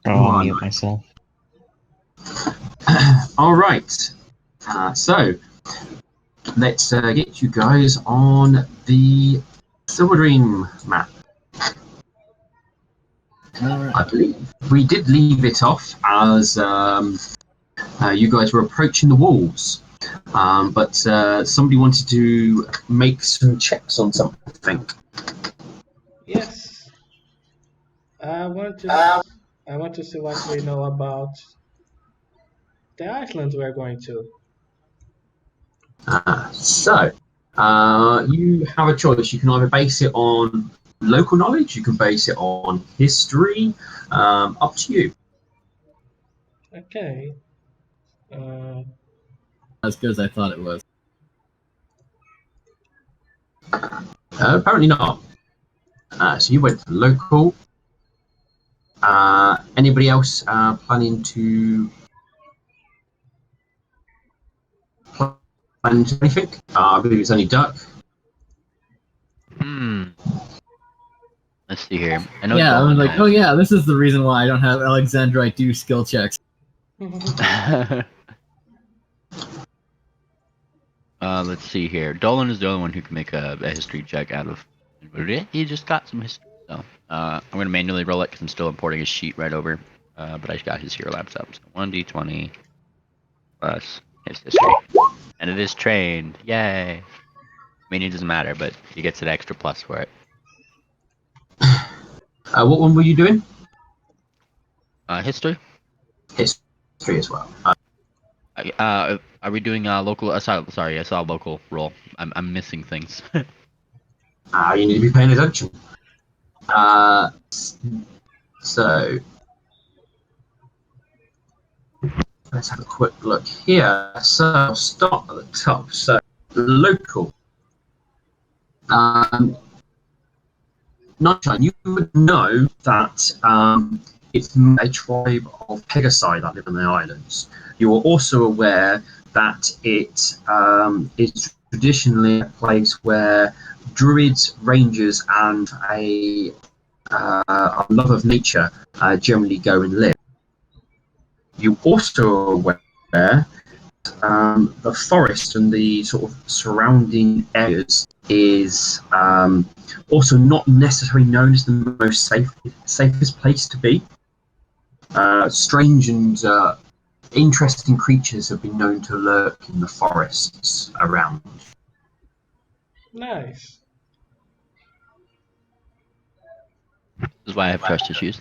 I'll mute myself. All right. So let's get you guys on the Silver Dream map. I believe we did leave it off as you guys were approaching the walls, but somebody wanted to make some checks on something. Yes. I want to see what we know about the island we're going to. So you have a choice. You can either base it on local knowledge, you can base it on history. Up to you. Okay. As good as I thought it was. Apparently not. So you went to local. Anybody else planning to anything? I believe it's only Duck. Let's see here. I know. Yeah, I was Dolan like, has... oh yeah, this is the reason why I don't have Alexandrite do skill checks. Let's see here. Dolan is the only one who can make a history check out of. He just got some history, so I'm gonna manually roll it because I'm still importing his sheet right over. But I got his hero labs up. So 1d20 plus his history, and it is trained. Yay! I mean, it doesn't matter, but he gets an extra plus for it. What one were you doing? History. History as well. Are we doing local? Sorry, I saw local roll. I'm missing things. You need to be paying attention. So let's have a quick look here. So I'll start at the top. So local. Nightshine, you would know that it's a tribe of Pegasi that live on the islands. You are also aware that it is traditionally a place where druids, rangers, and a love of nature generally go and live. You also are aware the forest and the sort of surrounding areas is also not necessarily known as the most safest place to be. Strange and interesting creatures have been known to lurk in the forests around. Nice. This is why I have trust issues.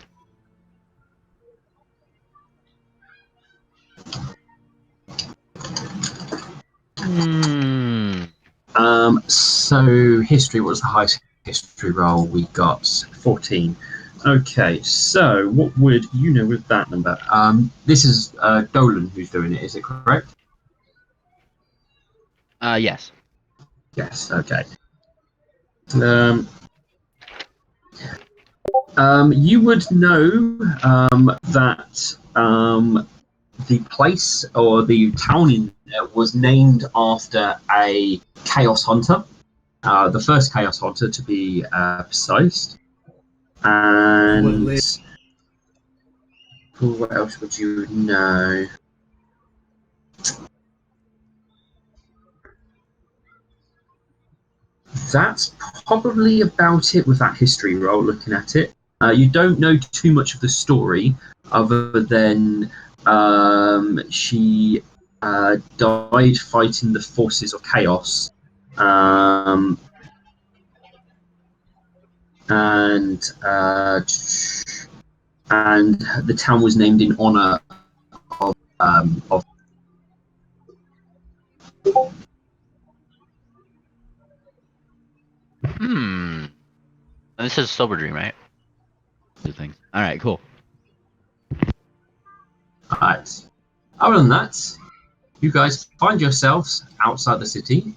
So history was the highest history roll we got, 14. Okay, so what would you know with that number? This is Dolan who's doing it, is it correct? Yes. Yes, okay. You would know that the place or the town in there was named after a chaos hunter, the first chaos hunter to be precise. And what else would you know? That's probably about it with that history roll, looking at it. You don't know too much of the story other than she died fighting the forces of chaos. And the town was named in honor of This is Silver Dream, right? Good things. All right, cool. Alright. Other than that, you guys find yourselves outside the city.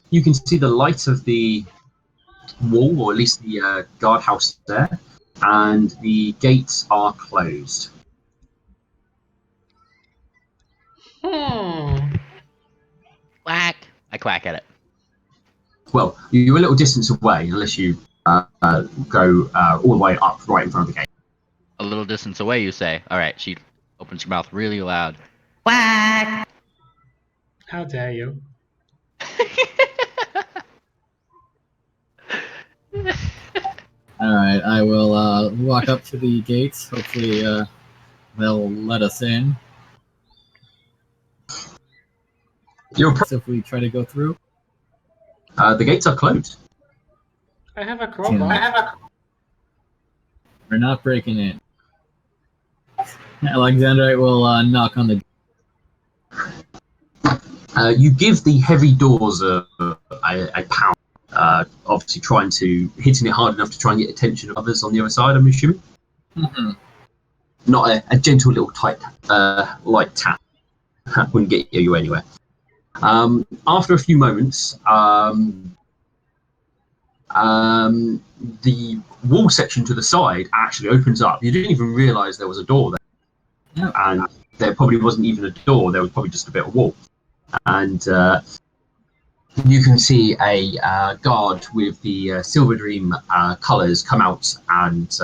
You can see the light of the wall, or at least the guardhouse there, and the gates are closed. Quack. I quack at it. Well, you're a little distance away, unless you go all the way up right in front of the gate. a little distance away, you say. All right, she opens her mouth really loud. Quack! How dare you? All right, I will walk up to the gates. Hopefully, they'll let us in. So if we try to go through, The gates are closed. I have a crowbar. we're not breaking in. Alexandrite will knock on the. You give the heavy doors a pound, obviously hitting it hard enough to try and get attention of others on the other side, I'm assuming. Mm-hmm. Not a gentle little light tap. That wouldn't get you anywhere. After a few moments, the wall section to the side actually opens up. You didn't even realise there was a door there. Yep. And there probably wasn't even a door, there was probably just a bit of wall. And you can see a guard with the Silver Dream colours come out and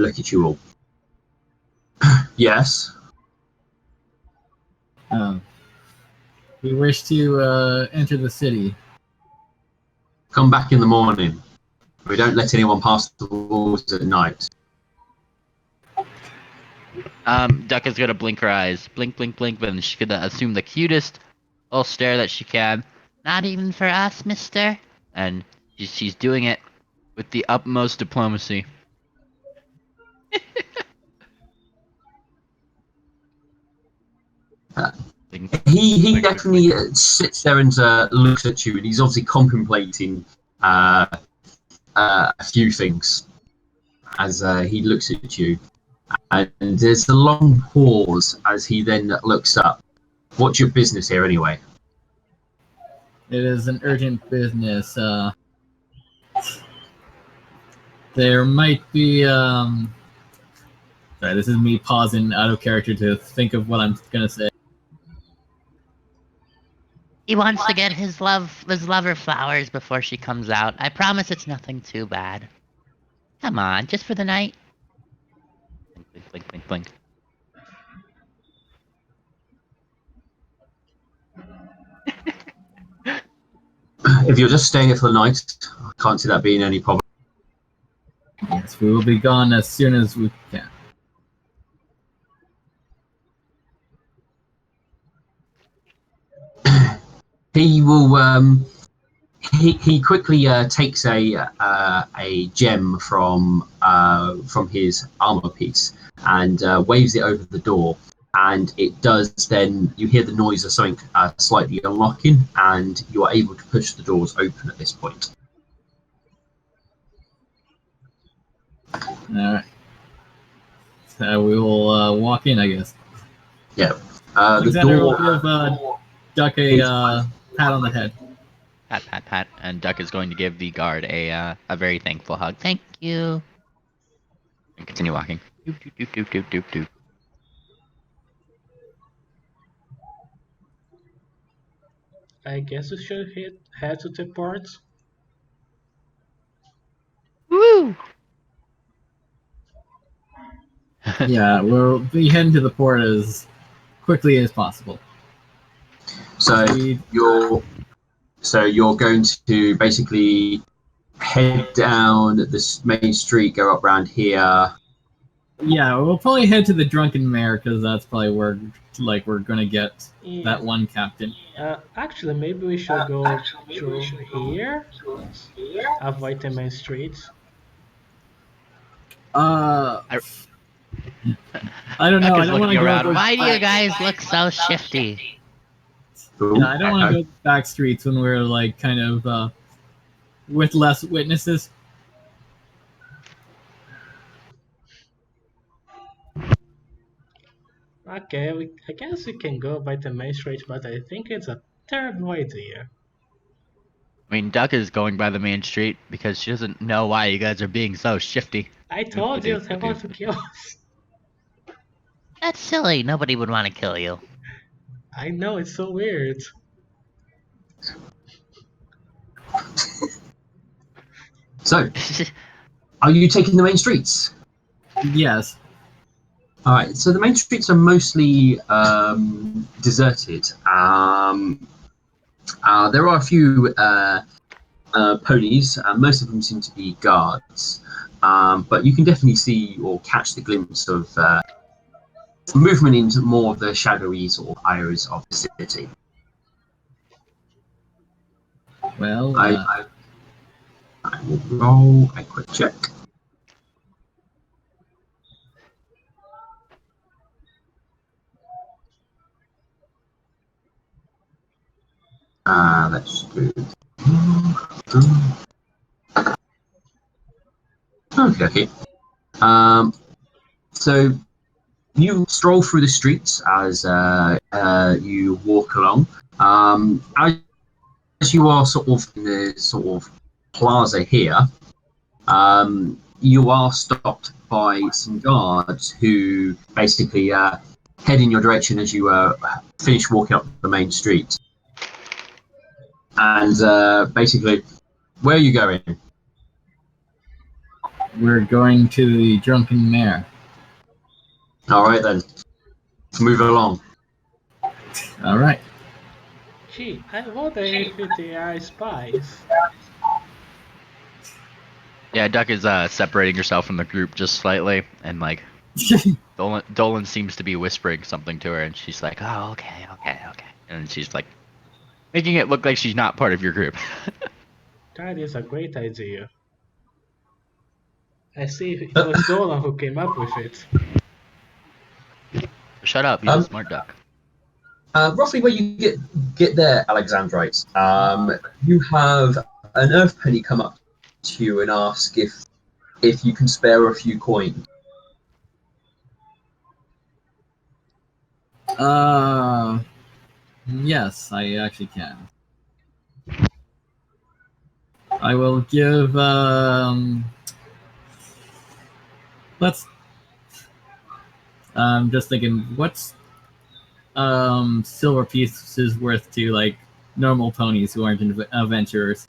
look at you all. Yes? We wish to enter the city. Come back in the morning. We don't let anyone pass the walls at night. Duck is gonna blink her eyes. Blink, blink, blink, but then she's gonna assume the cutest little stare that she can. Not even for us, mister? And she's doing it with the utmost diplomacy. Blink, He blink, definitely blink. sits there and looks at you, and he's obviously contemplating a few things as he looks at you. And there's a long pause as he then looks up. What's your business here, anyway? It is an urgent business. There might be. Sorry, this is me pausing out of character to think of what I'm gonna say. He wants to get his lover flowers before she comes out. I promise it's nothing too bad. Come on, just for the night. Blink, blink, blink, blink, blink. If you're just staying here for the night, I can't see that being any problem. Yes, we will be gone as soon as we can. He will. He quickly takes a gem from his armor piece and waves it over the door, and it does. Then you hear the noise of something slightly unlocking, and you are able to push the doors open at this point. All right. So we will walk in, I guess. Yeah. The Alexander door. will give Duck a pat on the head. Pat, pat, pat. And Duck is going to give the guard a very thankful hug. Thank you. And continue walking. Doop, doop, doop, doop, doop, doop, doop. I guess we should head to the port. Woo! Yeah, we'll be heading to the port as quickly as possible. So you're going to basically head down this main street, go up around here. Yeah, we'll probably head to the Drunken Mare because that's probably where we're gonna get Yeah. that one captain. Actually, maybe we should go through here. Avoid the main streets. I don't know. Duck I is don't want to looking go. around. Why do you guys look so shifty? Yeah, I don't want to go back streets when we're kind of with less witnesses. Okay, I guess we can go by the main street, but I think it's a terrible idea. I mean, Duck is going by the main street because she doesn't know why you guys are being so shifty. I told you they want to kill us. That's silly. Nobody would want to kill you. I know, it's so weird. So, are you taking the main streets? Yes. All right, so the main streets are mostly deserted. There are a few ponies. Most of them seem to be guards, but you can definitely see or catch the glimpse of movement into more of the shadowy sort of areas of the city. Well, I will roll a quick check. Let's do. Okay. So you stroll through the streets as you walk along. As you are sort of in the sort of plaza here, you are stopped by some guards who basically head in your direction as you finish walking up the main street. And basically, where are you going? we're going to the Drunken Mare. All right then, move along. All right. Gee, I wonder if they are spies. Yeah, Duck is separating herself from the group just slightly, and like Dolan seems to be whispering something to her, and she's like, "Oh, okay, and she's like making it look like she's not part of your group. That is a great idea. I see it was Dolan who came up with it. Shut up, he's a smart duck. Roughly where you get there, Alexandrite, you have an earth penny come up to you and ask if you can spare a few coins. Yes, I actually can. I will give. Let's. I'm just thinking, what's silver pieces worth to like normal ponies who aren't adventurers?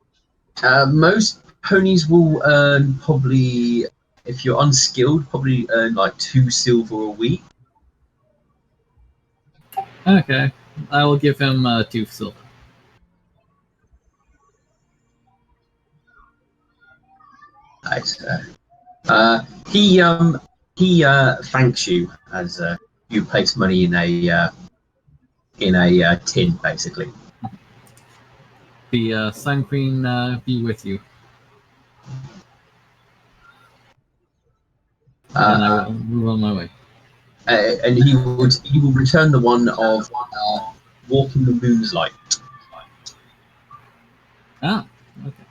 Most ponies will earn probably, if you're unskilled, probably earn like 2 silver a week. Okay, I will give him 2 silver. Right. He thanks you as you place money in a tin, basically. The Sun Queen be with you. And I will move on my way. And he will return the one of walk in the moon's light. Ah, okay.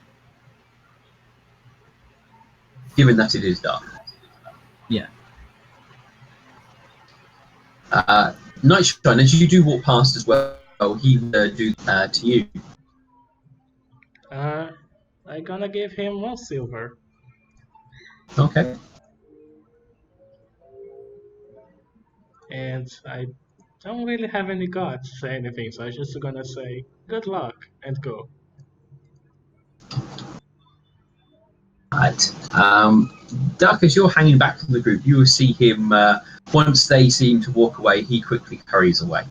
Given that it is dark. Yeah. Nightshine, as you do walk past as well, he will do to you. I'm gonna give him 1 silver. Okay. And I don't really have any guts to say anything, so I'm just gonna say good luck and go. Right. Duck, as you're hanging back from the group, you will see him, once they seem to walk away, he quickly hurries away.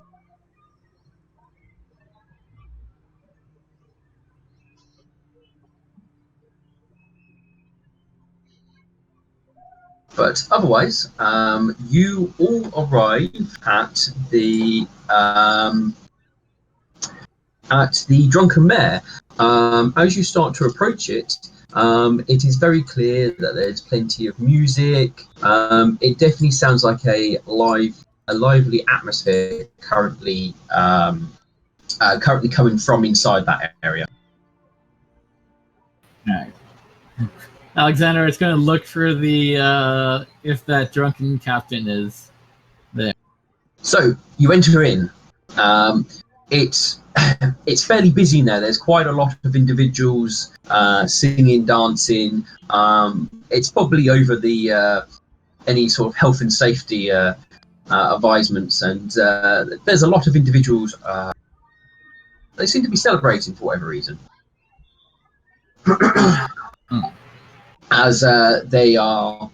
But otherwise, you all arrive at the Drunken Mare. As you start to approach it, it is very clear that there's plenty of music. It definitely sounds like a lively atmosphere currently coming from inside that area. All right. Alexander is going to look for the if that drunken captain is there. So you enter in. It's it's fairly busy in there. There's quite a lot of individuals singing, dancing. It's probably over the any sort of health and safety advisements, and there's a lot of individuals. They seem to be celebrating for whatever reason, as they are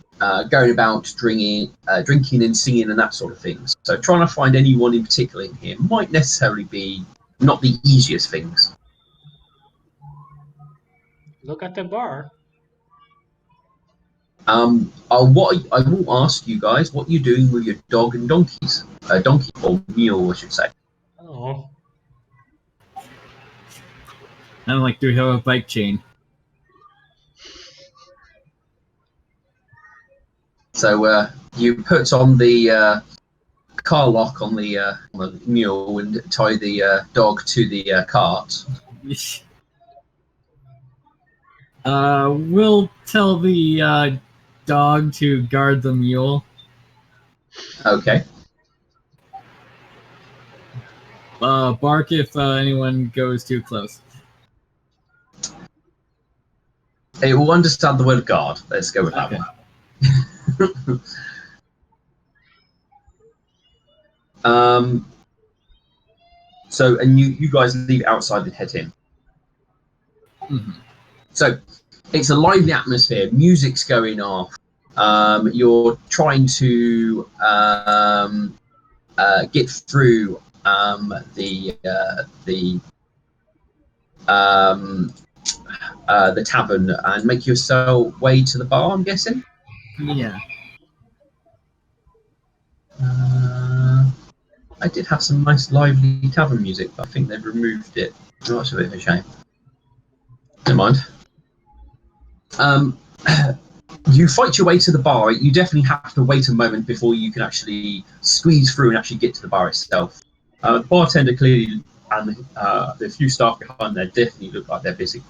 going about drinking and singing and that sort of thing. So trying to find anyone in particular in here might necessarily be not the easiest things. Look at the bar. What I will ask you guys, what you're doing with your dog and donkeys, donkey or mule, I should say. Oh, I'm like, do we have a bike chain? So you put on the car lock on the mule and tie the dog to the cart. We'll tell the dog to guard the mule. Okay. Bark if anyone goes too close. It will understand the word guard. Let's go with that Okay. one. So, and you guys leave it outside and head in. Mhm. So, it's a lively atmosphere. Music's going off. You're trying to get through the tavern and make yourself way to the bar. I'm guessing. Yeah. I did have some nice lively tavern music, but I think they've removed it. Oh, that's a bit of a shame. Never mind. You fight your way to the bar. You definitely have to wait a moment before you can actually squeeze through and actually get to the bar itself. The bartender clearly and the few staff behind there definitely look like they're busy.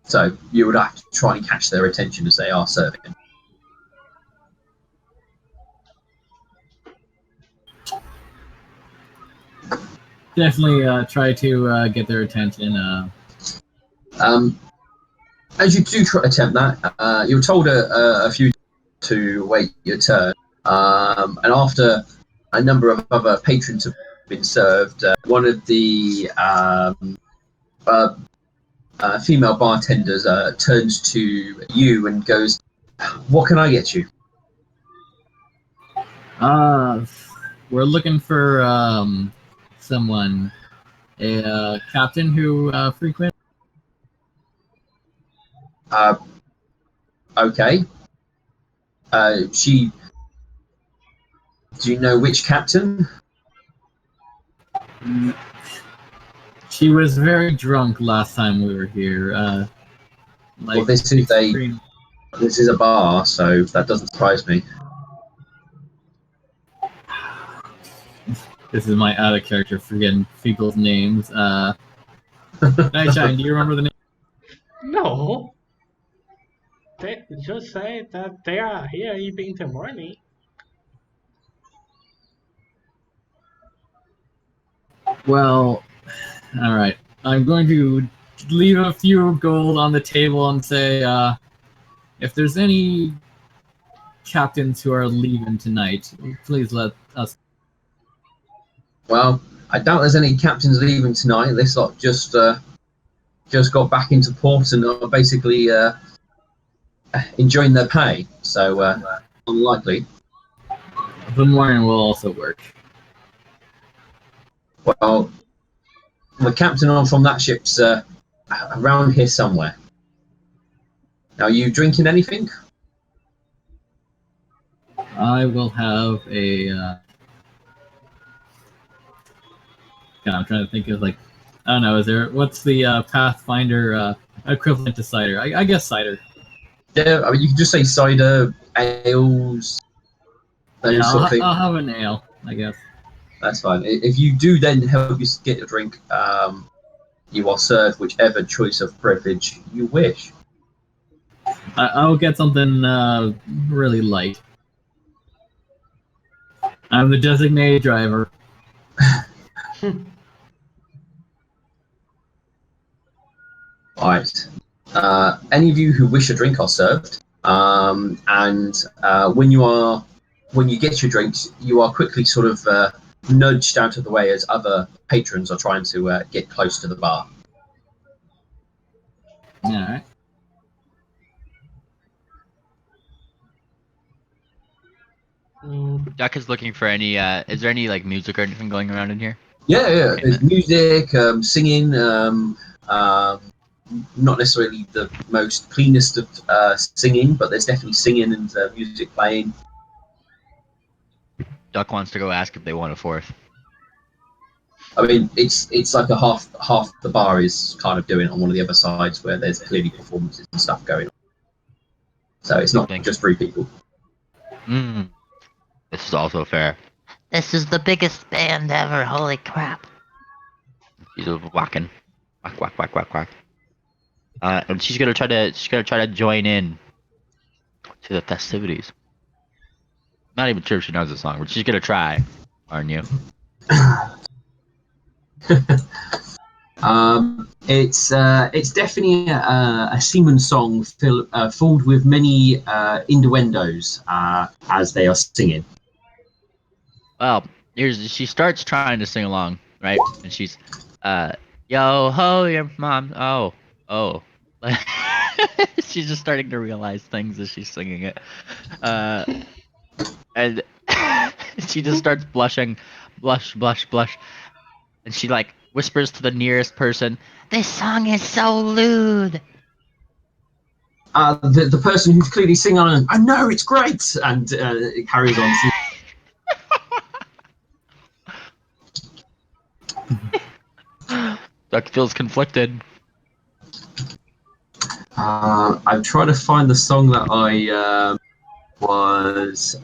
So you would have to try and catch their attention as they are serving. Definitely try to get their attention. As you do attempt that, you're told a few to wait your turn, and after a number of other patrons have been served, one of the female bartenders turns to you and goes, "What can I get you?" We're looking for someone, a captain who frequents. Okay. She. Do you know which captain? She was very drunk last time we were here. Well, this is a bar, so that doesn't surprise me. This is my out of character forgetting people's names. Nightshine, do you remember the name? no. They just say that they are here in the morning. Well, all right. I'm going to leave a few gold on the table and say, if there's any captains who are leaving tonight, please let us. Well, I doubt there's any captains leaving tonight. This lot just got back into port and are basically enjoying their pay. So unlikely. The morning will also work. Well, the captain on from that ship's around here somewhere. Now, are you drinking anything? I will have a. God, I'm trying to think of like, I don't know. Is there what's the Pathfinder equivalent to cider? I guess cider. Yeah, I mean, you can just say cider, ales, those Yeah, sort of things. I'll have an ale, I guess. That's fine. If you do then help you get your drink, you are served whichever choice of beverage you wish. I'll get something really light. I'm the designated driver. Alright. Any of you who wish a drink are served. And when you get your drinks, you are quickly sort of nudged out of the way as other patrons are trying to get close to the bar. All right. Duck is looking for any. Is there any like music or anything going around in here? Yeah, yeah. There's Entertainment. music, singing. Not necessarily the most cleanest of singing, but there's definitely singing and music playing. Duck wants to go ask if they want a fourth. I mean, it's like a half the bar is kind of doing it on one of the other sides where there's clearly performances and stuff going on. So it's not Thank just 3 people. This is also fair. This is the biggest band ever. Holy crap. She's whacking, whack, whack, whack, whack, whack. And she's gonna try to join in to the festivities. Not even sure if she knows the song, but she's gonna try, aren't you? It's definitely a seaman song filled with many innuendos as they are singing. Well, she starts trying to sing along, right? And she's, yo ho, your mom. Oh. She's just starting to realize things as she's singing it, and she just starts blushing, blush, blush, blush, and she like whispers to the nearest person, This song is so lewd. The person who's clearly singing on, I know it's great, and it carries on. Duck feels conflicted. I'm trying to find the song that I was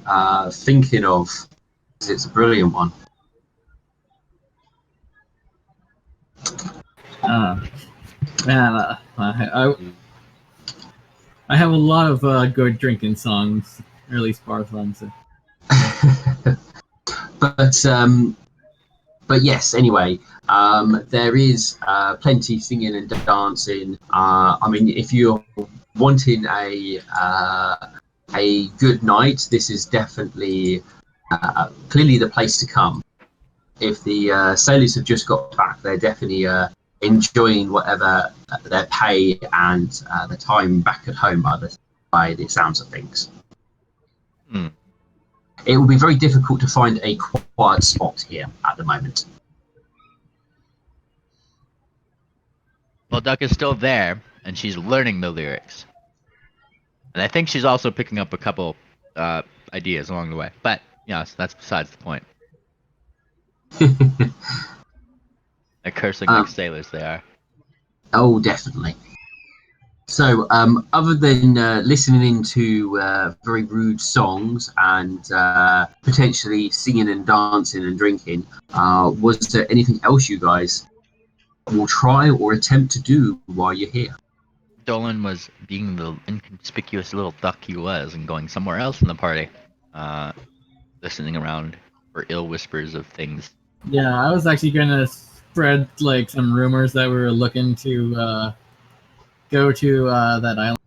thinking of. It's a brilliant one. Man, I have a lot of good drinking songs, or at least bar songs. But yes. Anyway, there is plenty singing and dancing. I mean, if you're wanting a good night, this is definitely clearly the place to come. If the sailors have just got back, they're definitely enjoying whatever their pay and the time back at home by the sounds of things. It will be very difficult to find a quiet spot here at the moment. Well, Duck is still there, and she's learning the lyrics. And I think she's also picking up a couple ideas along the way. But, yes, that's besides the point. They're cursing like sailors, they are. Oh, definitely. So, other than listening into very rude songs and potentially singing and dancing and drinking, was there anything else you guys will try or attempt to do while you're here? Dolan was being the inconspicuous little duck he was and going somewhere else in the party, listening around for ill whispers of things. Yeah, I was actually gonna spread like some rumors that we were looking to go to that island,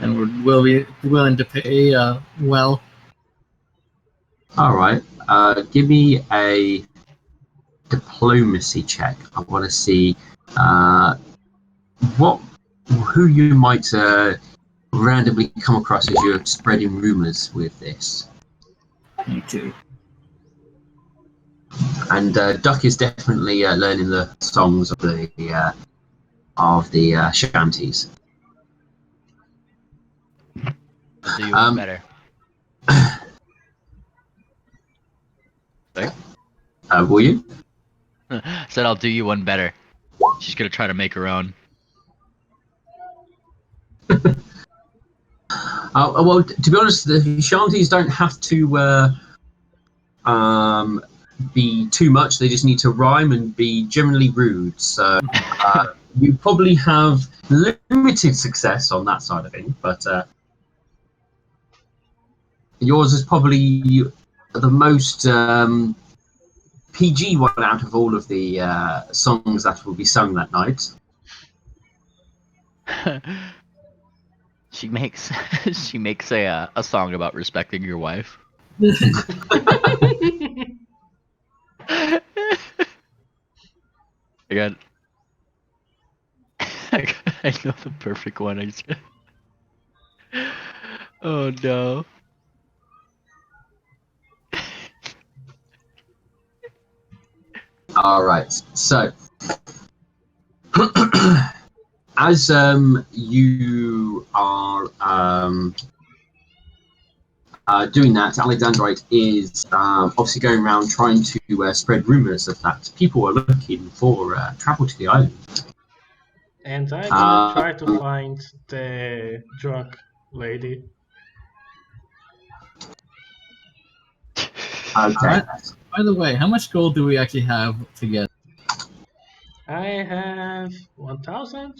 and we'll be willing to pay well. All right. Give me a diplomacy check. I want to see who you might randomly come across as you're spreading rumors with this. Me too. And Duck is definitely learning the songs of the shanties. I'll do you one better. Sorry? Will you? Said I'll do you one better. She's gonna try to make her own. Well, to be honest, the shanties don't have to be too much. They just need to rhyme and be generally rude. So you probably have limited success on that side of it, but yours is probably the most PG one out of all of the songs that will be sung that night. She makes she makes a song about respecting your wife. I got. I know the perfect one. I just. Oh no. All right. So, as you are doing that, Alexandrite is obviously going around trying to spread rumors of that people are looking for travel to the island. And I'm gonna try to Um, find the drunk lady. Okay. By the way, how much gold do we actually have together? I have 1,000.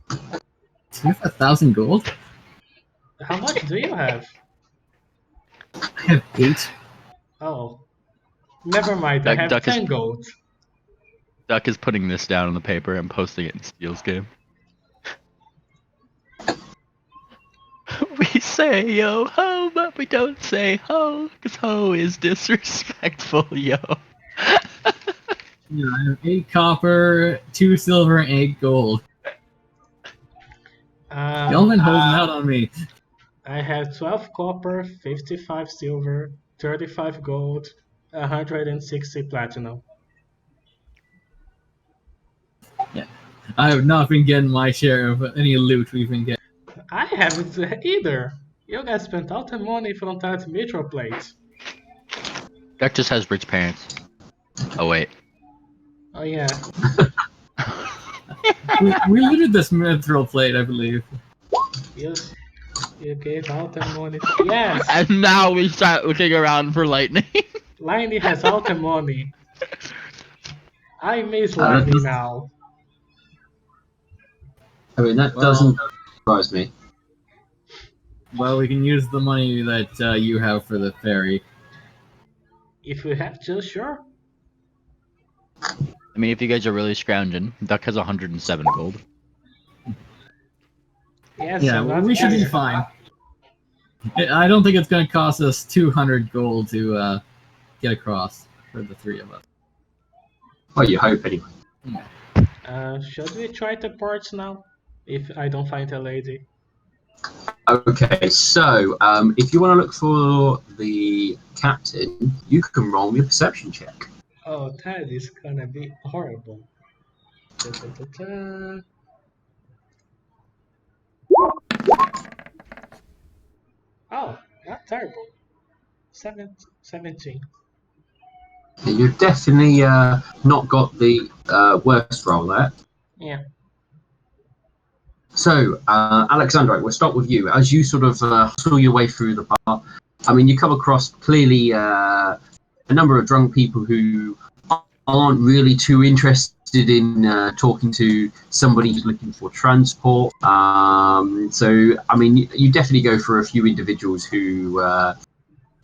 Do you have 1,000 gold? How much do you have? I have 8. Oh, never mind. I Duck, have Duck is 10 gold. Duck is putting this down on the paper and posting it in Steel's game. We say yo ho, but we don't say ho, because ho is disrespectful, yo. Yeah, I have 8 copper, 2 silver, and 8 gold. Y'all been holding out on me. I have 12 copper, 55 silver, 35 gold, 160 platinum. I have not been getting my share of any loot we've been getting. I haven't either. You guys spent all the money from that metro plate. Duck just has rich parents. Oh wait. Oh yeah. We looted this mithril plate, I believe. Yes. You gave all the money. Yes. And now we start looking around for lightning. Liney has all the money. I miss that Liney does- now. I mean, that Well- doesn't surprise me. Well, we can use the money that you have for the ferry. If you have to, sure. I mean, if you guys are really scrounging, Duck has 107 gold. Yes, Yeah, I'm well, not we should be here. fine. I don't think it's going to cost us 200 gold to get across for the 3 of us. Well, you hope anyway. Should we try the ports now? If I don't find a lady. Okay, so if you want to look for the captain, you can roll me a perception check. Oh, that is gonna be horrible. Da-da-da-da. Oh, not terrible. 17. You've definitely not got the worst roll there. Yeah. So, Alexandra, we'll start with you. As you sort of hustle your way through the bar, I mean, you come across clearly a number of drunk people who aren't really too interested in talking to somebody who's looking for transport. So, I mean, you definitely go for a few individuals who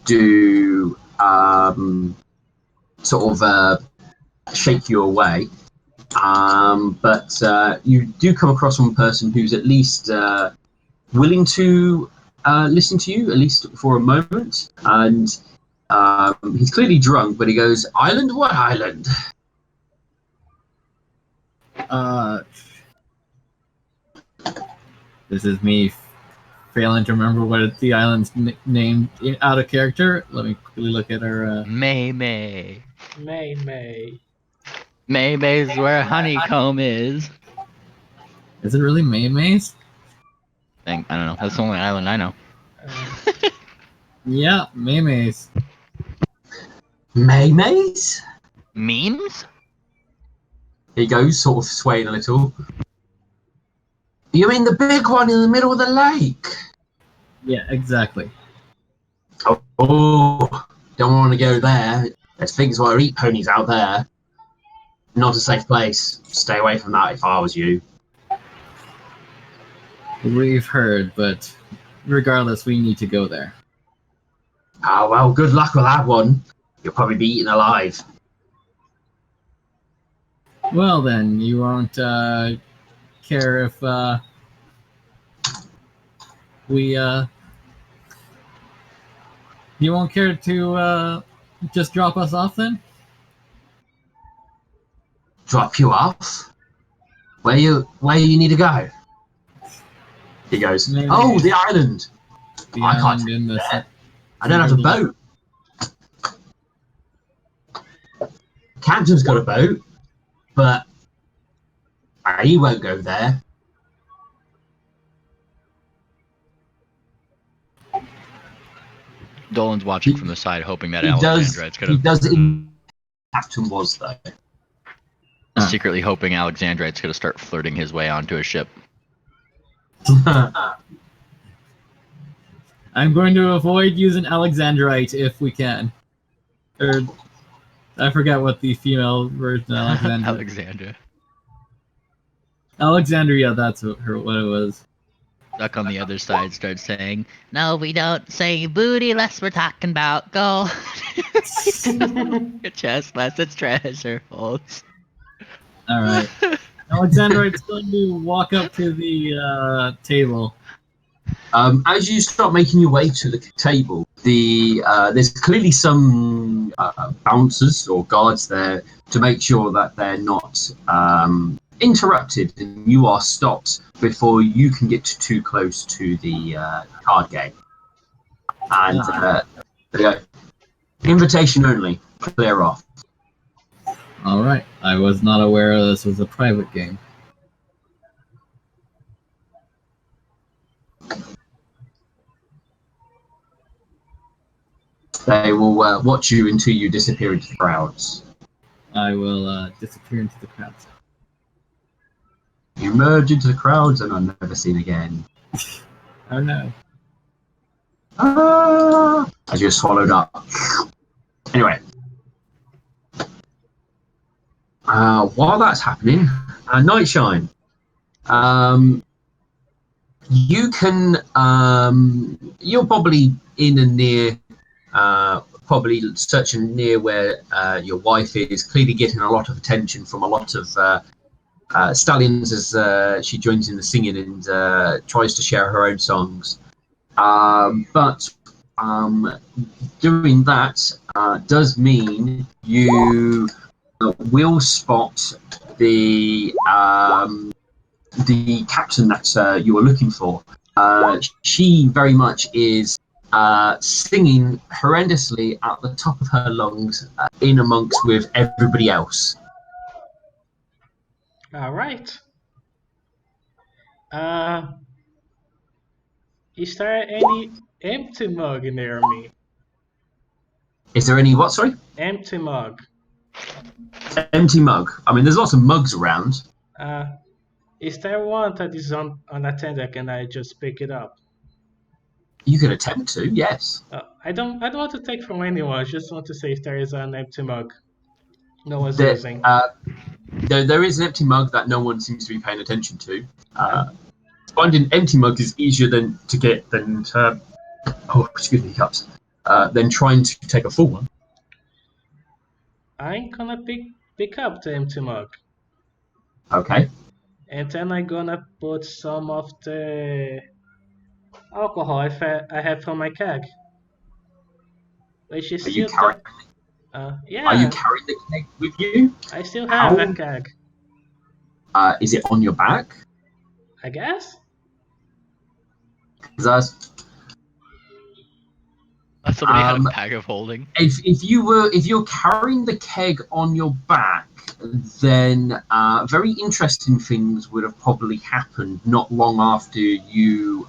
do sort of shake you away. But you do come across one person who's at least willing to listen to you, at least for a moment. And he's clearly drunk, but he goes, "Island? What island?" This is me failing to remember what the island's named out of character. Let me quickly look at our. May May. May. May May's where honeycomb is. Is it really May May's? I don't know. That's the only island I know. Yeah, May May's. Maymays? Memes? He goes, sort of swaying a little. You mean the big one in the middle of the lake? Yeah, exactly. Oh, don't want to go there. There's things where eat ponies out there. Not a safe place. Stay away from that if I was you. We've heard, but regardless, we need to go there. Ah, well, good luck with that one. You'll probably be eaten alive. Well, then, you won't care if we. You won't care to just drop us off then? Drop you off? Where you need to go? He goes, Maybe. oh, the island. The I can't island take in you the there. I don't have a boat. Captain's got a boat, but he won't go there. Dolan's watching from the side, hoping that He does. Alexandrite's He gonna does. Captain was though. secretly hoping Alexandrite's gonna start flirting his way onto a ship. I'm going to avoid using Alexandrite if we can. Or I forget what the female version of Alexandra. Alexandra. Alexandria, that's what it was. Duck on the other side starts saying, No, we don't say booty less we're talking about gold. Your chest less it's treasure holds. Alright. Alexandrite's going to walk up to the table. As you start making your way to the table, there's clearly some bouncers or guards there to make sure that they're not interrupted and you are stopped before you can get too close to the card game. And they go, invitation only, clear off. Alright. I was not aware this was a private game. They will watch you until you disappear into the crowds. I will disappear into the crowds. You merge into the crowds and are never seen again. Oh no. As you're swallowed up. Anyway. While that's happening, Nightshine. You can. You're probably in and near. Probably searching near where your wife is. Clearly getting a lot of attention from a lot of stallions as she joins in the singing and tries to share her own songs. But doing that does mean you will spot the captain that you are looking for. She very much is singing horrendously at the top of her lungs in amongst with everybody else. All right. Is there any empty mug near me? Is there any what, sorry? Empty mug. Empty mug. I mean, there's lots of mugs around. Is there one that is unattended? Can I just pick it up? You can attempt to, yes. I don't want to take from anyone. I just want to say if there is an empty mug no one's There, using. there is an empty mug that no one seems to be paying attention to. Finding an empty mug is easier than hiccups. Than trying to take a full one. I'm gonna pick up the empty mug. Okay. And then I'm gonna put some of the alcohol I have from my keg. Which is Are you still carrying? yeah. Are you carrying the keg with you? I still have How- a keg. Is it on your back? I guess. 'Cause that's somebody had a bag of holding. if you're carrying the keg on your back, then very interesting things would have probably happened not long after you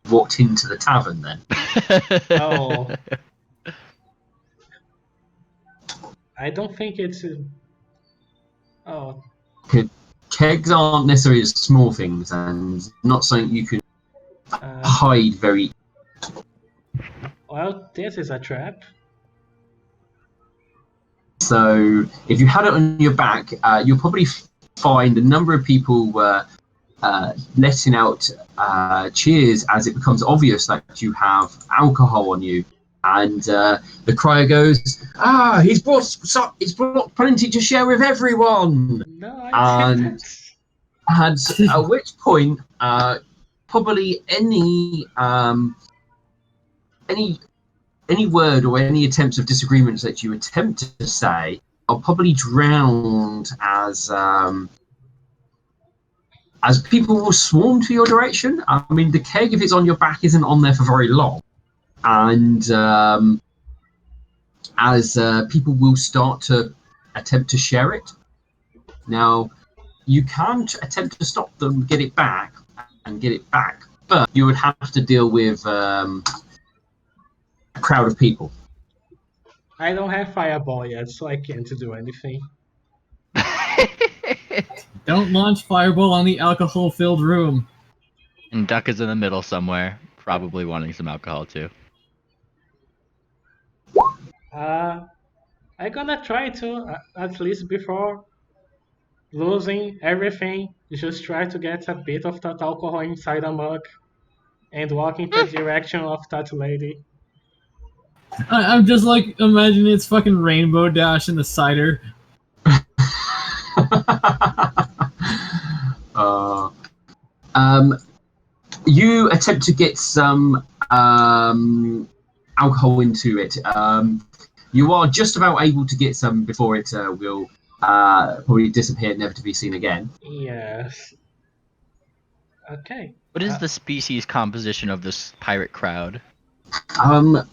walked into the tavern. Then Oh. I don't think it's. Oh. kegs aren't necessarily small things, and not something you can hide very. Well, this is a trap. So if you had it on your back, you'll probably find a number of people letting out cheers as it becomes obvious that you have alcohol on you. And the crier goes, he's brought plenty to share with everyone. No, I think that's... At which point, probably any any word or any attempts of disagreements that you attempt to say are probably drowned as people will swarm to your direction. I mean, the keg, if it's on your back, isn't on there for very long, and as people will start to attempt to share it. Now, you can attempt to stop them, get it back, but you would have to deal with a crowd of people. I don't have fireball yet, so I can't do anything. Don't launch fireball on the alcohol-filled room. And Duck is in the middle somewhere, probably wanting some alcohol too. I'm gonna try to, at least before losing everything, just try to get a bit of that alcohol inside a mug and walk in the direction of that lady. I'm just like imagining it's fucking Rainbow Dash in the cider. You attempt to get some alcohol into it. You are just about able to get some before it will probably disappear, never to be seen again. Yes. Okay. What is the species composition of this pirate crowd?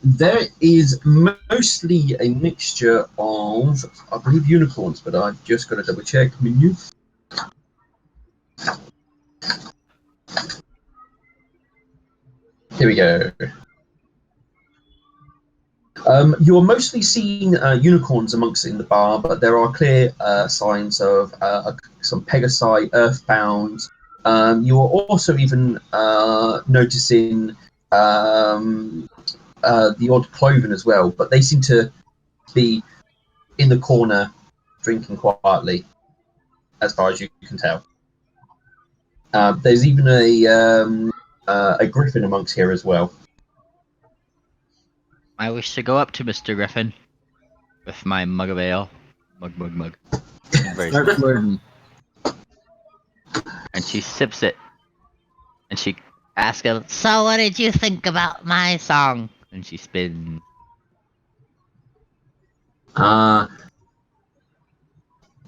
There is mostly a mixture of, I believe, unicorns, but I've just got to double check. Menu. Here we go. You're mostly seeing unicorns amongst it in the bar, but there are clear signs of some Pegasi, Earthbound. You are also even noticing the odd cloven as well, but they seem to be in the corner drinking quietly, as far as you can tell. There's even a griffin amongst here as well. I wish to go up to Mr. Griffin with my mug of ale. Mug. Very Start flirting. And she sips it. And she asks him, So what did you think about my song? and she spins. I'm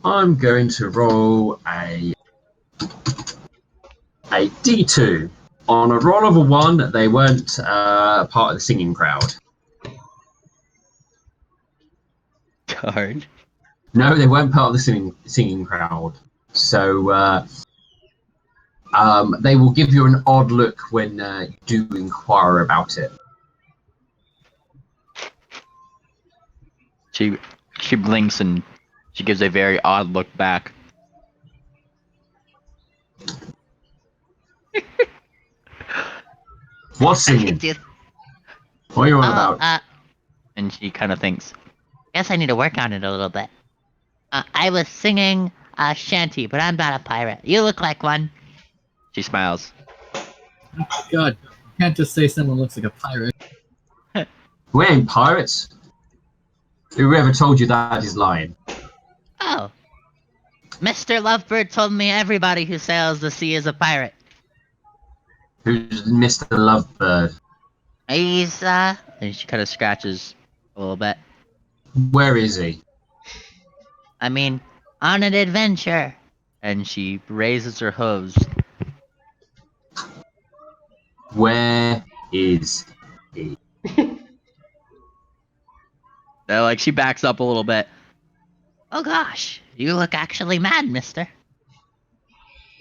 going to roll a D2. On a roll of a 1, they weren't part of the singing crowd. Darn. No, they weren't part of the singing crowd. So they will give you an odd look when you do inquire about it. She blinks and she gives a very odd look back. What's singing? What are you on about? And she kind of thinks, Guess I need to work on it a little bit. I was singing a shanty, but I'm not a pirate. You look like one. she smiles. God, you can't just say someone looks like a pirate. We ain't pirates. Whoever told you that is lying. Oh. Mr. Lovebird told me everybody who sails the sea is a pirate. Who's Mr. Lovebird? He's, And she kind of scratches a little bit. Where is he? I mean, on an adventure. And she raises her hooves. Where is he? Like she backs up a little bit. Oh gosh, you look actually mad, mister.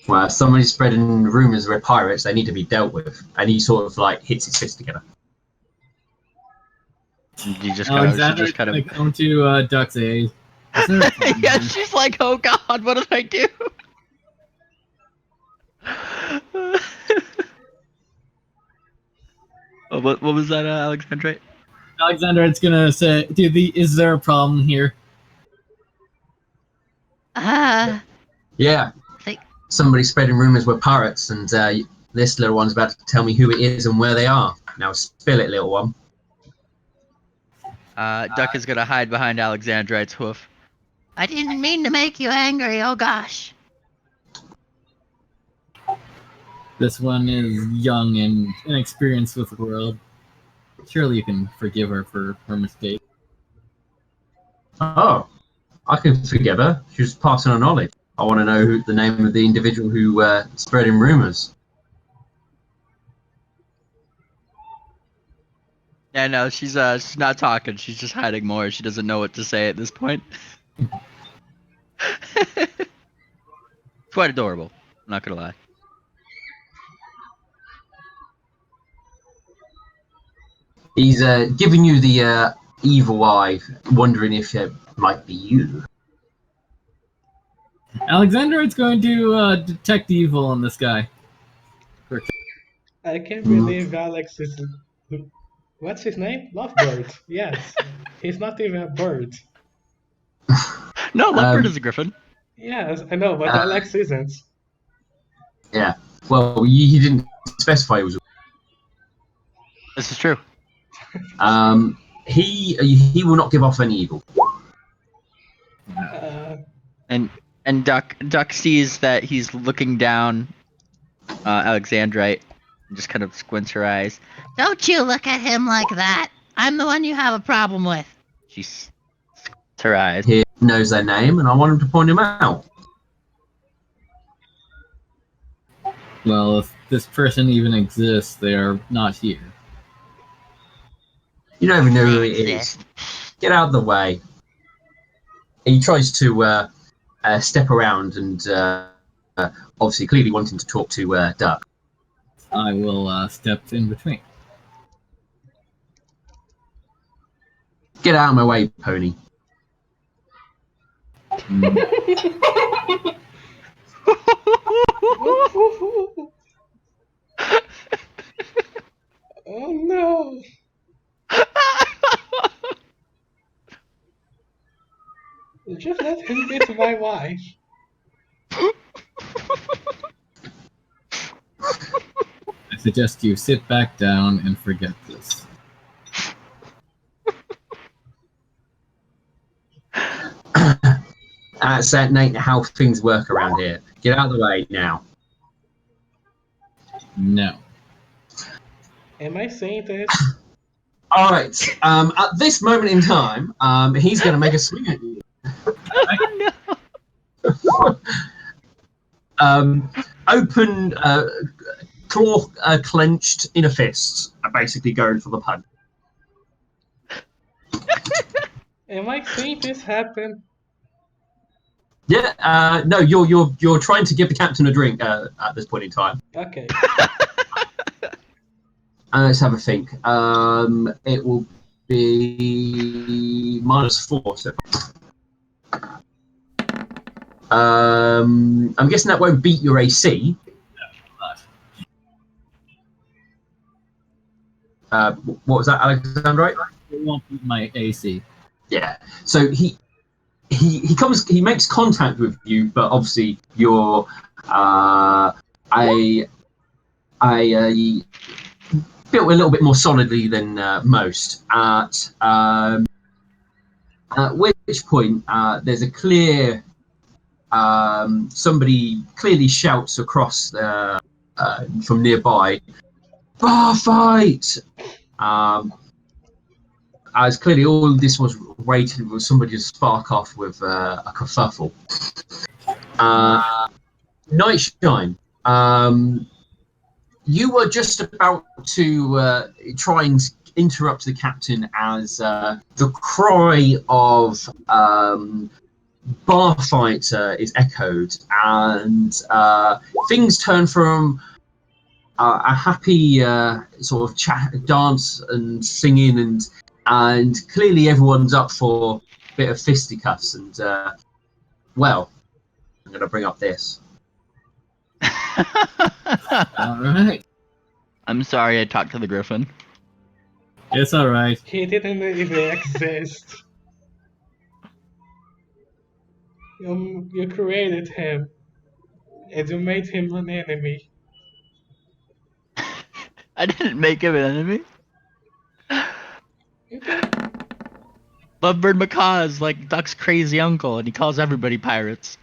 Well, if somebody's spreading rumours we're pirates, they need to be dealt with. And he sort of like hits his fist together. And she just Alexander's kind gonna of come to Duck's aid. Is there a problem yeah, here? she's like, oh god, what did I do? Oh, what was that, Alexandra? Alexander, it's gonna say, dude, is there a problem here? Yeah. Somebody's spreading rumours we're pirates, and this little one's about to tell me who it is and where they are. Now spill it, little one. Duck is gonna hide behind Alexandrite's hoof. I didn't mean to make you angry, oh gosh. This one is young and inexperienced with the world. Surely you can forgive her for her mistake. Oh, I can forgive her. She's passing on knowledge. I want to know the name of the individual who spreading rumors. Yeah, no, she's not talking. She's just hiding more. She doesn't know what to say at this point. Quite adorable. I'm not gonna lie. He's giving you the evil eye, wondering if it might be you. Alexander is going to detect evil in this guy. I can't believe Alex is. What's his name? Lovebird. Yes. He's not even a bird. No, Lovebird is a griffin. Yes, I know, but Uh, Alex isn't. Yeah. Well, he didn't specify it was. This is true. He will not give off any evil. Uh, And Duck sees that he's looking down Alexandrite and just kind of squints her eyes. Don't you look at him like that. I'm the one you have a problem with. She squints her eyes. He knows their name, and I want him to point him out. Well, if this person even exists, they are not here. You don't even know who They it is. exist. Get out of the way. He tries to step around and obviously clearly wanting to talk to Duck. I will step in between. Get out of my way, Pony. oh no! Just let him beat my wife. I suggest you sit back down and forget this. That's Nate, how things work around here. Get out of the way now. No. Am I saying this? All right. At this moment in time, he's going to make a swing at you. Open, claw clenched in a fist, basically going for the punch. Am I seeing this happen? Yeah. No, you're trying to give the captain a drink at this point in time. Okay. Let's have a think. It will be -4. So. I'm guessing that won't beat your AC. What was that, Alexander? Right? It won't beat my AC. Yeah. So he makes contact with you, but obviously you're built a little bit more solidly than most. At which point there's a clear somebody clearly shouts across from nearby, "Bar fight!" As clearly all this was waiting for somebody to spark off with a kerfuffle. Nightshine, you were just about to try and interrupt the captain as the cry of bar fight is echoed, and things turn from a happy sort of dance and singing, and clearly everyone's up for a bit of fisticuffs. And well, I'm going to bring up this. All right. I'm sorry I talked to the griffin. It's all right. He didn't even exist. You created him, and you made him an enemy. I didn't make him an enemy. You did. Lovebird Macaw is like Duck's crazy uncle, and he calls everybody pirates.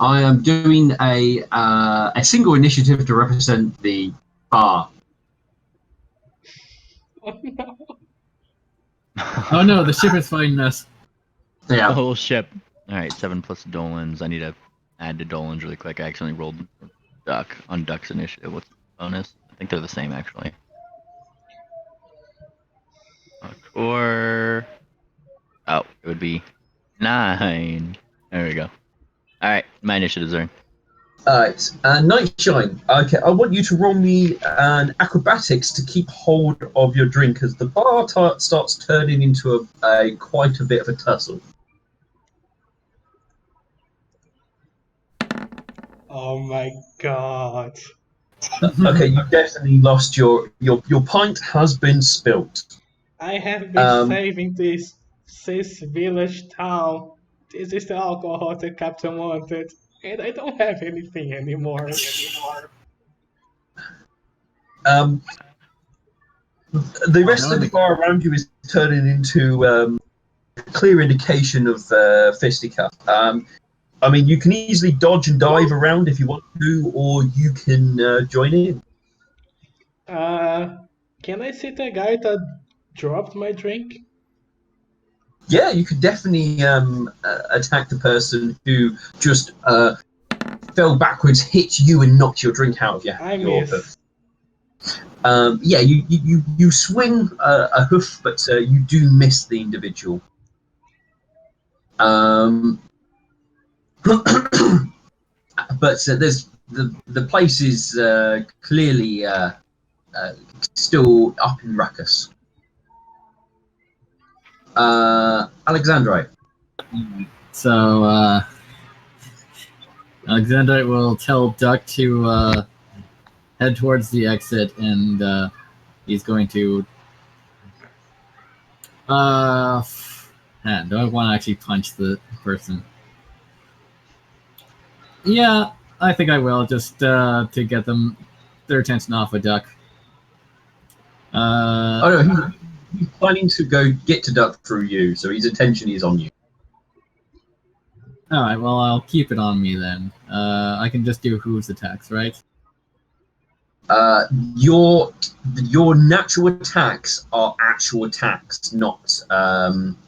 I am doing a single initiative to represent the bar. Oh no. Oh no, the ship is fighting us. The Yeah. whole ship. All right, 7 plus Dolan's. I need to add to Dolan's really quick. I accidentally rolled Duck on Duck's initiative. What's the bonus? I think they're the same actually. Or oh, it would be 9. There we go. All right, my initiatives are. Alright, Nightshine. Okay, I want you to roll me an acrobatics to keep hold of your drink as the bar starts turning into a quite a bit of a tussle. Oh my god. Okay, you definitely lost your pint has been spilt. I have been saving this village town. This is the alcohol the captain wanted. And I don't have anything anymore. Um, the rest no, of the they- bar around you is turning into clear indication of fisticuff. I mean, you can easily dodge and dive around if you want to, or you can join in. Can I see the guy that dropped my drink? Yeah, you could definitely attack the person who just fell backwards, hit you, and knocked your drink out of I your miss. hoof. Yeah, you swing a hoof, but you do miss the individual. But there's the place is clearly still up in ruckus. Alexandrite. So Alexander will tell Duck to head towards the exit, and he's going to. Do I want to actually punch the person? Yeah, I think I will, just to get their attention off of Duck. Oh no, he's planning to go get to Duck through you, so his attention is on you. All right, well, I'll keep it on me then. I can just do whose attacks, right? Your natural attacks are actual attacks, not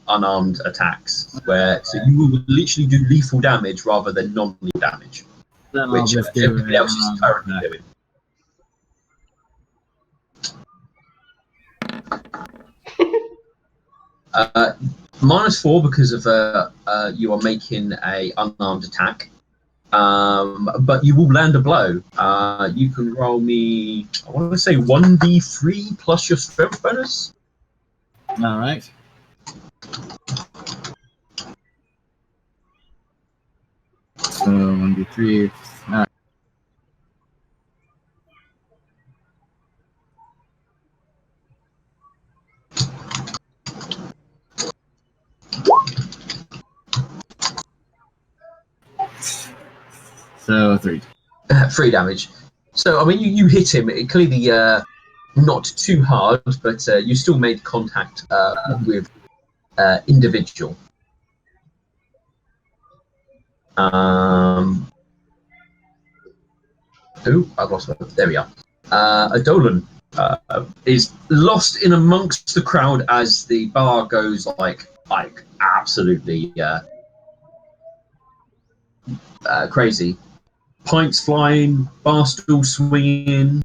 unarmed attacks. Where so you will literally do lethal damage rather than non-lethal damage, Then I'll which just do everybody else is currently attack. doing. -4 because of you are making a unarmed attack. But you will land a blow. You can roll me, I want to say 1d3 plus your strength bonus. All right. So 1d3. All right. So 3. 3 damage. So, I mean, you hit him. It clearly not too hard, but you still made contact with individual. Oh, I've lost one. There we are. Adolan is lost in amongst the crowd as the bar goes like absolutely crazy. Pints flying, bar stool swinging.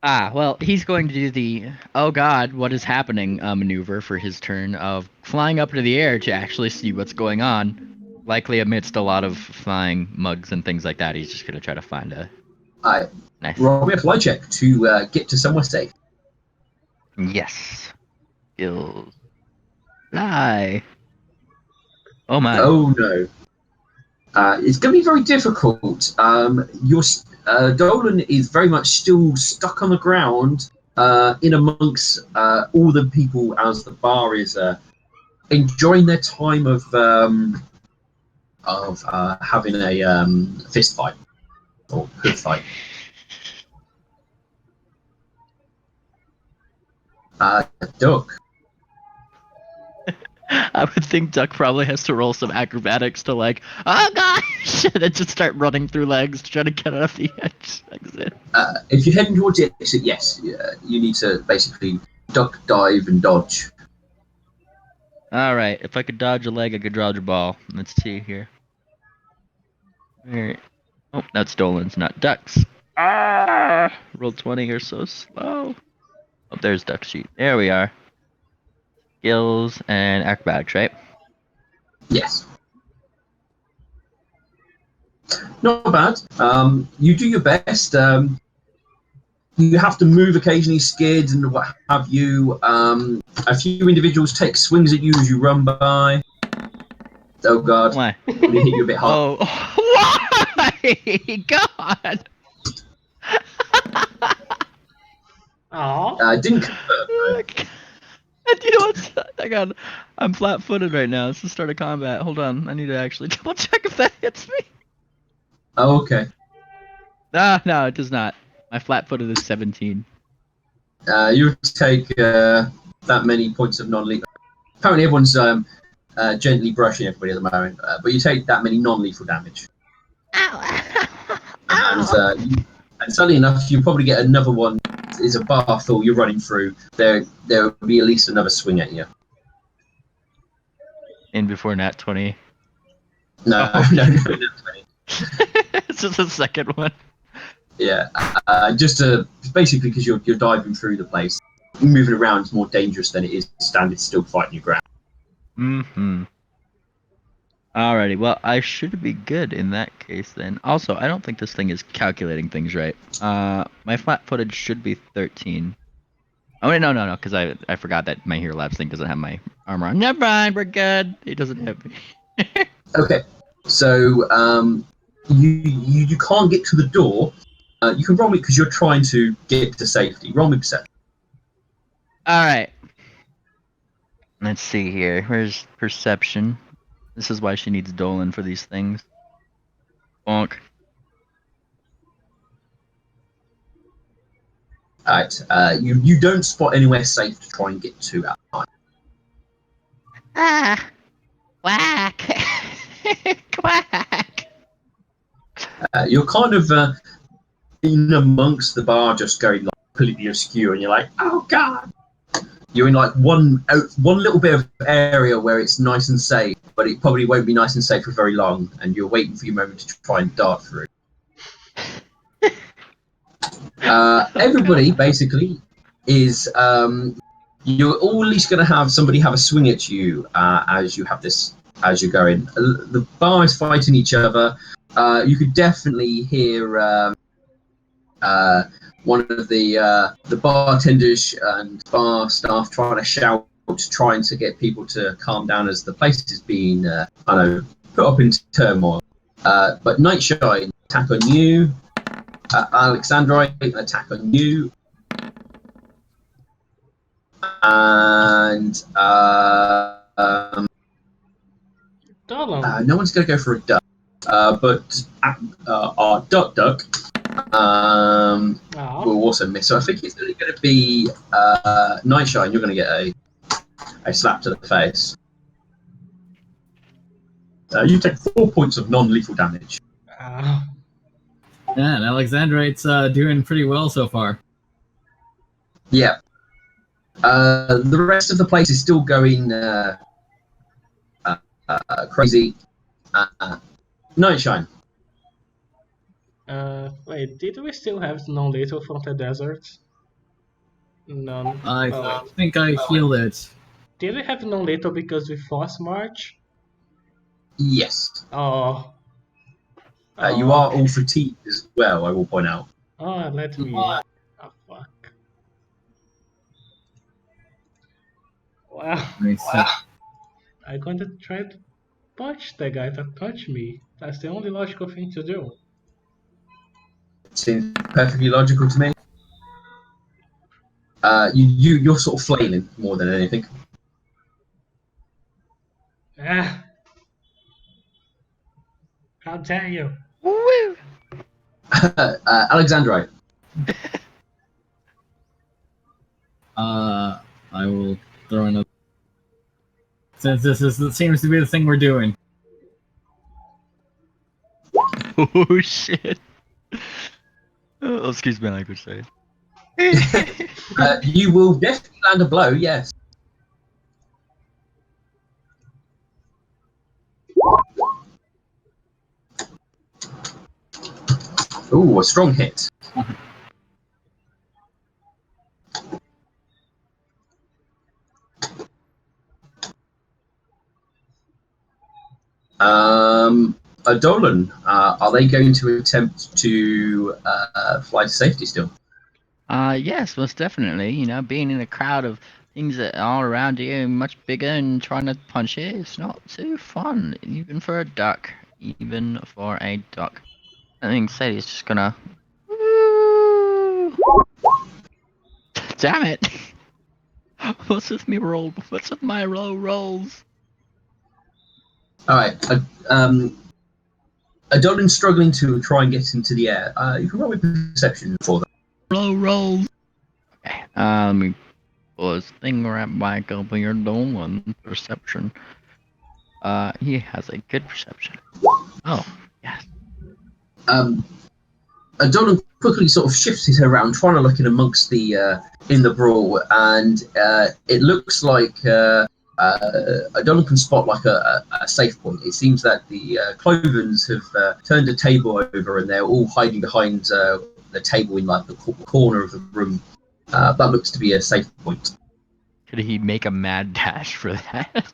Ah, well, he's going to do the "oh God, what is happening?" Maneuver for his turn of flying up into the air to actually see what's going on. Likely amidst a lot of flying mugs and things like that, he's just gonna try to find a nice. Roll me a fly check to get to somewhere safe. Yes. Skills. Fly. Oh my. Oh no. It's going to be very difficult. Your Dolan is very much still stuck on the ground in amongst all the people as the bar is enjoying their time of having a fist fight or hood fight. Duck. I would think Duck probably has to roll some acrobatics to like, oh gosh, and just start running through legs to try to get out of the exit. If you're heading towards the exit, yes, you need to basically duck, dive, and dodge. All right. If I could dodge a leg, I could dodge a ball. Let's see here. Alright. Oh, that's Dolan's, not Duck's. Ah! Roll 20, you're so slow. Oh, there's Duck's sheet. There we are. Skills and acrobatics, right? Yes. Not bad. You do your best. You have to move occasionally, skid and what have you. A few individuals take swings at you as you run by. Oh God! Why? They hit you a bit hard. Oh, why? God! Oh, Didn't confirm though. You know what? Hang on. I'm flat-footed right now. It's the start of combat. Hold on. I need to actually double check if that hits me. Oh, okay. Ah, no, it does not. My flat-footed is 17. You take that many points of non-lethal. Apparently, everyone's gently brushing everybody at the moment, but you take that many non-lethal damage. And suddenly enough, you probably get another one. Is a bath or you're running through. There will be at least another swing at you. In before nat 20. No, Oh. no. It's just the second one. Yeah, just basically because you're diving through the place. Moving around is more dangerous than it is standing still fighting your ground. Mm-hmm. Alrighty, well, I should be good in that case then. Also, I don't think this thing is calculating things right. My flat footage should be 13. Oh, wait, no, because I forgot that my Hero Labs thing doesn't have my armor on. Never mind, we're good. He doesn't have me. Okay, so you can't get to the door. You can roll me because you're trying to get to safety. Roll me perception. Alright. Let's see here. Where's perception? This is why she needs Dolan for these things. Bonk. Alright, you don't spot anywhere safe to try and get to at the time. Ah, quack, quack. You're kind of in amongst the bar, just going like completely obscure, and you're like, oh God! You're in like one little bit of area where it's nice and safe, but it probably won't be nice and safe for very long, and you're waiting for your moment to try and dart through. Everybody basically is you're always going to have somebody have a swing at you as you have this as you're going. The bar is fighting each other. You could definitely hear one of the bartenders and bar staff trying to shout, trying to get people to calm down as the place is being put up in turmoil. But Nightshine attack on you. Alexandrite attack on you. And Dolan. no one's going to go for a duck. But our duck Oh, will also miss. So I think it's only going to be Nightshine. You're going to get a slap to the face. You take 4 points of non-lethal damage. oh. Yeah, and Alexandrite's doing pretty well so far. Yeah. The rest of the place is still going crazy. Nightshine. Wait, did we still have non-lethal from the desert? None. I think I healed it. Did we have non-lethal because we force march? Yes. Oh. You are all fatigued as well, I will point out. Oh, let me. Oh, fuck. Well, I'm going to try to punch the guy that touched me. That's the only logical thing to do. Seems perfectly logical to me. You're sort of flailing more than anything. Ah! How dare you? Woo! Alexandrite. I will throw another. Since this seems to be the thing we're doing. Oh shit. Oh, excuse my language, sorry. You will definitely land a blow, yes. Ooh, a strong hit. Dolan, are they going to attempt to fly to safety still? Yes, most definitely. You know, being in a crowd of things that are all around you, much bigger, and trying to punch it, it's not too fun, even for a duck. Even for a duck. That being said, he's just gonna. Damn it! What's with me roll? What's with my rolls? All right. Dolan's struggling to try and get into the air. You can roll with perception for that. Rolls. Okay. Let me pull this thing right back up here. Dolan perception. He has a good perception. Oh, yes. Dolan quickly sort of shifts his head around, trying to look in amongst the in the brawl, and it looks like Dolan can spot like a safe point. It seems that the Clovens have turned a table over, and they're all hiding behind the table in like the corner of the room. That looks to be a safe point. Could he make a mad dash for that?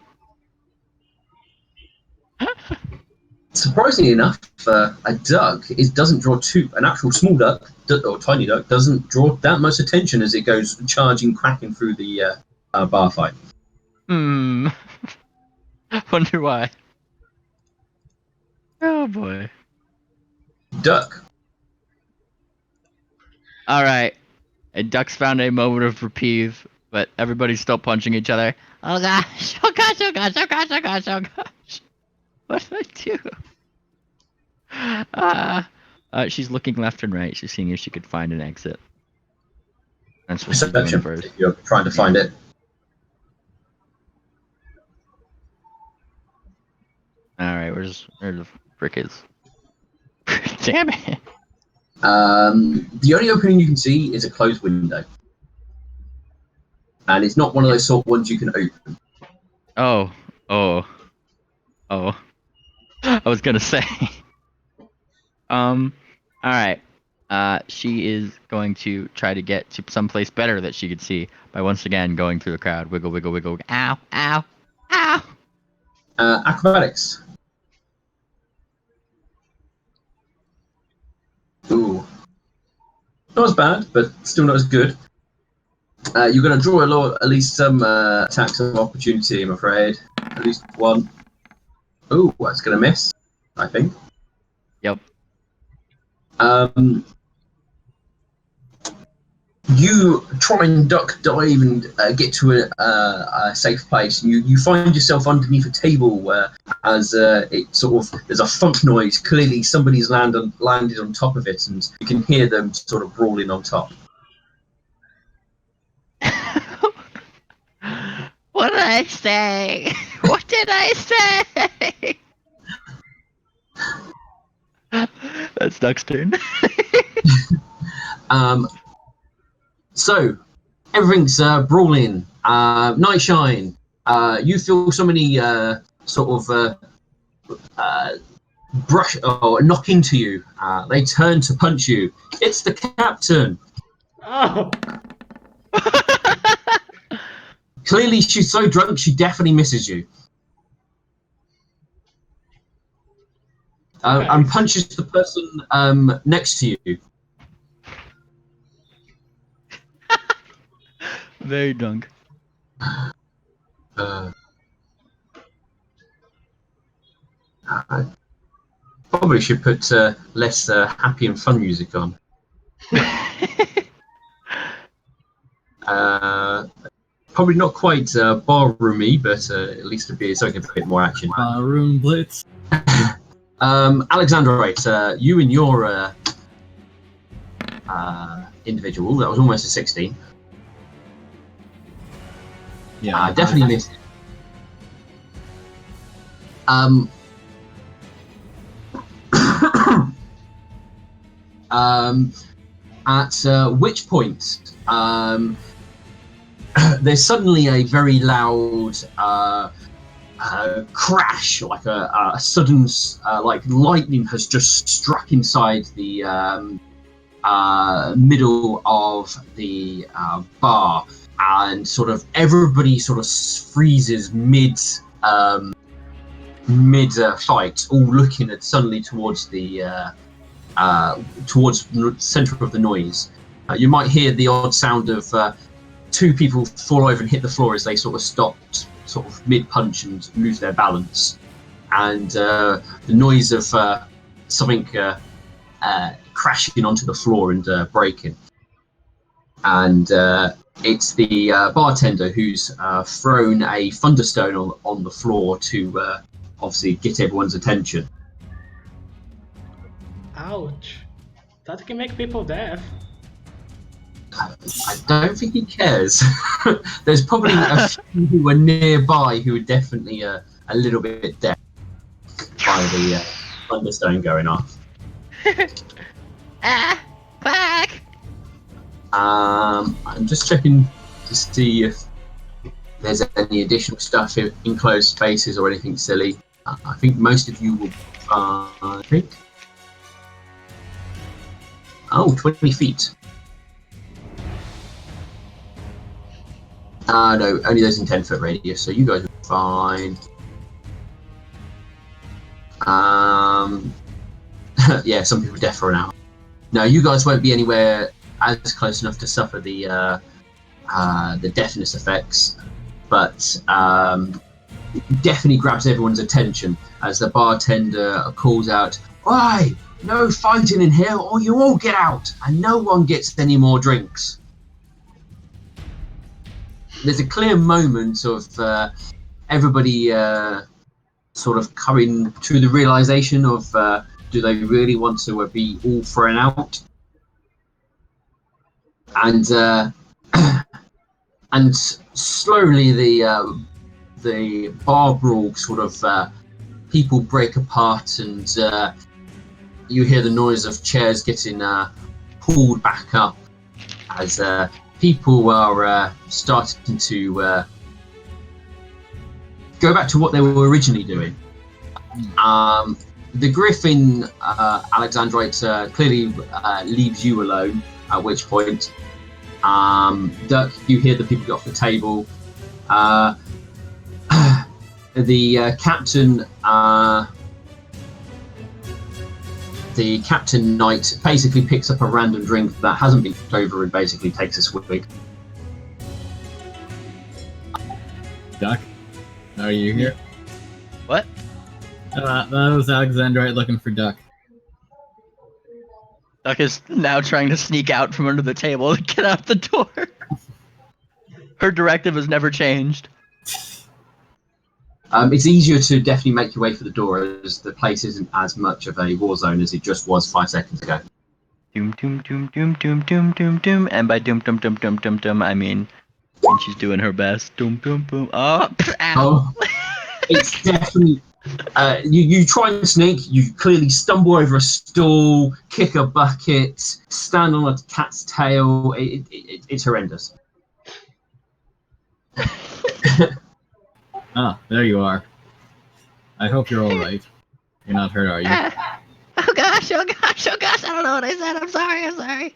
Surprisingly enough, a duck doesn't draw an actual small duck or tiny duck doesn't draw that much attention as it goes charging, cracking through the bar fight. Wonder why. Oh boy. Duck. Alright. And Duck's found a moment of reprieve, but everybody's still punching each other. Oh gosh, oh gosh, oh gosh, oh gosh, oh gosh, oh gosh. What did I do? She's looking left and right. She's seeing if she could find an exit. That's what she's doing Perception. first. If you're trying to find it. Alright, where's the frick is? Damn it! The only opening you can see is a closed window, and it's not one of those sort of ones you can open. Oh. I was gonna say. Alright. She is going to try to get to someplace better that she could see by once again going through the crowd. Wiggle, wiggle, wiggle. Ow, ow, ow! Acrobatics. Ooh. Not as bad, but still not as good. You're going to draw at least some attacks of opportunity, I'm afraid. At least one. Ooh, that's going to miss, I think. Yep. You try and duck, dive, and get to a safe place. And you find yourself underneath a table as it sort of there's a thump noise. Clearly, somebody's landed on top of it, and you can hear them sort of brawling on top. What did I say? What did I say? That's Duck's turn. So everything's brawling. Night shine. You feel so many brush or knock into you. They turn to punch you. It's the captain. Oh, Clearly, she's so drunk she definitely misses you. And punches the person next to you. Very drunk. I probably should put less happy and fun music on. Probably not quite barroomy, but at least it'd be something a bit more action. Room Blitz. Alexander, right? You and your individual, that was almost a 16. Yeah, Definitely missed it. At which point, there's suddenly a very loud crash, like a sudden, like lightning has just struck inside the middle of the bar, and sort of everybody sort of freezes mid fight, all looking at suddenly towards the center of the noise. You might hear the odd sound of two people fall over and hit the floor as they sort of stopped, sort of mid-punch and lose their balance. And the noise of something crashing onto the floor and breaking. And it's the bartender who's thrown a thunderstone on the floor to obviously get everyone's attention. Ouch. That can make people deaf. I don't think he cares. There's probably a few who were nearby who were definitely a little bit deaf by the thunderstone going off. Quack! I'm just checking to see if there's any additional stuff in closed spaces or anything silly. I think most of you will. I think. Oh, 20 feet. No, only those in 10-foot radius, so you guys are fine. Yeah, some people are deaf for an hour. No, you guys won't be anywhere as close enough to suffer the deafness effects, but definitely grabs everyone's attention as the bartender calls out, "Oi, no fighting in here, or you all get out, and no one gets any more drinks." There's a clear moment of everybody sort of coming to the realization of do they really want to be all thrown out? And and slowly the bar brawl sort of people break apart, and you hear the noise of chairs getting pulled back up as people are starting to go back to what they were originally doing. The Griffin Alexandrite clearly leaves you alone, at which point, Duck, you hear the people get off the table. The captain knight basically picks up a random drink that hasn't been picked over and basically takes a swig. Duck, are you here? What? That was Alexandrite looking for Duck. Duck is now trying to sneak out from under the table and get out the door. Her directive has never changed. It's easier to definitely make your way for the door, as the place isn't as much of a war zone as it just was 5 seconds ago. Doom doom doom doom doom doom doom doom, and by doom doom doom doom doom doom I mean when she's doing her best. Doom doom boom. Oh, ow. It's definitely. You try and sneak. You clearly stumble over a stool, kick a bucket, stand on a cat's tail. It's horrendous. Ah, there you are. I hope you're alright. You're not hurt, are you? Oh gosh, oh gosh, oh gosh, I don't know what I said. I'm sorry.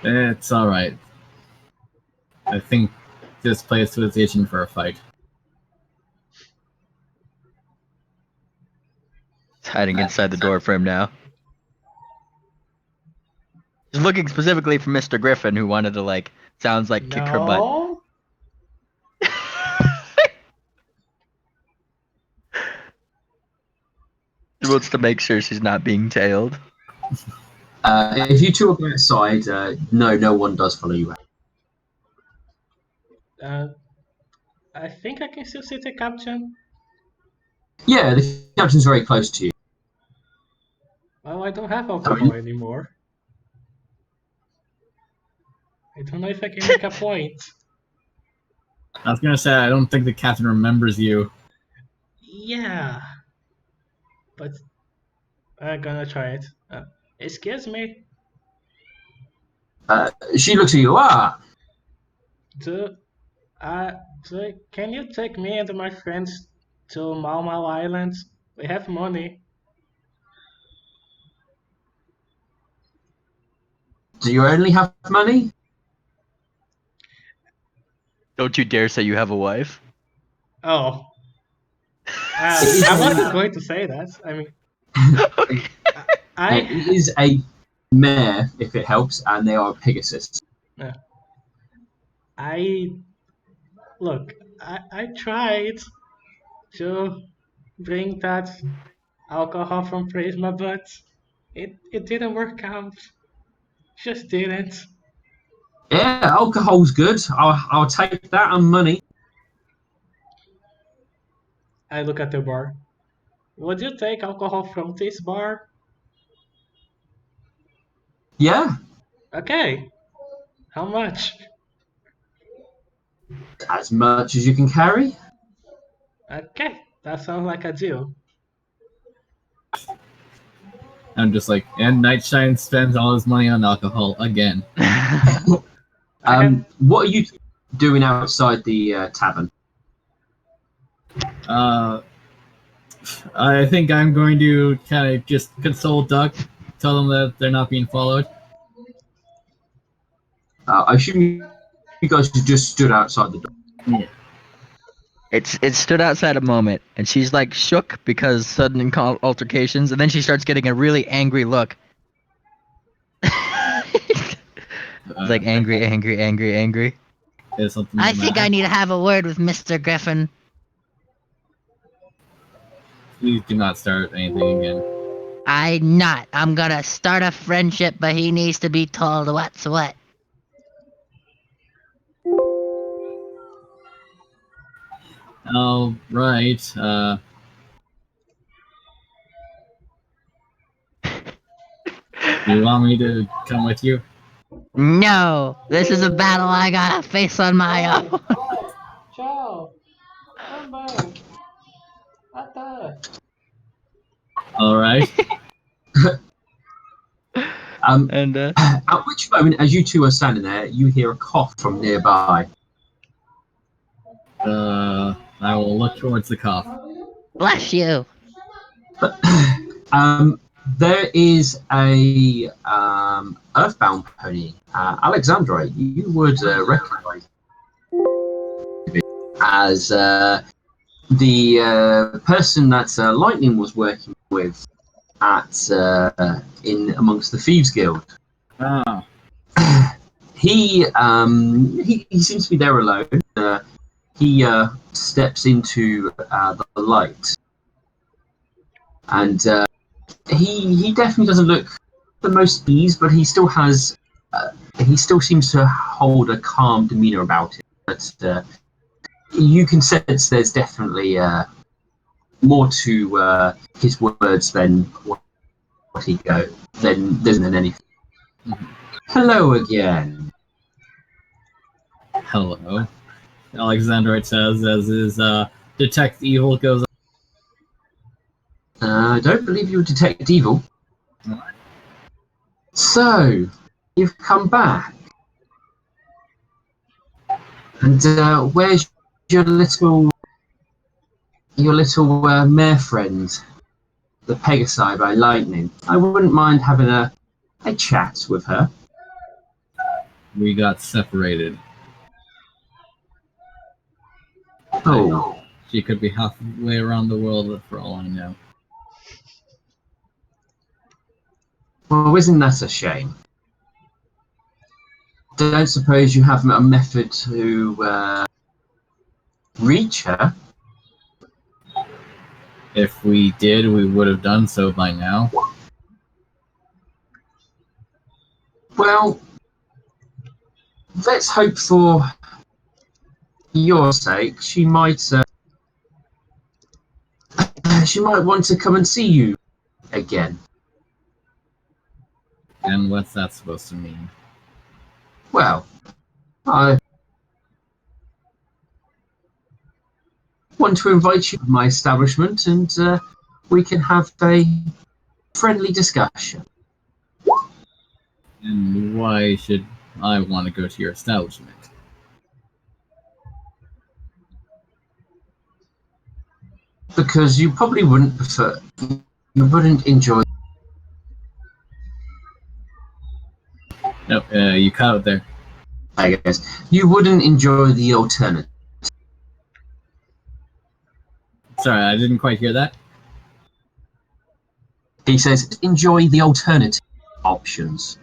It's alright. I think this place was itching for a fight. It's hiding inside the door frame now. He's looking specifically for Mr. Griffin, who wanted to, like, sounds like kick her butt. No. He wants to make sure she's not being tailed. If you two are by the side, no one does follow you out. I think I can still see the captain. Yeah, the captain's very close to you. Well, I don't have alcohol anymore. I don't know if I can make a point. I was gonna say, I don't think the captain remembers you. Yeah. But I'm gonna try it. Excuse me. She looks at you. Do uh, can you take me and my friends to Mau Mau Island? We have money. Do you only have money? Don't you dare say you have a wife. Oh, It I is, wasn't going to say that. I mean, it I is a mare, if it helps, and they are a Pegasus. uh, I look. I tried to bring that alcohol from Prisma, but it didn't work out. Just didn't. Yeah, alcohol's good. I'll take that and money. I look at the bar. Would you take alcohol from this bar? Yeah, Okay. How much? as much as you can carry. Okay. That sounds like a deal. I'm just like, and Nightshine spends all his money on alcohol again. I have. What are you doing outside the tavern? Uh, I think I'm going to kind of just console Duck, tell them that they're not being followed. I assume you guys just stood outside the door. Yeah. It stood outside a moment, and she's like shook because sudden altercations, and then she starts getting a really angry look. It's like angry, angry, angry, angry. Is something I the think I matter? need to have a word with Mr. Griffin. Please do not start anything again. I'm gonna start a friendship, but he needs to be told what's what. All right. Do you want me to come with you? No, this is a battle I gotta face on my own. Ciao. Come back. Atta. All right. And At which moment, as you two are standing there, you hear a cough from nearby. I will look towards the cough. Bless you. There is a earthbound pony, Alexandra. You would recognize as the person that Lightning was working with at in amongst the Thieves Guild. Ah, He seems to be there alone. He steps into the light, and he definitely doesn't look the most ease, but he still seems to hold a calm demeanor about him. But you can sense there's definitely more to his words than what he go than anything. Hello again. hello. Alexandrite says as his detect evil goes. I don't believe you detect evil. So you've come back, and where's your little mare friend, the Pegasi by Lightning? I wouldn't mind having a chat with her. We got separated. Oh, She could be halfway around the world for all I know. well, isn't that a shame? Don't suppose you have a method to reach her? If we did, we would have done so by now. Well, let's hope for your sake she might want to come and see you again. And what's that supposed to mean? Well, I want to invite you to my establishment, and we can have a friendly discussion. And why should I want to go to your establishment? Because you probably wouldn't prefer, you wouldn't enjoy. No, you cut out there. I guess you wouldn't enjoy the alternative. Sorry, I didn't quite hear that. He says, enjoy the alternative options.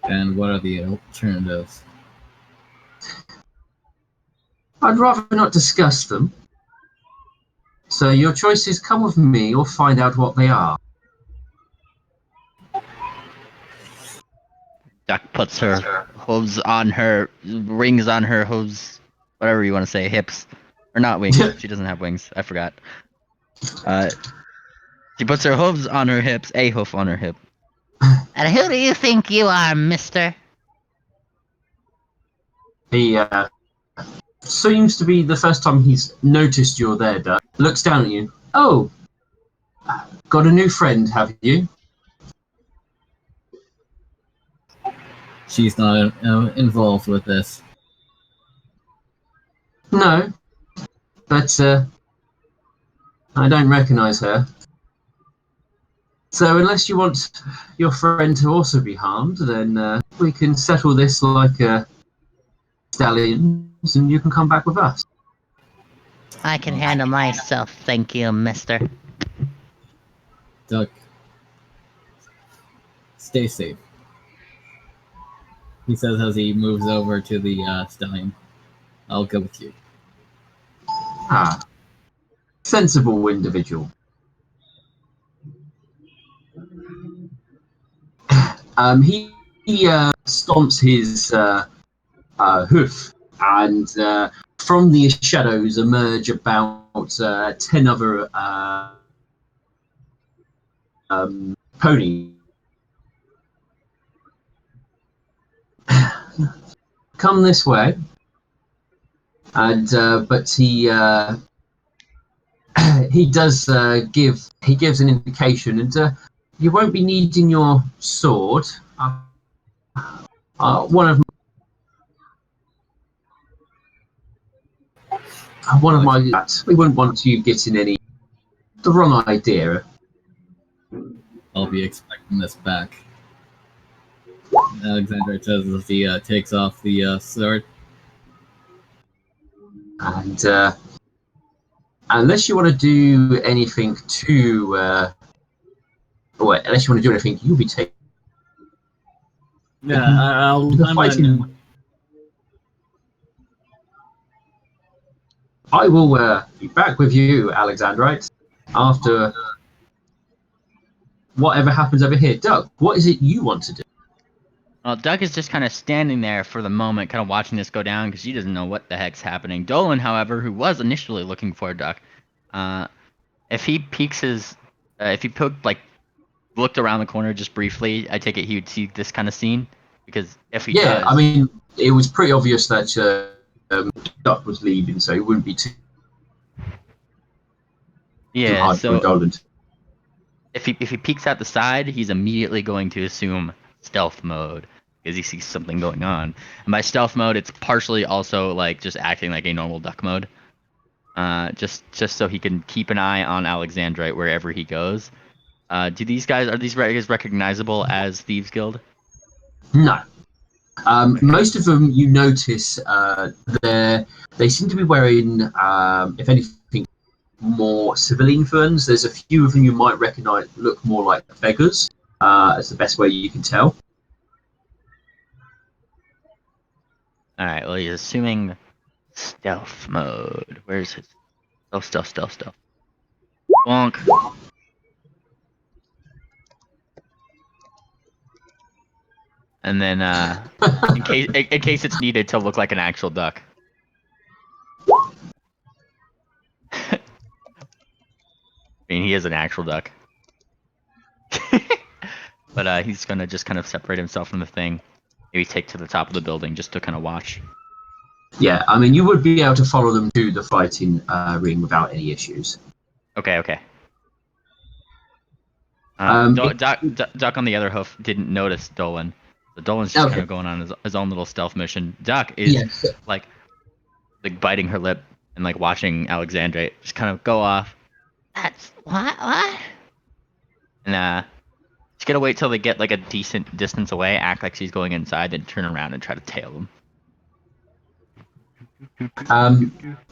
And what are the alternatives? I'd rather not discuss them. So your choices: come with me or find out what they are. Duck puts her hooves on her rings on her hooves, whatever you want to say, hips, or not wings. She doesn't have wings. I forgot. She puts her hooves on her hips, a hoof on her hip. And who do you think you are, mister? He seems to be the first time he's noticed you're there, Doug. Looks down at you. Oh, got a new friend, have you? She's not involved with this. No, but I don't recognise her. So unless you want your friend to also be harmed, then we can settle this like stallions, and you can come back with us. I can handle myself, thank you, mister. Duck, stay safe. He says as he moves over to the stallion. I'll go with you. Ah, sensible individual. He stomps his hoof, and from the shadows emerge about 10 other ponies. Come this way, and but he does he gives an indication, and you won't be needing your sword. One of my we wouldn't want you getting the wrong idea. I'll be expecting this back. Alexander says as he takes off the sword. And unless you want to do anything unless you want to do anything, you'll be taking. Yeah, I'm fighting. I will be back with you, Alexandrite, after whatever happens over here. Doug, what is it you want to do? Well, Duck is just kind of standing there for the moment, kind of watching this go down because she doesn't know what the heck's happening. Dolan, however, who was initially looking for Duck, if he peeks his, if he poked, looked around the corner just briefly, I take it he would see this kind of scene, because if he does, I mean, it was pretty obvious that Duck was leaving, so it wouldn't be too hard for Dolan. If he peeks out the side, he's immediately going to assume stealth mode because he sees something going on. And by stealth mode, it's partially also like just acting like a normal duck mode, just so he can keep an eye on Alexandrite wherever he goes. Are these guys recognizable as Thieves Guild? No. Most of them, you notice, they seem to be wearing, if anything, more civilian funds. There's a few of them you might recognize look more like beggars. That's the best way you can tell. All right. Well, he's assuming stealth mode. Where's his stealth? Bonk. And then, in case it's needed to look like an actual duck. I mean, he is an actual duck. But he's gonna just kind of separate himself from the thing. Maybe take to the top of the building just to kind of watch. Yeah, I mean, you would be able to follow them to the fighting ring without any issues. Okay. Um, Duck on the other hoof didn't notice Dolan. So Dolan's just kind Okay. of going on his own little stealth mission. Duck is Yes. like biting her lip and like watching Alexandre just kind of go off. That's what? And she's gonna wait till they get like a decent distance away, act like she's going inside, then turn around and try to tail them.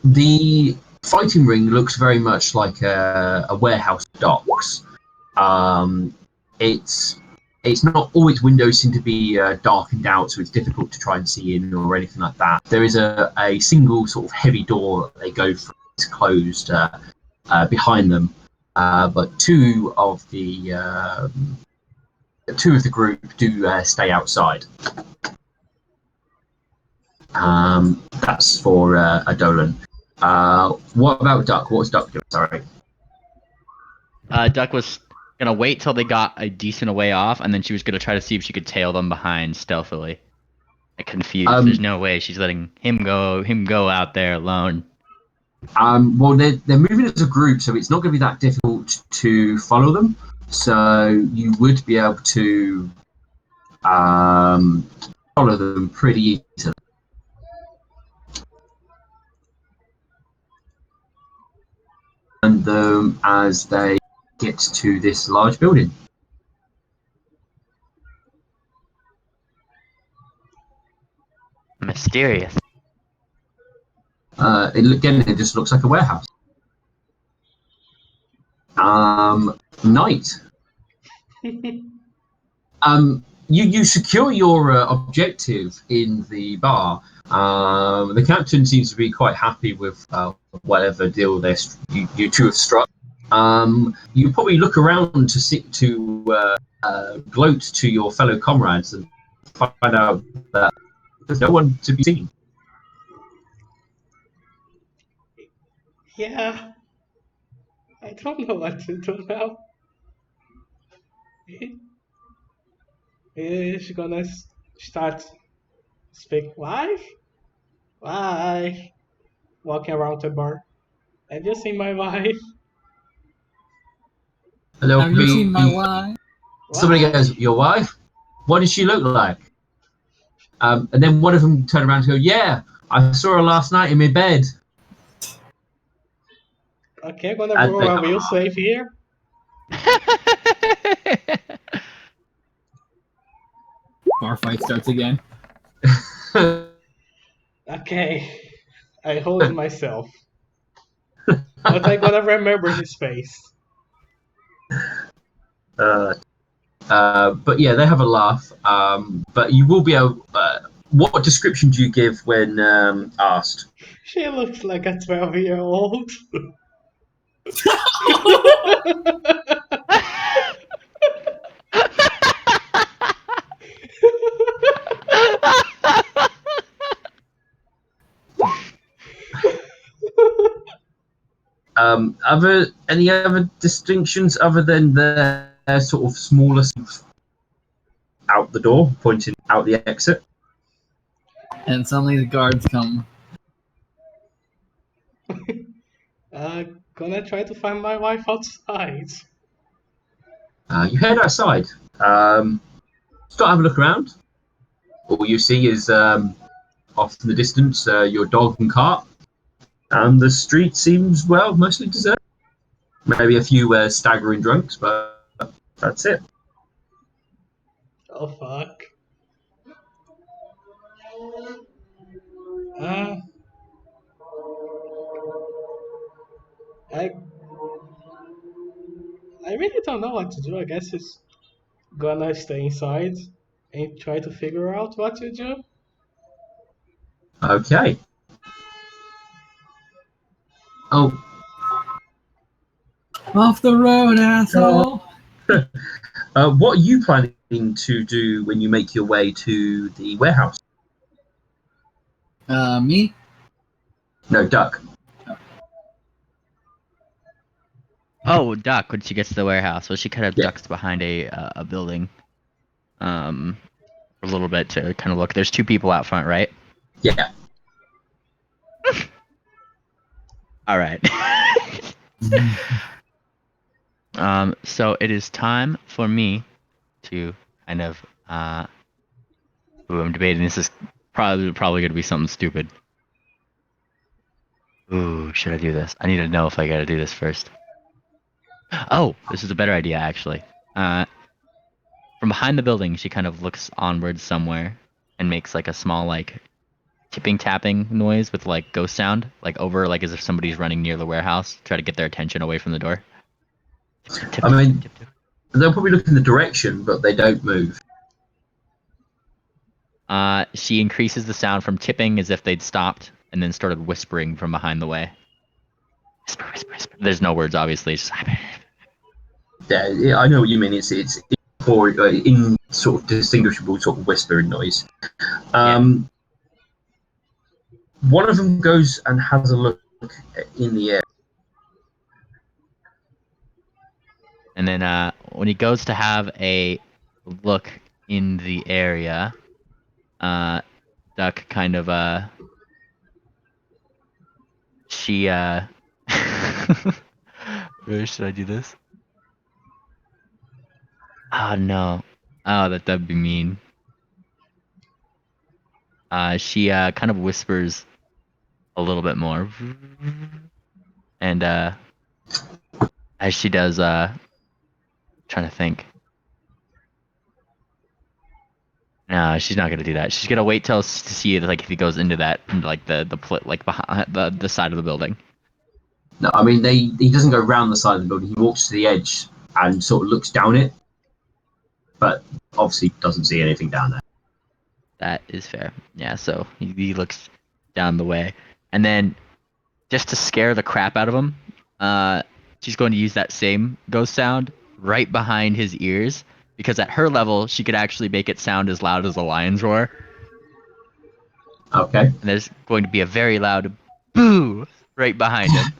The fighting ring looks very much like a warehouse docks. Um, it's not all its windows seem to be darkened out, so it's difficult to try and see in or anything like that. There is a single sort of heavy door that they go through. It's closed behind them, but two of the group do stay outside. That's for a Dolan. What about Duck? What's Duck doing? Sorry. Duck was gonna wait till they got a decent way off, and then she was gonna try to see if she could tail them behind stealthily. Like, confused. There's no way she's letting him go out there alone. Well, they're moving as a group, so it's not going to be that difficult to follow them. So you would be able to follow them pretty easily. And them as they get to this large building. Mysterious. It just looks like a warehouse. Night. You secure your objective in the bar. The captain seems to be quite happy with whatever deal you two have struck. You probably look around to gloat to your fellow comrades and find out that there's no one to be seen. Yeah, I don't know what to do now. Is gonna start speak live? Why? Walking around the bar. Have you seen my wife? Have you seen my wife? Somebody Why? goes, "Your wife? What does she look like?" And then one of them turn around and go, "Yeah, I saw her last night in my bed." Okay, gonna And roll they a will save here. Bar fight starts again. Okay, I hold myself. But I gotta remember his face. But yeah, they have a laugh. But you will be able. What description do you give when asked? She looks like a 12-year-old. Any other distinctions other than their sort of smaller out the door, pointing out the exit? And suddenly the guards come. Gonna try to find my wife outside. You head outside. Start having a look around. All you see is off in the distance your dog and cart. And the street seems, well, mostly deserted. Maybe a few staggering drunks, but that's it. Oh fuck. Uh, I I really don't know what to do. I guess it's gonna stay inside and try to figure out what to do. Okay. Oh, Off the road, asshole! what are you planning to do when you make your way to the warehouse? Me? No, Duck. Oh, Duck, when she gets to the warehouse, well, she kind of Yeah. ducks behind a building, for a little bit to kind of look. There's two people out front, right? Yeah. All right. So it is time for me to kind of ooh, I'm debating. This is probably going to be something stupid. Ooh, should I do this? I need to know if I got to do this first. Oh, this is a better idea actually. From behind the building, she kind of looks onwards somewhere and makes like a small like tipping tapping noise with like ghost sound, like over like as if somebody's running near the warehouse. Try to get their attention away from the door. Tip, tip, I tip, mean, tip, tip, tip. they'll probably look in the direction, but they don't move. She increases the sound from tipping as if they'd stopped, and then started whispering from behind the way. Whisper, whisper, whisper. There's no words, obviously. It's just... Yeah, I know what you mean. It's for in sort of distinguishable sort of whispering noise. Yeah. One of them goes and has a look in the air. And then when he goes to have a look in the area, Duck kind of she where should I do this? Oh no. Oh, that'd be mean. She kind of whispers a little bit more. And as she does trying to think. No, she's not gonna do that. She's gonna wait till to see like if he goes into that like the like behind the side of the building. No, I mean he doesn't go round the side of the building. He walks to the edge and sort of looks down it, but obviously doesn't see anything down there. That is fair. Yeah, so he looks down the way, and then just to scare the crap out of him, she's going to use that same ghost sound right behind his ears because at her level she could actually make it sound as loud as a lion's roar. Okay. And there's going to be a very loud boo right behind him.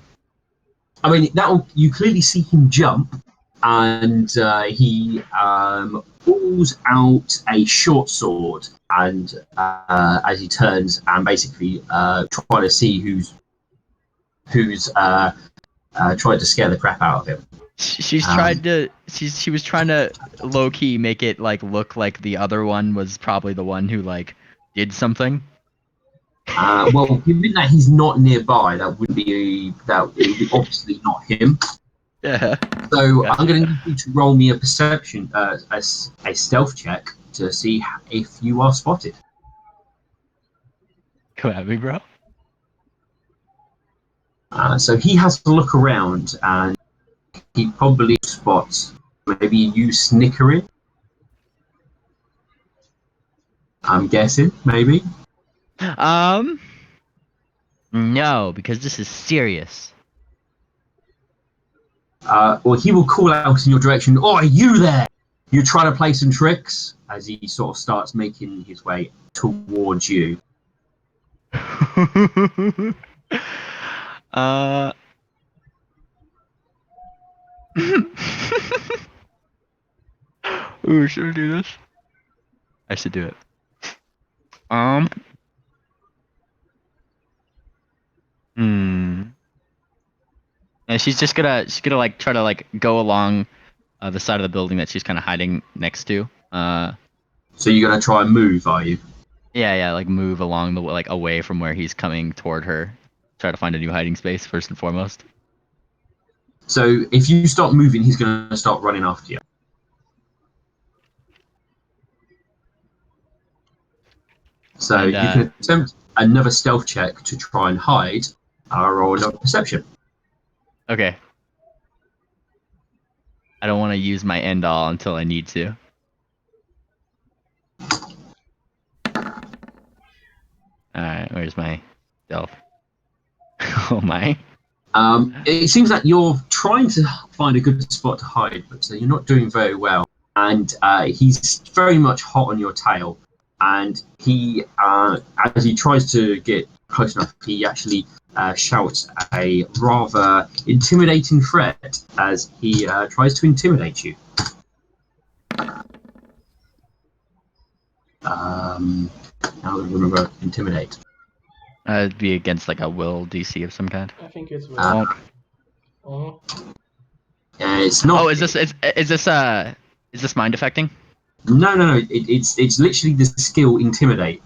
I mean, you clearly see him jump, and he pulls out a short sword, and as he turns and basically try to see who's tried to scare the crap out of him. She was trying to low key make it like look like the other one was probably the one who like did something. Well, given that he's not nearby, that would be obviously not him. Yeah. So Gotcha. I'm going to need you to roll me a perception, a stealth check to see if you are spotted. Come at me, bro. So he has to look around, and he probably spots maybe you snickering. I'm guessing, maybe. No, because this is serious. Or he will call out in your direction, "Oh, are you there? You're trying to play some tricks," as he sort of starts making his way towards you. Ooh, should I do this? I should do it. And she's gonna like try to like go along the side of the building that she's kind of hiding next to. So you're going to try and move, are you? Yeah, like move along the like away from where he's coming toward her. Try to find a new hiding space first and foremost. So if you start moving, he's going to start running after you. So And, you can attempt another stealth check to try and hide, or another perception. Okay. I don't want to use my end all until I need to. Alright, where's my stealth? Oh my. It seems that you're trying to find a good spot to hide, but you're not doing very well. And he's very much hot on your tail. And he, as he tries to get close enough, he actually shouts a rather intimidating threat as he tries to intimidate you. Now I remember intimidate. It'd be against like a will DC of some kind. I think it's Uh, well. Won't. Oh, it's not. Oh, is this mind affecting? No. It's literally the skill intimidate.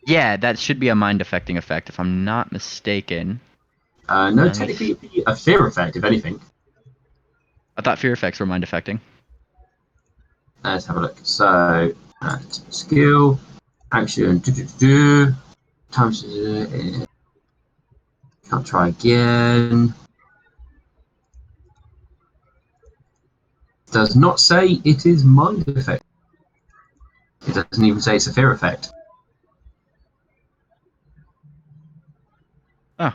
Yeah, that should be a mind affecting effect if I'm not mistaken. No, Let me technically see. it'd be a fear effect, if anything. I thought fear effects were mind affecting. Let's have a look. So, skill, action, times. Can't try again. Does not say it is mind effect. It doesn't even say it's a fear effect. Oh.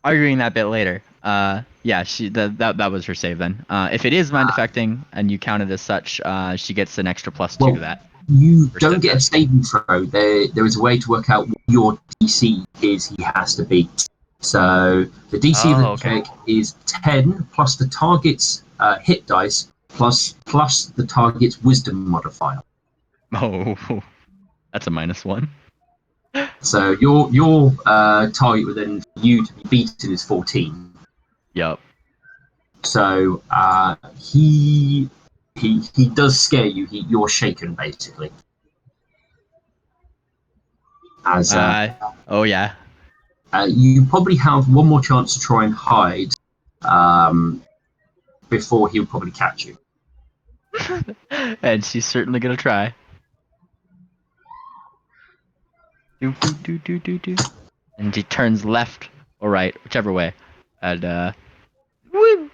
Arguing that bit later. Yeah, that was her save then. If it is mind affecting and you count it as such, she gets an extra +2 to that. You For don't get a steadfast. saving throw. There is a way to work out what your DC is he has to beat. So the DC of the okay. check is 10 plus the target's hit dice plus the target's wisdom modifier. Oh, that's a -1. So your target would then for you to be beaten is 14. Yup. So he does scare you. You're shaken basically. As Oh yeah. you probably have one more chance to try and hide before he'll probably catch you. And she's certainly gonna try. Do do do do do do. And she turns left or right, whichever way. And woo!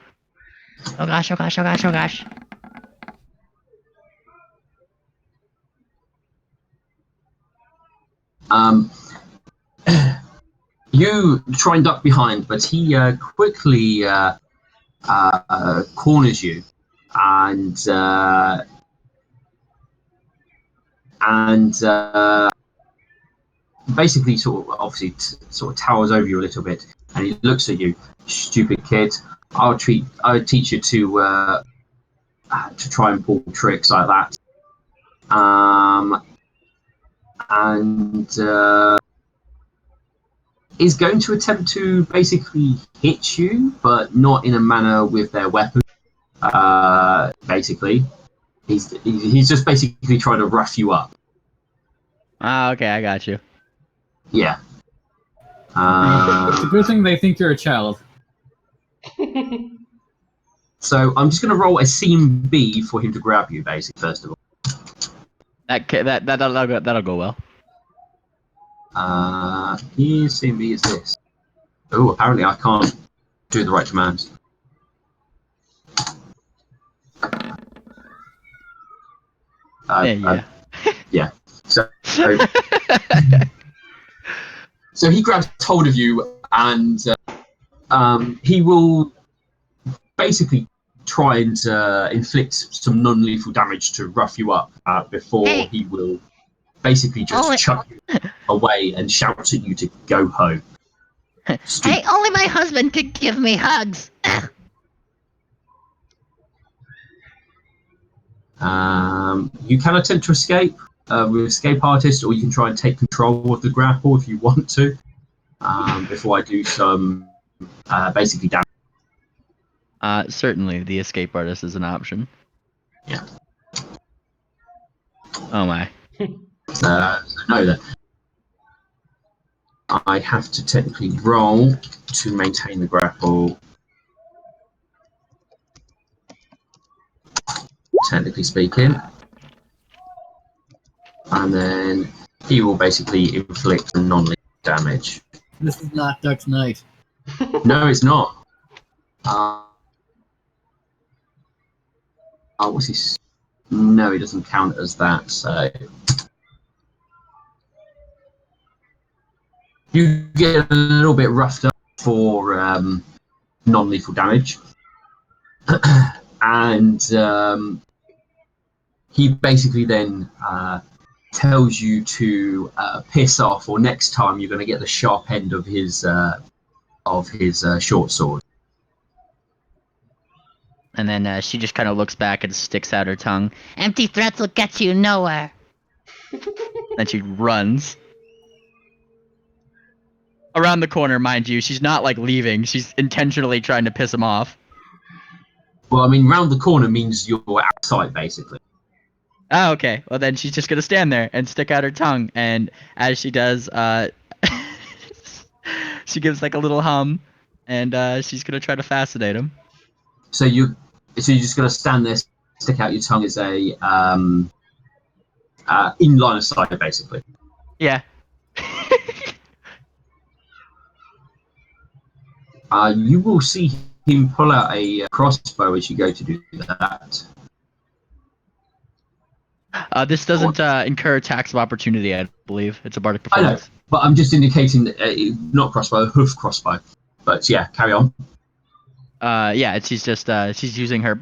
Oh gosh, oh gosh, oh gosh, oh gosh. Um, you try and duck behind, but he quickly corners you and basically sort of obviously sort of towers over you a little bit, and he looks at you, stupid kid. I'll teach you to try and pull tricks like that. And is going to attempt to basically hit you, but not in a manner with their weapon. Basically, he's just basically trying to rough you up. Okay, I got you. Yeah. It's a good thing they think you're a child. So I'm just going to roll a seam B for him to grab you, basically. First of all. That'll go well. His seam B is this. Oh, apparently I can't do the right commands. Yeah. Yeah. So he grabs hold of you and he will basically try and inflict some non-lethal damage to rough you up before Hey. he will basically just chuck you away and shout at you to go home. Hey, only my husband could give me hugs. You can attempt to escape with Escape Artist, or you can try and take control of the grapple if you want to. Before I do some basically damage. Certainly the escape artist is an option. Yeah. Oh my. No, then. I have to technically roll to maintain the grapple. Technically speaking. And then he will basically inflict non-lethal damage. This is not Duck's Night. No, it's not. What's his? No, he doesn't count as that. So you get a little bit roughed up for non-lethal damage, and he basically then tells you to piss off, or next time you're going to get the sharp end of his short sword. And then she just kind of looks back and sticks out her tongue. Empty threats will get you nowhere. Then she runs around the corner, mind you. She's not like leaving. She's intentionally trying to piss him off. Well, I mean, round the corner means you're outside, basically. Oh, okay. Well, then she's just gonna stand there and stick out her tongue, and as she does, she gives like a little hum, and she's gonna try to fascinate him. So you're just gonna stand there, stick out your tongue as a in line of sight, basically. Yeah. You will see him pull out a crossbow as you go to do that. This doesn't incur attacks of opportunity, I believe. It's a bardic I know, performance. but I'm just indicating not crossbow, hoof crossbow. But yeah, carry on. Yeah, she's just she's using her.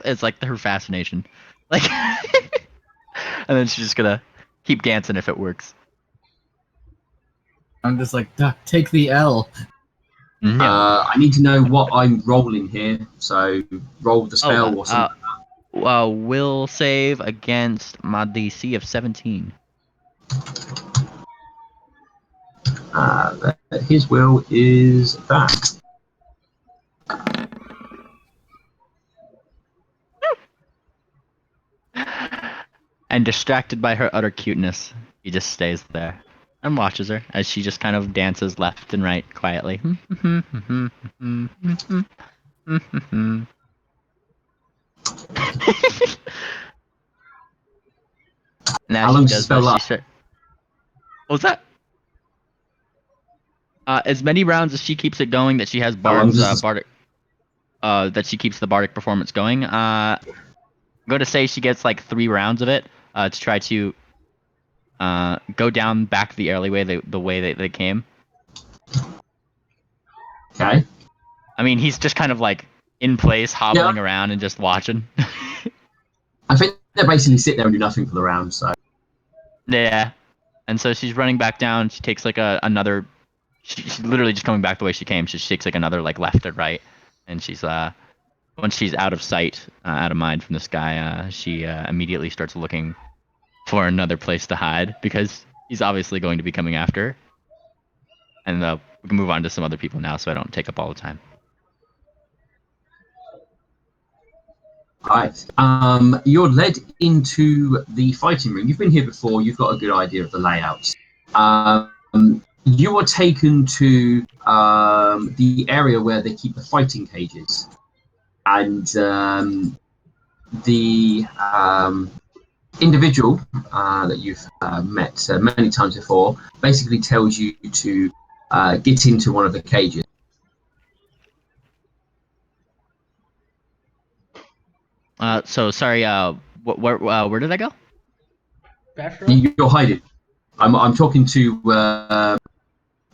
It's like her fascination, like, and then she's just gonna keep dancing if it works. I'm just like, Duck, take the L. Yeah. I need to know what I'm rolling here. So roll the spell or something. Will save against my DC of 17. His will is that. And distracted by her utter cuteness, he just stays there and watches her as she just kind of dances left and right quietly. Now How she long does the does spell this. last? What was that? As many rounds as she keeps it going, that she has How long Bard's does bardic. That she keeps the bardic performance going. I'm going to say she gets like 3 rounds of it to try to go down back the alleyway the way they came. Okay. I mean, he's just kind of like in place, hobbling around and just watching. I think they basically sit there and do nothing for the round. So Yeah. And so she's running back down. She takes like another. She's literally just coming back the way she came. So she takes like another like left or right, and she's once she's out of sight, out of mind from this guy, she immediately starts looking for another place to hide because he's obviously going to be coming after her. And we can move on to some other people now, so I don't take up all the time. right. You're led into the fighting ring. You've been here before. You've got a good idea of the layouts. You are taken to the area where they keep the fighting cages, and the individual that you've met many times before basically tells you to get into one of the cages. So sorry. Where did I go? Bathroom? You're hiding. I'm talking to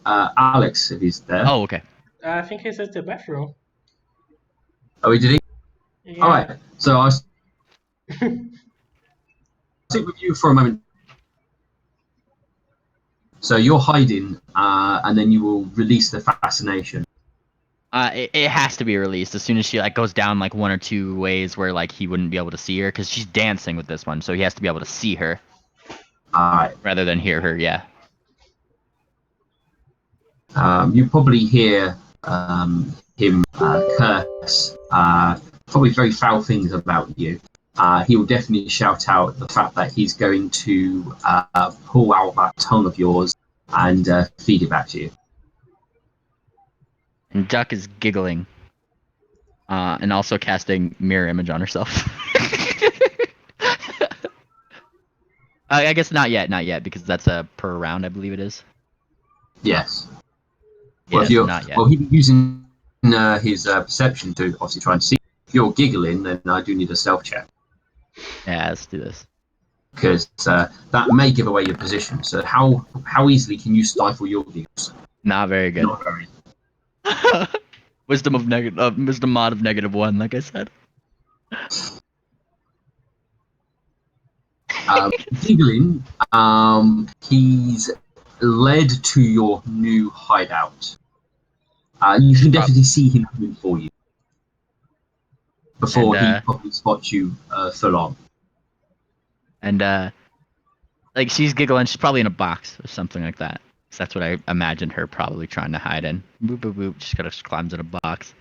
Alex if he's there. Oh, okay. I think he's at the bathroom. Oh, did he? Yeah. All right. So I'll sit with you for a moment. So you're hiding, and then you will release the fascination. It has to be released as soon as she like goes down like 1 or 2 ways where like he wouldn't be able to see her because she's dancing with this one, so he has to be able to see her All right. rather than hear her. Yeah. You probably hear him curse, probably very foul things about you. He will definitely shout out the fact that he's going to pull out that tongue of yours and feed it back to you. And Duck is giggling, and also casting mirror image on herself. I guess not yet, because that's a per round, I believe it is. Yes. Yeah, Well, if so you're, not yet. well, he's using his perception to obviously try and see. If you're giggling, then I do need a stealth check Yeah, let's do this. because that may give away your position. So how easily can you stifle your giggles? Not very good. Not very. Wisdom mod of -1, like I said. Giggling, he's led to your new hideout. You can definitely see him coming for you before he probably spots you full on. And Like she's giggling. She's probably in a box or something like that. So that's what I imagined her probably trying to hide in. Boop boop boop. Just kind of climbs in a box,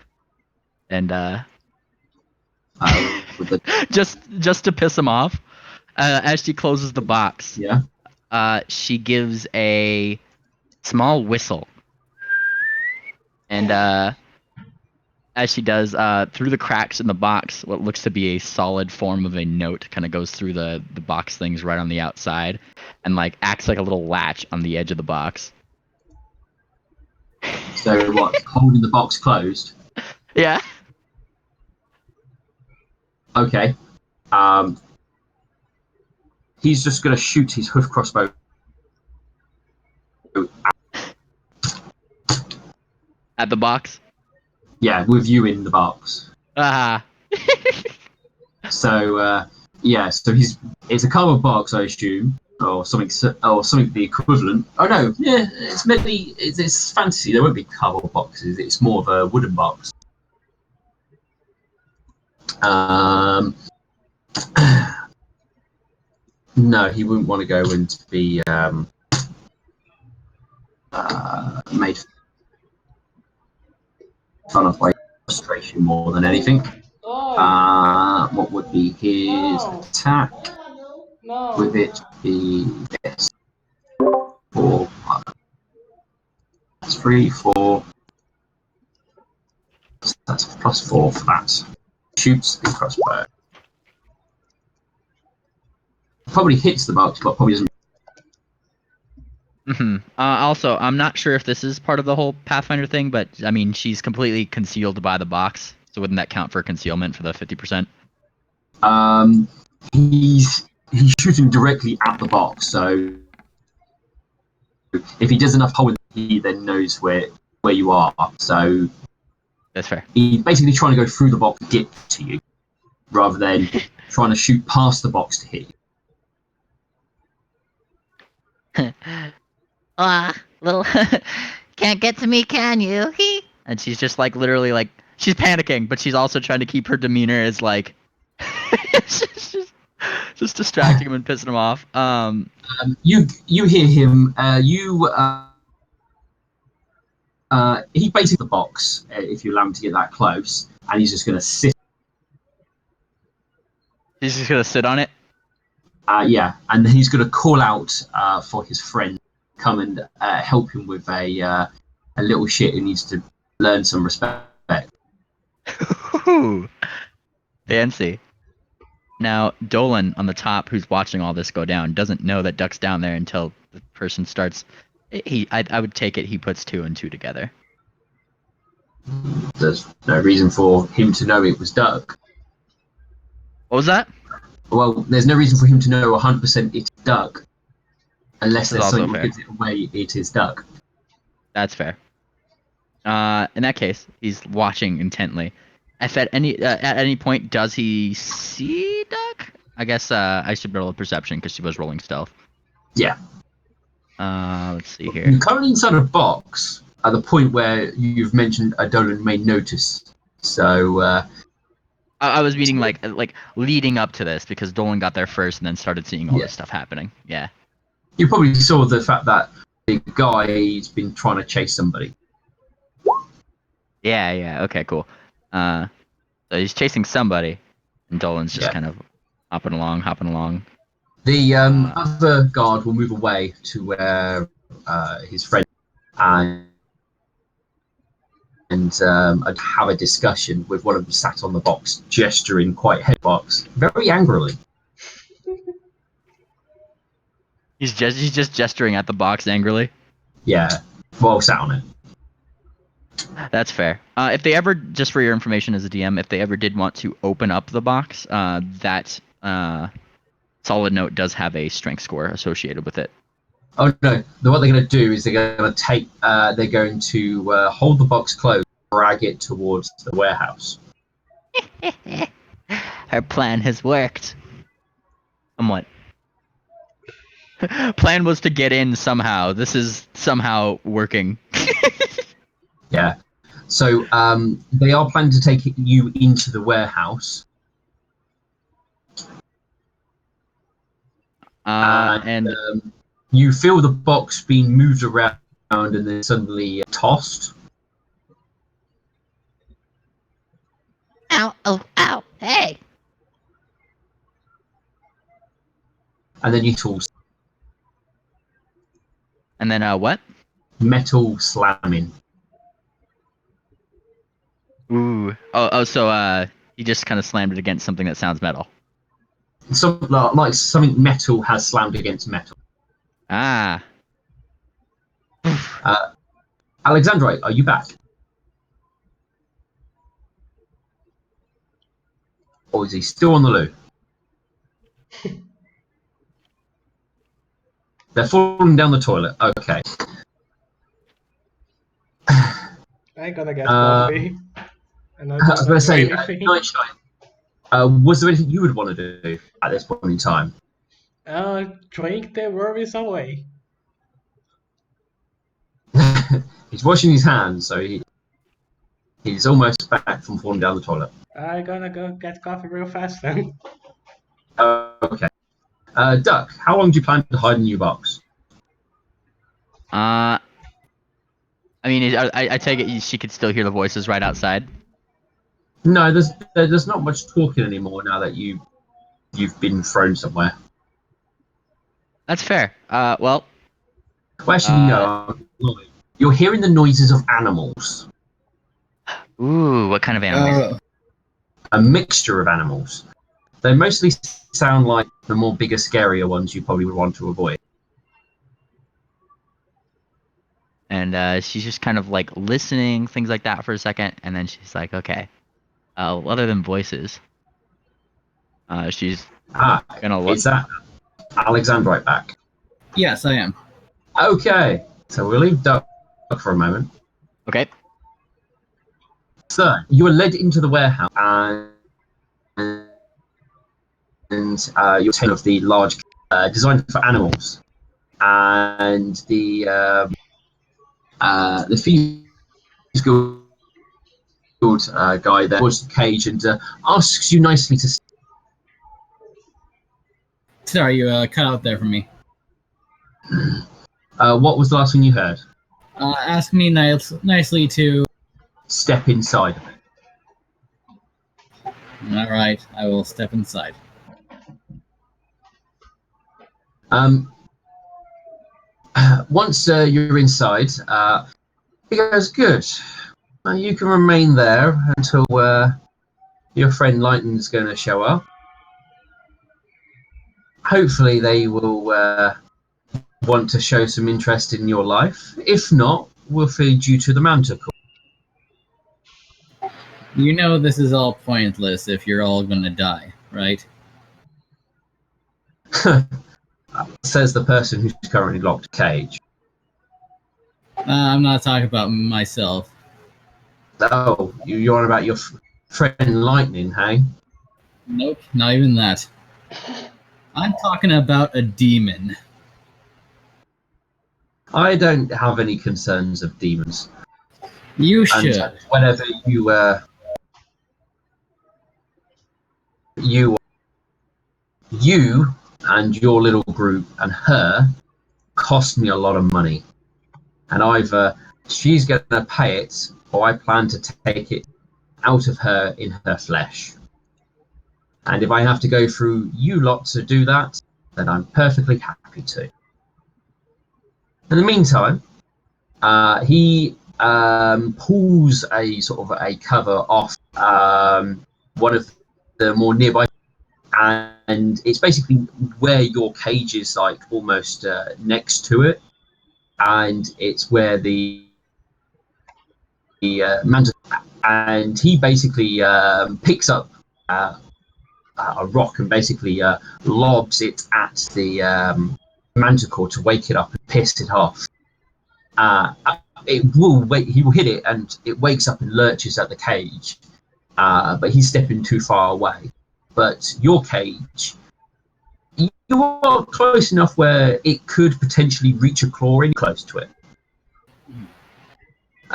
and With the just to piss him off, as she closes the box, yeah. she gives a small whistle, and as she does, through the cracks in the box, what looks to be a solid form of a note kind of goes through the box things right on the outside, and like acts like a little latch on the edge of the box. So what? Holding the box closed. Yeah. Okay. He's just gonna shoot his hoof crossbow. At the box. Yeah, with you in the box. Ah. So yeah, so it's a cardboard box, I assume, or something the equivalent. Oh no, yeah, it's fantasy. There won't be cardboard boxes. It's more of a wooden box. No, he wouldn't want to go and be made fun of by frustration more than anything. What would be his attack? Would it be this? 4, that's 3, 4. That's +4 for that. Shoots the crossbow. Probably hits the box, but probably doesn't. Also, I'm not sure if this is part of the whole Pathfinder thing, but I mean, she's completely concealed by the box. So wouldn't that count for concealment for the 50%? He's shooting directly at the box, so if he does enough hole, he then knows where you are. So that's fair. He's basically trying to go through the box to get to you, rather than trying to shoot past the box to hit you. Little can't get to me, can you? And she's just like literally like she's panicking, but she's also trying to keep her demeanor as like just distracting him and pissing him off. You hear him. He basically the box if you allow him to get that close, and he's just going to sit. He's just gonna sit on it. Yeah, and he's going to call out for his friend, come and help him with a little shit who needs to learn some respect. Fancy. Now, Dolan on the top, who's watching all this go down, doesn't know that Duck's down there until the person starts. I would take it he puts 2 and 2 together. There's no reason for him to know it was Duck. What was that? Well, there's no reason for him to know 100% it's Duck, unless This is there's also something that fair. gives it away it is Duck. That's fair. In that case, he's watching intently. If at any point does he see Duck? I guess I should roll a perception because she was rolling stealth. Yeah. Let's see here. You're currently inside a box at the point where you've mentioned Dolan may notice. So I was meaning like leading up to this because Dolan got there first and then started seeing all this stuff happening. Yeah. You probably saw the fact that the guy's been trying to chase somebody. Yeah. Okay, cool. So he's chasing somebody, and Dolan's just kind of hopping along. The other guard will move away to where his friend and have a discussion with one of them sat on the box, gesturing quite head box, very angrily. He's just gesturing at the box angrily. Yeah, well sat on it. That's fair. If they ever, just for your information as a DM, if they ever did want to open up the box, that solid note does have a strength score associated with it. Oh no! What they're going to do is they're going to hold the box closed, drag it towards the warehouse. Her plan has worked. Somewhat. Plan was to get in somehow. This is somehow working. Yeah. So they are planning to take you into the warehouse. And you feel the box being moved around and then suddenly tossed. Ow! Oh! Ow! Hey! And then you tools and then what? metal slamming. Ooh. Oh. So he just kind of slammed it against something that sounds metal. Like something metal has slammed against metal. Ah. Alexandrite, are you back? Or is he still on the loo? They're falling down the toilet. Okay. I'm gonna get coffee. I'm not I was gonna going to do say, anything. Nightshine, was there anything you would want to do at this point in time? Drink the worries away. He's washing his hands, so he's almost back from falling down the toilet. I'm gonna go get coffee real fast then. Okay. Duck, how long do you plan to hide in your box? I mean, I take it she could still hear the voices right outside. No, there's not much talking anymore now that you've been thrown somewhere. That's fair. Well. Well, actually, no. You're hearing the noises of animals. Ooh, what kind of animals? A mixture of animals. They mostly sound like the more bigger, scarier ones you probably would want to avoid. And she's just kind of like listening, things like that for a second, and then she's like, okay. Other than voices, she's gonna look. Is that Alexandrite back? Yes, I am. Okay, so we'll leave Duck for a moment. Okay. So you are led into the warehouse, and you're taken of the large, designed for animals, and the physical guy there was the cage and asks you nicely to. Sorry, you cut out there for me. What was the last thing you heard? Ask me nicely to. Step inside of it. All right, I will step inside. Once you're inside, he goes, good. You can remain there until your friend Lightning's going to show up. Hopefully they will want to show some interest in your life. If not, we'll feed you to the manticore. You know this is all pointless if you're all gonna die, right? Says the person who's currently locked cage. I'm not talking about myself. Oh, you're on about your friend Lightning, hey? Nope, not even that. I'm talking about a demon. I don't have any concerns of demons. You should. And whenever you and your little group and her cost me a lot of money, and either she's going to pay it or I plan to take it out of her in her flesh. And if I have to go through you lot to do that, then I'm perfectly happy to. In the meantime, he pulls a sort of a cover off one of the more nearby, and it's basically where your cage is, like almost next to it, and it's where the mantis, and he basically picks up a rock and basically lobs it at the manticore to wake it up and piss it off. It will wait. He will hit it, and it wakes up and lurches at the cage. But he's stepping too far away. But your cage, you are close enough where it could potentially reach a claw in close to it.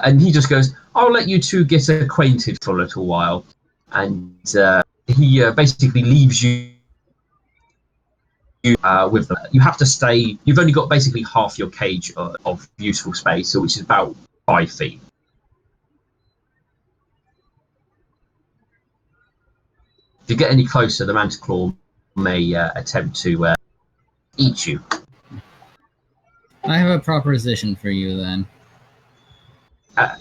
And he just goes, "I'll let you two get acquainted for a little while," and he basically leaves you with them. You have to stay. You've only got basically half your cage of useful space, which is about 5 feet. If you get any closer, the manticore may attempt to eat you. I have a proposition for you then.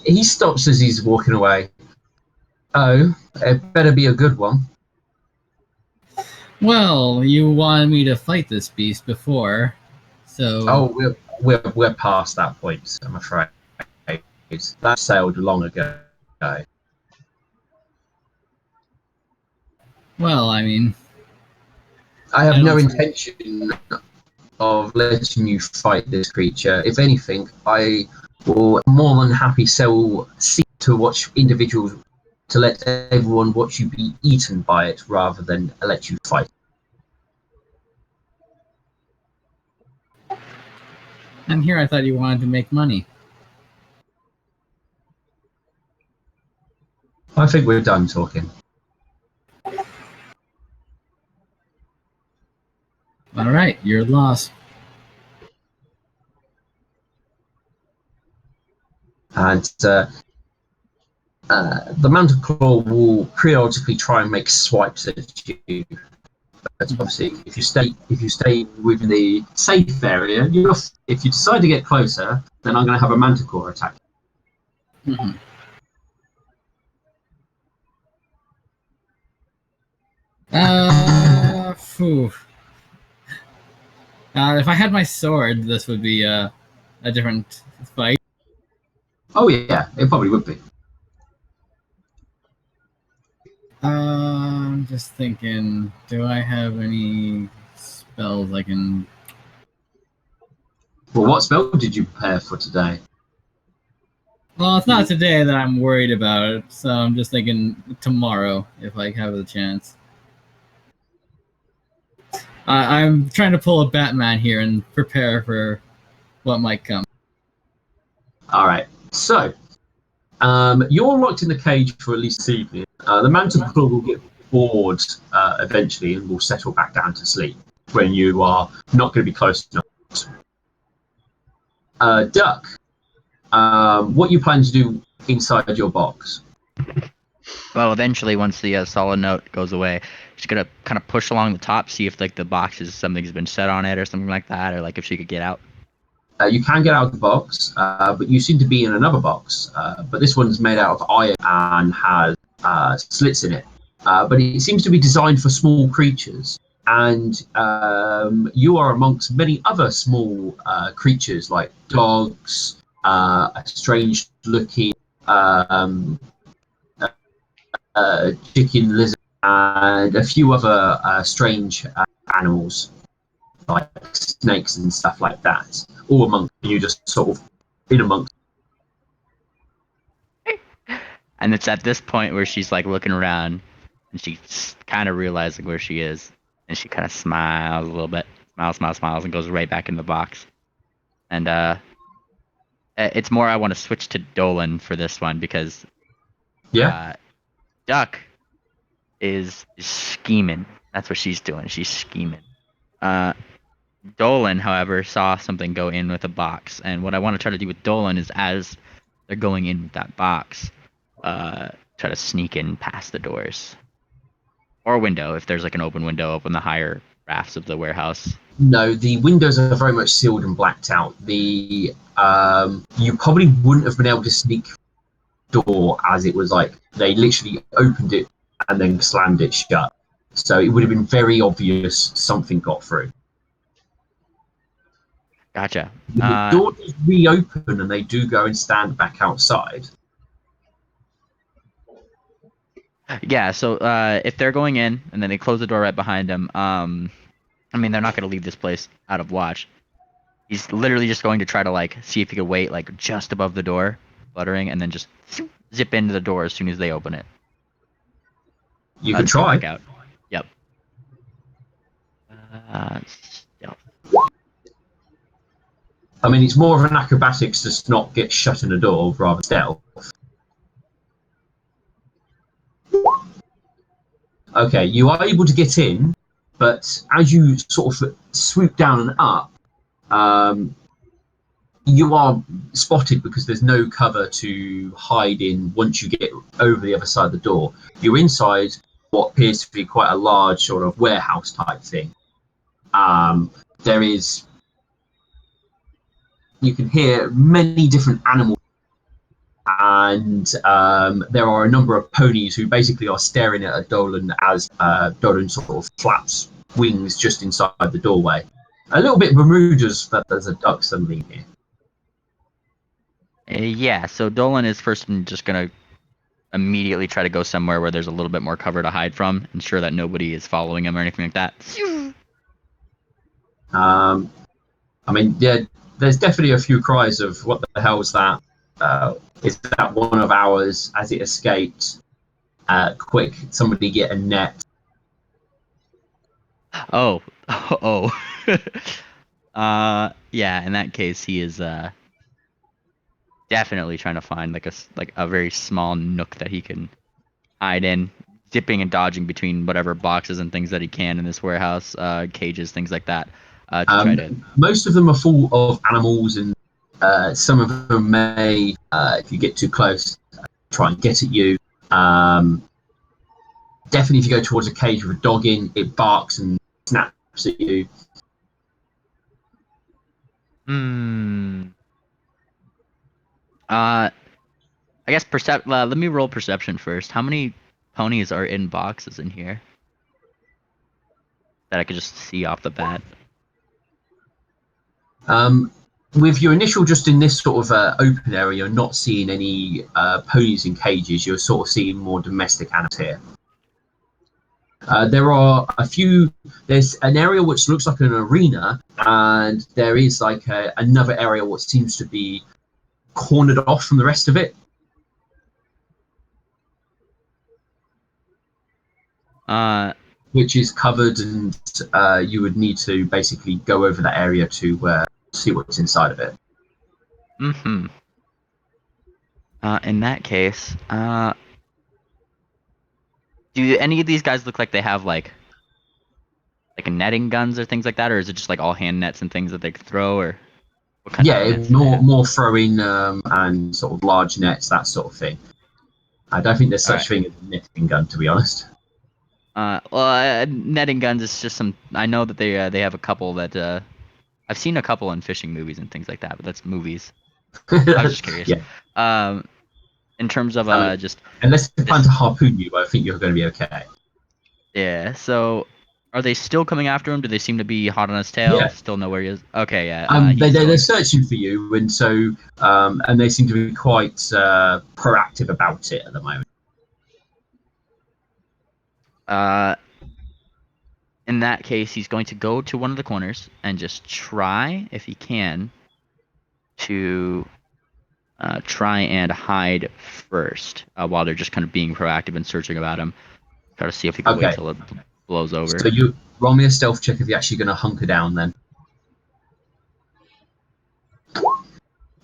He stops as he's walking away. Oh, it better be a good one. Well, you wanted me to fight this beast before, so. Oh, we're past that point, I'm afraid. That sailed long ago. Well, I mean, I have I no don't- intention of letting you fight this creature. If anything, I will more than happy seek to watch individuals to let everyone watch you be eaten by it rather than let you fight. and here I thought you wanted to make money. I think we're done talking. All right, you're lost. And the manticore will periodically try and make swipes at you. But obviously, if you stay within the safe area, if you decide to get closer, then I'm going to have a manticore attack. Mm-hmm. Phew. If I had my sword, this would be a different fight. Oh yeah, it probably would be. I'm just thinking, do I have any spells I can? Well, what spell did you prepare for today? Well, it's not today that I'm worried about it, so I'm just thinking tomorrow if I have the chance. I'm trying to pull a Batman here and prepare for what might come. All right. So, you're locked in the cage for at least this evening. The manticore will get bored eventually and will settle back down to sleep when you are not going to be close enough. Duck, what you plan to do inside your box? Well, eventually, once the solid note goes away, she's gonna kind of push along the top, see if like the box is something's been set on it or something like that, or like if she could get out. You can get out of the box, but you seem to be in another box. But this one's made out of iron and has slits in it. But it seems to be designed for small creatures. And you are amongst many other small creatures like dogs, a strange looking chicken lizard, and a few other strange animals like snakes and stuff like that. All amongst you, just sort of in amongst. And it's at this point where she's like looking around, and she's kind of realizing where she is, and she kind of smiles a little bit, smiles, and goes right back in the box. And it's more I want to switch to Dolan for this one because Yeah. Duck is scheming. That's what she's doing. She's scheming. Dolan, however, saw something go in with a box, and what I want to try to do with Dolan is as they're going in with that box, try to sneak in past the doors or window if there's like an open window up in the higher rafts of the warehouse. No, the windows are very much sealed and blacked out. The you probably wouldn't have been able to sneak door as it was like they literally opened it and then slammed it shut. So it would have been very obvious something got through. Gotcha. The doors reopen and they do go and stand back outside. Yeah, so if they're going in and then they close the door right behind them, I mean they're not going to leave this place out of watch. He's literally just going to try to like see if he could wait like just above the door, fluttering, and then just zip into the door as soon as they open it. You can Go try. back out. Yep. Stealth. I mean, it's more of an acrobatics to not get shut in a door rather stealth. Okay, you are able to get in, But as you sort of swoop down and up, you are spotted because there's no cover to hide in once you get over the other side of the door. You're inside what appears to be quite a large sort of warehouse type thing. There is, you can hear many different animals, and there are a number of ponies who basically are staring at Dolan as Dolan sort of flaps wings just inside the doorway. A little bit Bermuda's that there's a duck suddenly here. Yeah, so Dolan is first just gonna immediately try to go somewhere where there's a little bit more cover to hide from, ensure that nobody is following him or anything like that. I mean, yeah, there's definitely a few cries of what the hell's that? Is that one of ours? Has it escaped? Quick, somebody get a net. Oh, oh. Yeah. In that case, he is definitely trying to find like a very small nook that he can hide in, dipping and dodging between whatever boxes and things that he can in this warehouse, cages, things like that, to try to. Most of them are full of animals, and some of them may, if you get too close, try and get at you. Definitely, if you go towards a cage with a dog in, it barks and snaps at you. I guess let me roll perception first. How many ponies are in boxes in here that I could just see off the bat? With your initial, just in this sort of open area, you're not seeing any ponies in cages. You're sort of seeing more domestic animals here. There are a few. There's an area which looks like an arena, and there is like another area what seems to be cornered off from the rest of it. Which is covered, and you would need to basically go over that area to see what's inside of it. In that case, do any of these guys look like they have like netting guns or things like that, or is it just like all hand nets and things that they could throw, or what kind of nets? More throwing and sort of large nets, that sort of thing. I don't think there's such thing as a netting gun, to be honest. Netting guns is just some. I know that they have a couple that I've seen a couple in fishing movies and things like that, but that's movies. I was just curious. Yeah. In terms of just unless they plan to harpoon you, I think you're going to be okay. Yeah. So, are they still coming after him? Do they seem to be hot on his tail? Yeah. Still know where he is? Okay. Yeah. They're searching for you, and so and they seem to be quite proactive about it at the moment. In that case, he's going to go to one of the corners and just try, if he can, to try and hide first while they're just kind of being proactive and searching about him. Try to see if he can wait till it blows over. So you roll me a stealth check if you're actually going to hunker down then.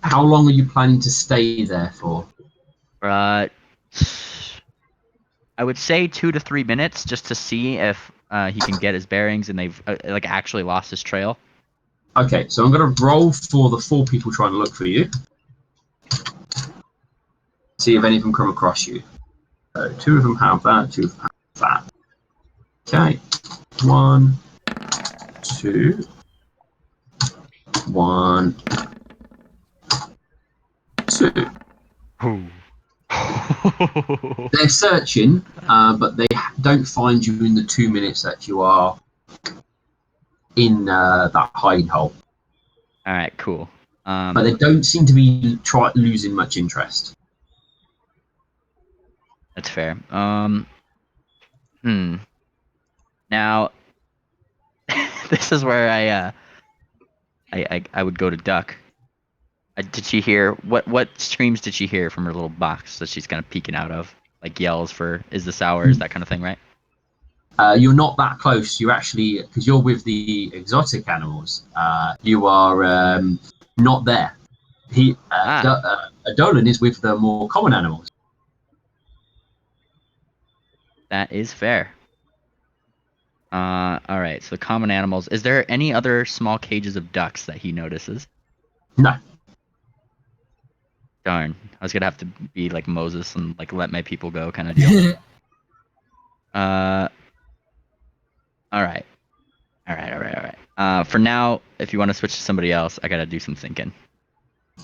How long are you planning to stay there for? I would say 2 to 3 minutes just to see if he can get his bearings and they've like actually lost his trail. Okay, so I'm going to roll for the 4 people trying to look for you. See if any of them come across you. 2 of them have that, 2 of them have that. Okay, 1, 2, 1, 2. They're searching, but they don't find you in the 2 minutes that you are in that hiding hole. All right, cool. But they don't seem to be losing much interest. That's fair. Now, this is where I would go to Duck. Did she hear what screams did she hear from her little box that she's kind of peeking out of? Like yells for "Is this ours?" That kind of thing, right? You're not that close. You're actually, because you're with the exotic animals. You are not there. Dolan is with the more common animals. That is fair. All right. So common animals. Is there any other small cages of ducks that he notices? No. Darn. I was gonna have to be like Moses and like let my people go kind of deal. uh. All right. All right. All right. All right. For now, if you want to switch to somebody else, I gotta do some thinking.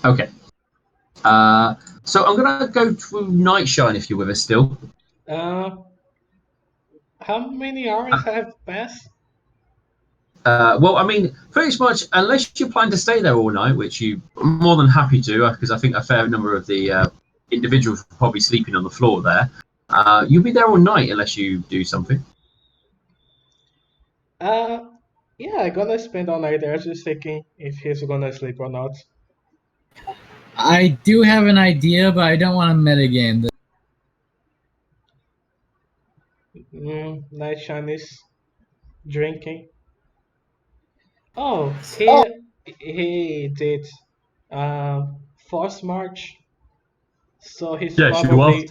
Okay. So I'm gonna go through Nightshine if you're with us still. Uh, how many hours have passed? Well, I mean, pretty much, unless you plan to stay there all night, which you are more than happy to, because I think a fair number of the individuals are probably sleeping on the floor there. You'll be there all night unless you do something. Uh, yeah, I'm gonna spend all night there just thinking if he's gonna sleep or not. I do have an idea, but I don't want to metagame this. Night Chinese drinking. Oh, he did force march, so he's Yes, you are. probably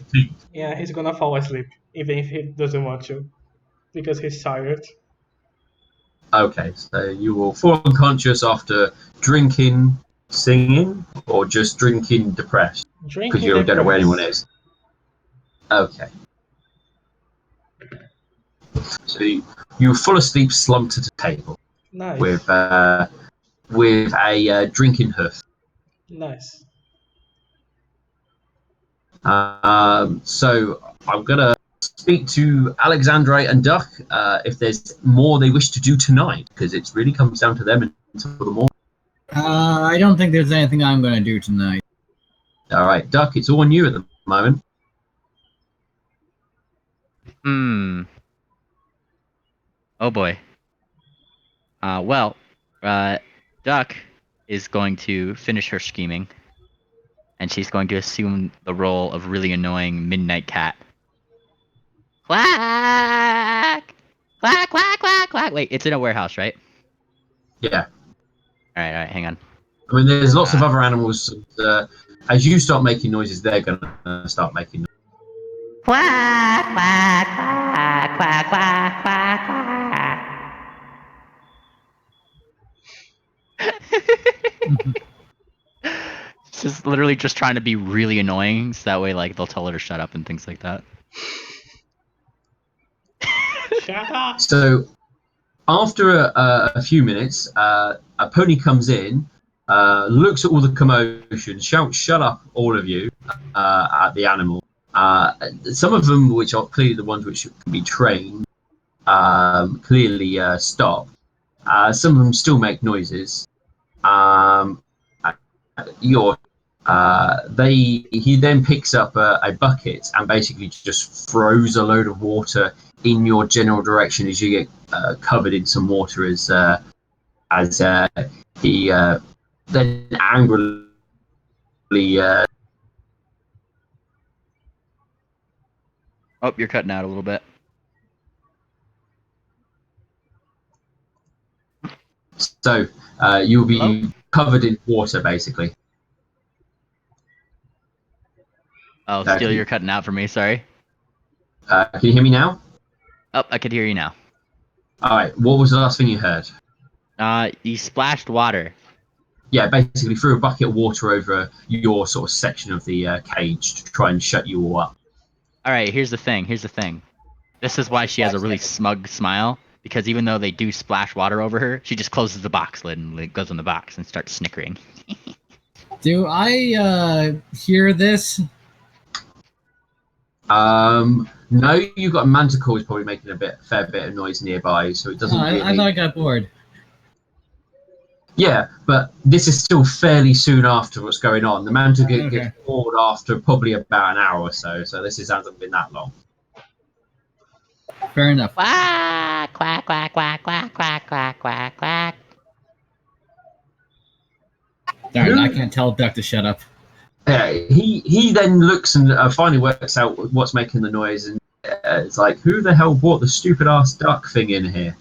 he's gonna fall asleep even if he doesn't want to because he's tired. Okay, so you will fall unconscious after drinking, singing, or just drinking depressed because Drinking you don't know where anyone depressed. is. Okay, so you fall asleep slumped at a table Nice, with a drinking hoof. nice. So I'm gonna speak to Alexandre and Duck if there's more they wish to do tonight because it really comes down to them until the morning. I don't think there's anything I'm going to do tonight. All right, Duck, it's all on you at the moment. Hmm. Oh boy. Well, Duck is going to finish her scheming, and she's going to assume the role of really annoying midnight cat. Quack! Quack, quack, quack, quack. Wait, it's in a warehouse, right? Yeah. All right, hang on. I mean, there's lots of other animals. As you start making noises, they're gonna start making noises. Quack, quack, quack, quack, quack, quack, quack. It's just literally just trying to be really annoying, so that way, like, they'll tell her to shut up and things like that. Shut up. So after a few minutes, a pony comes in, looks at all the commotion, shouts, "Shut up, all of you!" At the animal. Some of them, which are clearly the ones which can be trained, clearly stop. Some of them still make noises. Your He then picks up a bucket and basically just throws a load of water in your general direction as you get covered in some water as he then angrily Oh, you're cutting out a little bit. so you'll Hello? be covered in water basically. Oh, Steele, you're cutting out for me. Sorry. Can you hear me now? Oh, I could hear you now. All right. What was the last thing you heard? You splashed water. Yeah, basically threw a bucket of water over your sort of section of the cage to try and shut you all up. All right, here's the thing. This is why she has a really smug smile, because even though they do splash water over her, she just closes the box lid and goes in the box and starts snickering. Do I hear this? No, you've got a manticore is probably making fair bit of noise nearby, so it doesn't really. I thought I got bored. Yeah, but this is still fairly soon after what's going on. The manticore Okay. gets bored after probably about an hour or so, so hasn't been that long. Fair enough. Quack, quack, quack, quack, quack, quack, quack, quack, quack. Darn, I can't tell Duck to shut up. Yeah, he then looks and finally works out what's making the noise, and it's like, who the hell brought the stupid ass duck thing in here?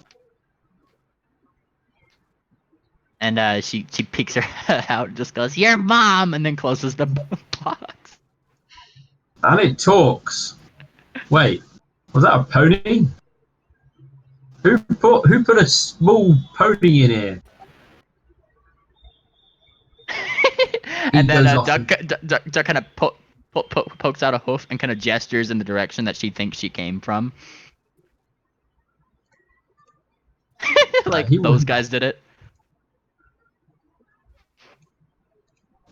And she peeks her head out and just goes, "Your mom," and then closes the box. And it talks. Wait, was that a pony? Who put a small pony in here? And then goes off Duck kind of pokes out a hoof and kind of gestures in the direction that she thinks she came from. Like he those wouldn't. guys did it.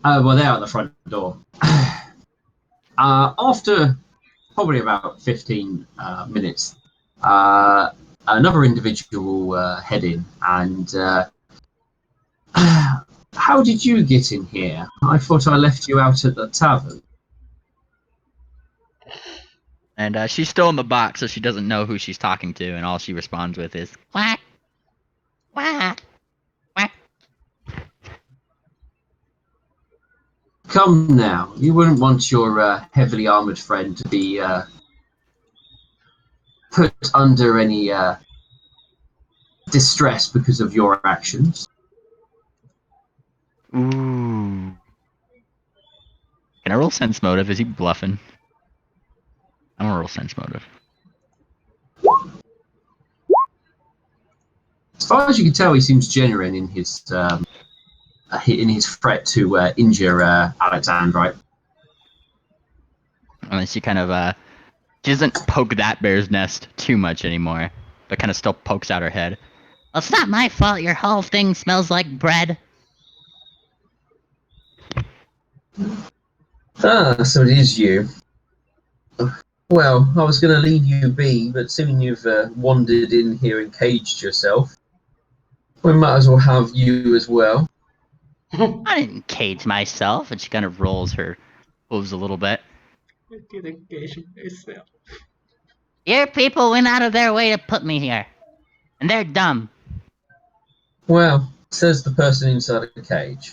Well, they're at the front door. After probably about 15 minutes, another individual will head in and. How did you get in here? I thought I left you out at the tavern. And she's still in the box, so she doesn't know who she's talking to, and all she responds with is quack, quack, quack. Come now, you wouldn't want your heavily armored friend to be put under any distress because of your actions. Ooh. Can I roll sense motive? Is he bluffing? I'm gonna roll sense motive. As far as you can tell, he seems genuine in his threat to injure Alexandrite. And then she kind of she doesn't poke that bear's nest too much anymore, but kind of still pokes out her head. Well, it's not my fault your whole thing smells like bread. Ah, so it is you. Well, I was going to leave you be, but seeing you've wandered in here and caged yourself, we might as well have you as well. I didn't cage myself, and she kind of rolls her hooves a little bit. I didn't engage myself. Your people went out of their way to put me here. And they're dumb. Well, says the person inside the cage.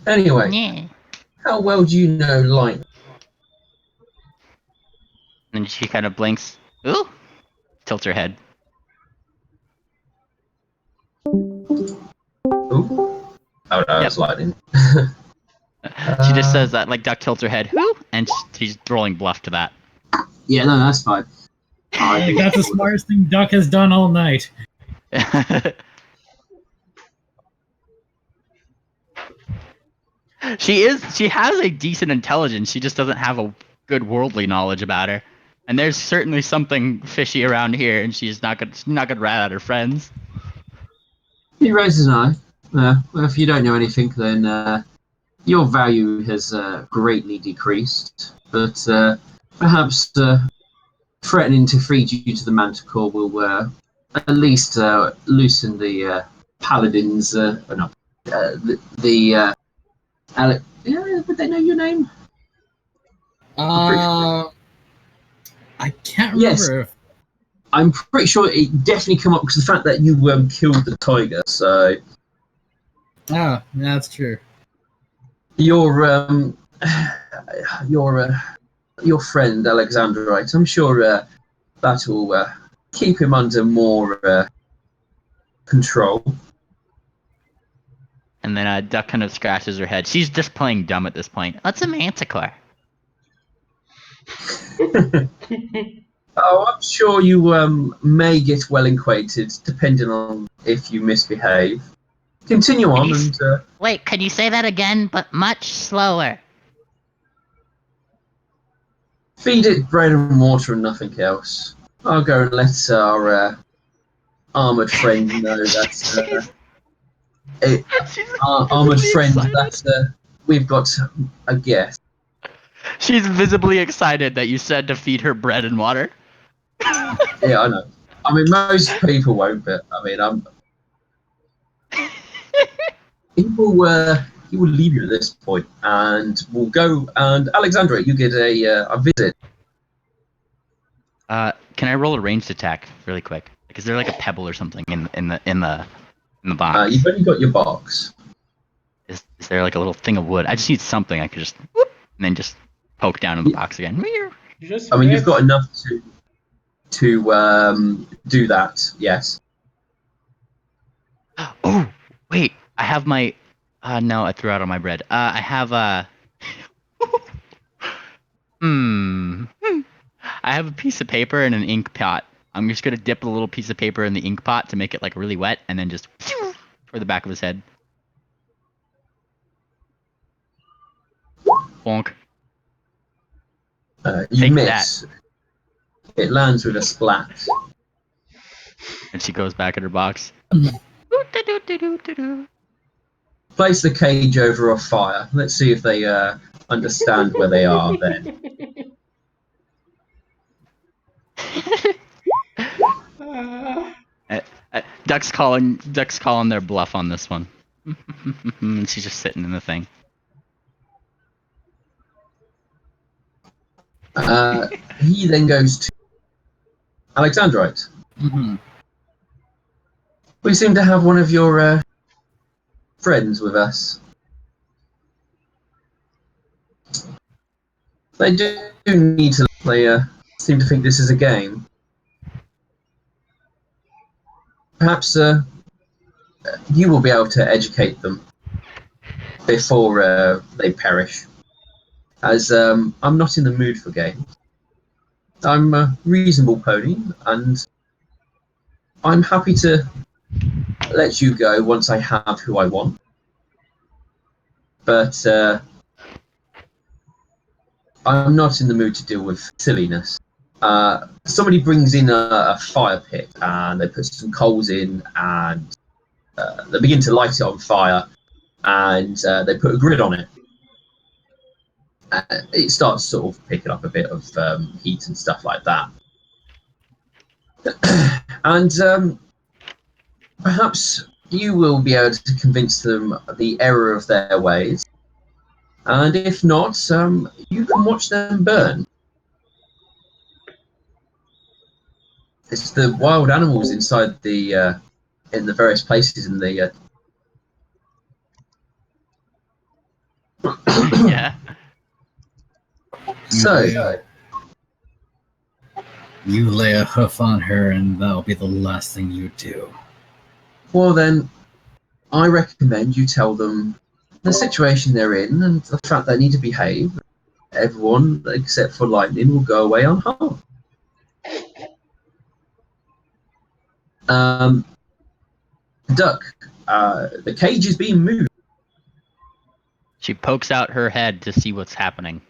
Anyway, Yeah. how well do you know lightning? And she kind of blinks. Ooh! Tilts her head. Ooh. Oh no, Yep. it's lightning. She just says that, like Duck tilts her head. Who? And she's rolling bluff to that. Yeah, no, that's fine. Like, that's the smartest thing Duck has done all night. She has a decent intelligence. She just doesn't have a good worldly knowledge about her. And there's certainly something fishy around here, and she's not gonna rat at her friends. He raises an eye. Well, if you don't know anything, then your value has greatly decreased. But perhaps threatening to feed you to the Manticore will at least loosen the paladins. Not the Alec. Yeah, would they know your name? I can't Yes. remember if. I'm pretty sure it definitely come up because the fact that you killed the tiger. So Oh, that's true. your your friend Alexandrite, I'm sure that will keep him under more control. And then Duck kind of scratches her head. She's just playing dumb at this point. What's a manticore? Oh, I'm sure you may get well acquainted, depending on if you misbehave. Continue on and Wait, can you say that again, but much slower? feed it bread and water and nothing else. I'll go and let our armored friend know that our armored friend that we've got a guest. She's visibly excited that you said to feed her bread and water. Yeah, I know. I mean, most people won't, but I mean, he will leave you at this point, and we'll go. And Alexandra, you get a visit. Can I roll a ranged attack really quick? Like, is there like a pebble or something in the box? You've only got your box. Is there like a little thing of wood? I just need something I could just whoop, and then just poke down in the box again. Just I mean, red. you've got enough to do that. Yes. Oh wait, I have my. No, I threw out all my bread. I have I have a piece of paper and an ink pot I'm just gonna dip a little piece of paper in the ink pot to make it like really wet, and then just for the back of his head. Bonk. You Take miss. It lands with a splat. And she goes back in her box. Place the cage over a fire. Let's see if they understand where they are then. Duck's calling their bluff on this one. And she's just sitting in the thing. He then goes to Alexandrite. Mm-hmm. We seem to have one of your friends with us. They do need to. They seem to think this is a game. Perhaps you will be able to educate them before they perish. As I'm not in the mood for games. I'm a reasonable pony, and I'm happy to let you go once I have who I want. But I'm not in the mood to deal with silliness. Somebody brings in a fire pit, and they put some coals in, and they begin to light it on fire, and they put a grid on it. It starts sort of picking up a bit of heat and stuff like that. And perhaps you will be able to convince them the error of their ways. And if not, you can watch them burn. It's the wild animals inside the in the various places in the. Yeah. So You lay a hoof on her, and that'll be the last thing you do. well then, I recommend you tell them the situation they're in and the fact they need to behave. Everyone except for Lightning will go away unharmed. Duck, the cage is being moved. She pokes out her head to see what's happening.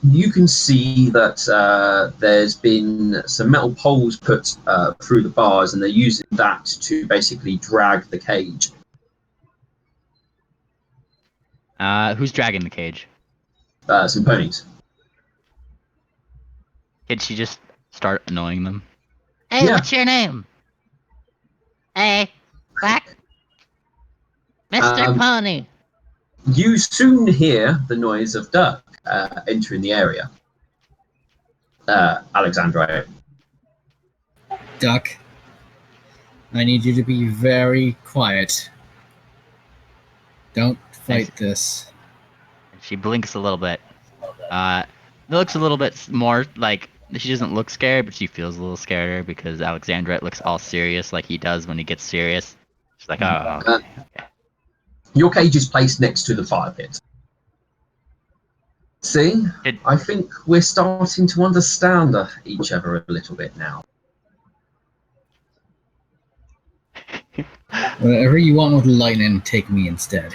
You can see that there's been some metal poles put through the bars, and they're using that to basically drag the cage. Who's dragging the cage? Some ponies. Did she just start annoying them? Hey, Yeah. what's your name? Hey, Quack. Mr. Pony. You soon hear the noise of Duck entering the area. Alexandra. Duck, I need you to be very quiet. Don't fight this. She blinks a little bit. It looks a little bit more like she doesn't look scared, but she feels a little scared because Alexandrite looks all serious like he does when he gets serious. She's like, oh, okay. Your cage is placed next to the fire pit. See? I think we're starting to understand each other a little bit now. Whatever you want with lightning, take me instead.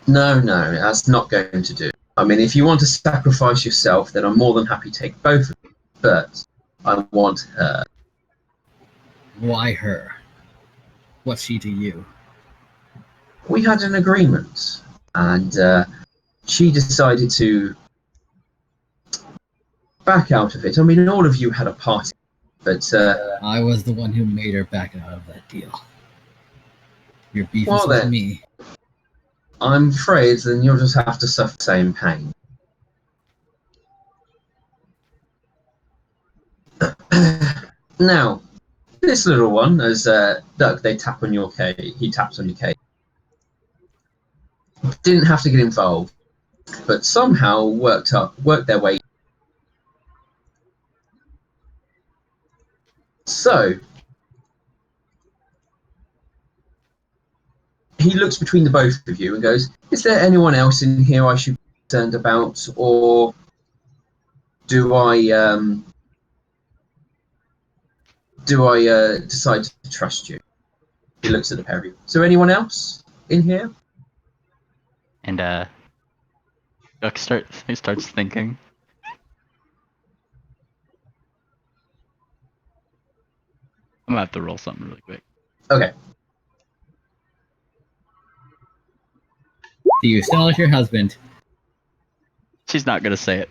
No, that's not going to do. I mean, if you want to sacrifice yourself, then I'm more than happy to take both of you. But I want her. Why her? What's she to you? We had an agreement, and she decided to back out of it. I mean, all of you had a party, but I was the one who made her back out of that deal. Your beef Well is with then. me. I'm afraid then you'll just have to suffer the same pain. Now, this little one, as Duck, they tap on your cage. He taps on your cage. Didn't have to get involved, but somehow worked their way. So he looks between the both of you and goes, "Is there anyone else in here I should be concerned about, or do I do I decide to trust you? He looks at the pair of you. Is there anyone else in here? And Duck starts thinking. I'm gonna have to roll something really quick. Okay. Do you still like your husband? She's not gonna say it.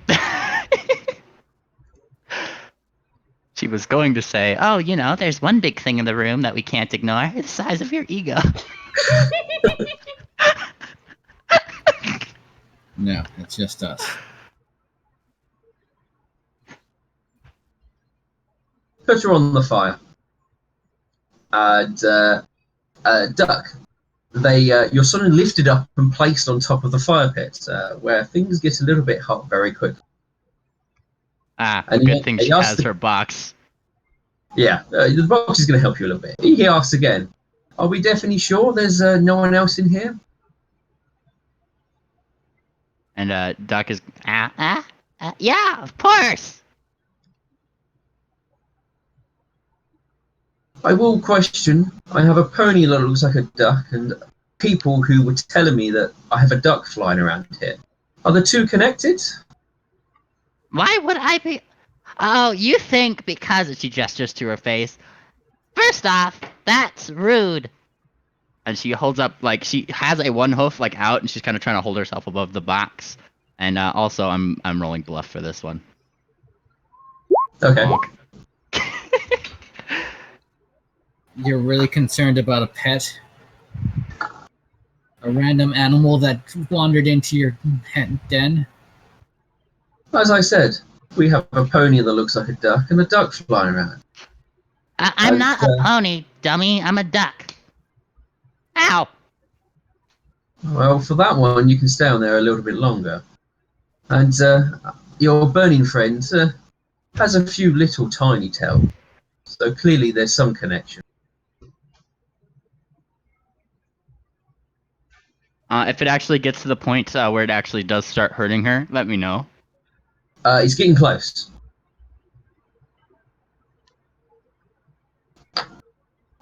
She was going to say, "Oh, you know, there's one big thing in the room that we can't ignore. It's the size of your ego." No, it's just us. Put her on the fire. And Duck, you're suddenly lifted up and placed on top of the fire pit, where things get a little bit hot very quickly. And Good thing she has the, her box. Yeah, the box is going to help you a little bit. He asks again, "Are we definitely sure there's no one else in here?" And Duck is, Yeah, of course. I will question. I have a pony that looks like a duck, and people who were telling me that I have a duck flying around here. Are the two connected? Why would I be? Oh, you think because she gestures to her face. First off, that's rude. and she holds up, like, she has a one hoof like out, and she's kind of trying to hold herself above the box. And also, I'm rolling bluff for this one. Okay. Bonk. You're really concerned about a pet? A random animal that wandered into your den? As I said, we have a pony that looks like a duck and a duck flying around. I'm not a pony, dummy. I'm a duck. Ow. Well, for that one, you can stay on there a little bit longer. And your burning friend has a few little tiny tails, so clearly there's some connection. If it actually gets to the point where it actually does start hurting her, let me know. It's getting close.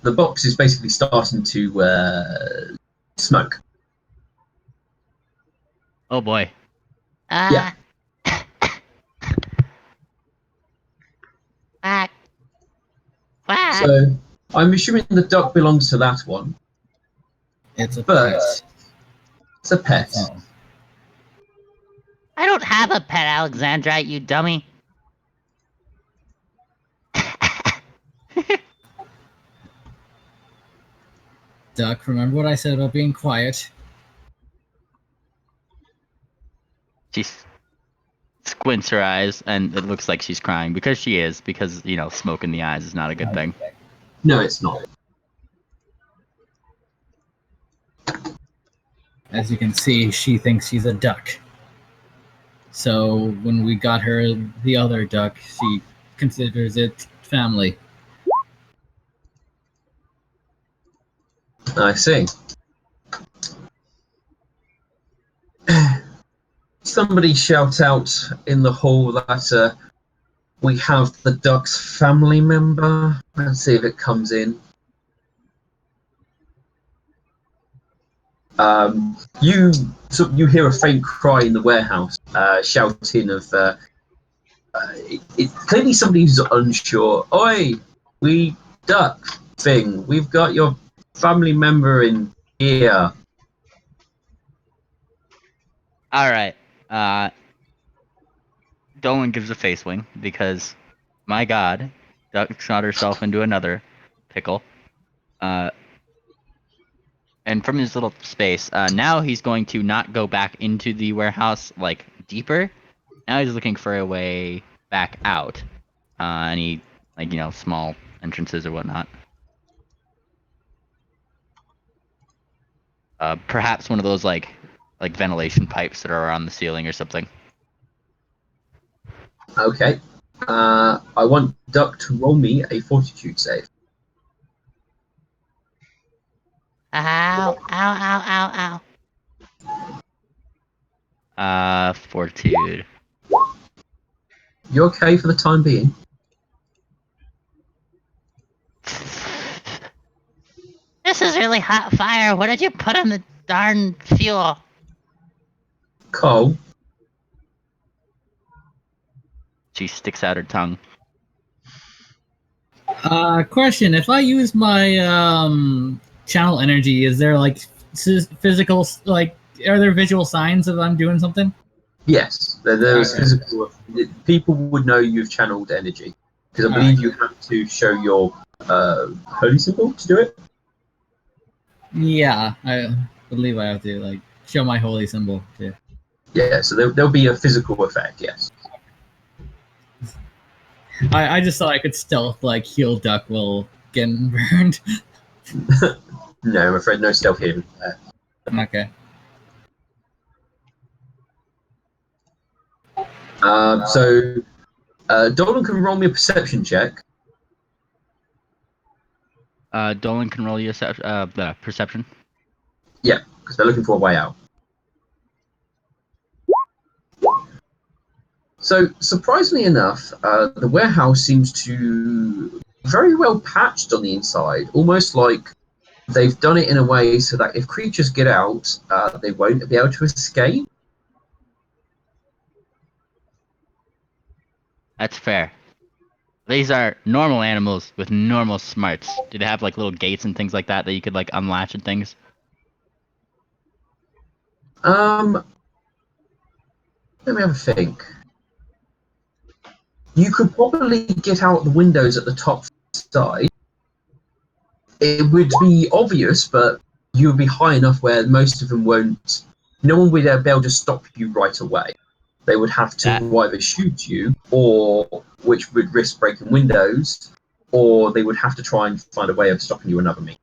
The box is basically starting to smoke. Oh boy. Yeah. Quack. Quack. So I'm assuming the duck belongs to that one. It's a But pet. it's a pet. Oh. I don't have a pet, Alexandra, you dummy. Duck, remember what I said about being quiet? She squints her eyes, and it looks like she's crying, because she is, because, you know, smoke in the eyes is not a good thing. No, it's not. As you can see, she thinks she's a duck. So when we got her the other duck, she considers it family. I see. Somebody shout out in the hall that we have the duck's family member. Let's see if it comes in. You hear a faint cry in the warehouse, shouting of clearly somebody who's unsure. Oi, we duck thing. We've got your family member in here. All right. Dolan gives a face wing, because, my God, Duck shot herself into another pickle. And from his little space, now he's going to not go back into the warehouse, like, deeper. Now he's looking for a way back out. Any, like, you know, small entrances or whatnot. Perhaps one of those, like ventilation pipes that are on the ceiling or something. Okay. I want Duck to roll me a fortitude save. Ow, ow, ow, ow, ow. Fortitude. You okay for the time being? This is really hot fire. What did you put on the darn fuel? Coal. She sticks out her tongue. Question: if I use my channel energy, is there like physical, like, are there visual signs that I'm doing something? Yes, there's Okay. physical. People would know you've channeled energy because I believe you have to show your holy symbol to do it. Yeah, I believe I have to like show my holy symbol too. Yeah, so there'll be a physical effect. Yes. I just thought I could stealth like heal duck while getting burned. No, I'm afraid no stealth healing. Okay. So Dolan can roll me a perception check. Dolan can roll you a perception. Yeah, because they're looking for a way out. So, surprisingly enough, the warehouse seems to very well patched on the inside, almost like they've done it in a way so that if creatures get out, they won't be able to escape. That's fair. These are normal animals with normal smarts. Do they have like little gates and things like that that you could like unlatch and things? Let me have a think. You could probably get out the windows at the top side. It would be obvious, but you would be high enough where most of them won't. No one would be able to stop you right away. They would have to either shoot you, or which would risk breaking windows, or they would have to try and find a way of stopping you another means.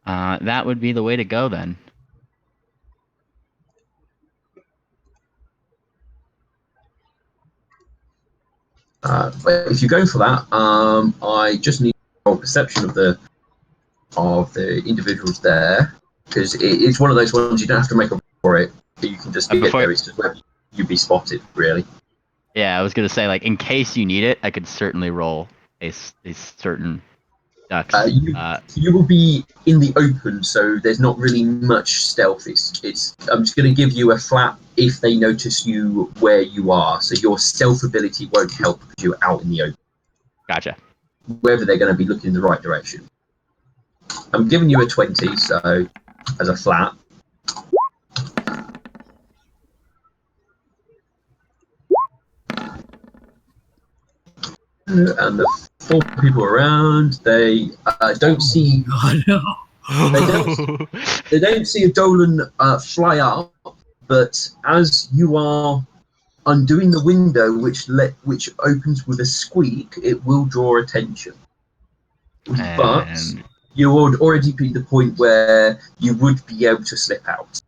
That would be the way to go then. But if you're going for that, I just need a perception of the individuals there, because it's one of those ones you don't have to make a for it. You can just get there. It's just where you'd be spotted, really. Yeah, I was gonna say, like, in case you need it, I could certainly roll a certain ducks. You will be in the open, so there's not really much stealth. It's. I'm just going to give you a flat if they notice you where you are, so your stealth ability won't help because you're out in the open. Gotcha. Whether they're going to be looking in the right direction. I'm giving you a 20, so as a flat. And the 4 people around, they don't see. Oh, no. They don't see a Dolan fly up, but as you are undoing the window, which opens with a squeak, it will draw attention. But you would already be the point where you would be able to slip out.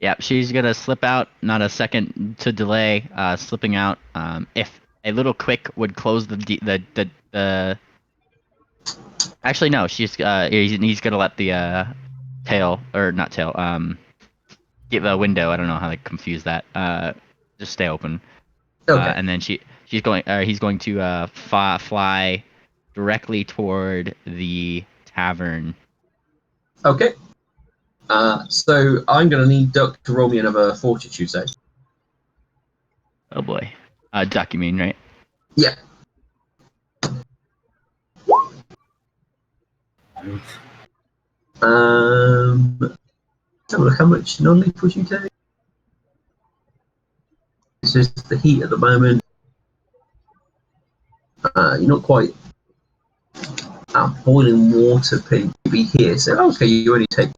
Yep, she's gonna slip out. Not a second to delay. Slipping out. If a little quick would close the. Actually, no. He's gonna let the tail, or not tail. Get the window. I don't know how to confuse that. Just stay open. Okay. And then he's going to fly directly toward the tavern. Okay. So I'm going to need Duck to roll me another fortitude save. Oh boy. Duck, you mean, right? Yeah. Let's have a look how much non-lethal you take. It's just the heat at the moment. You're not quite boiling water maybe here. So okay, you only take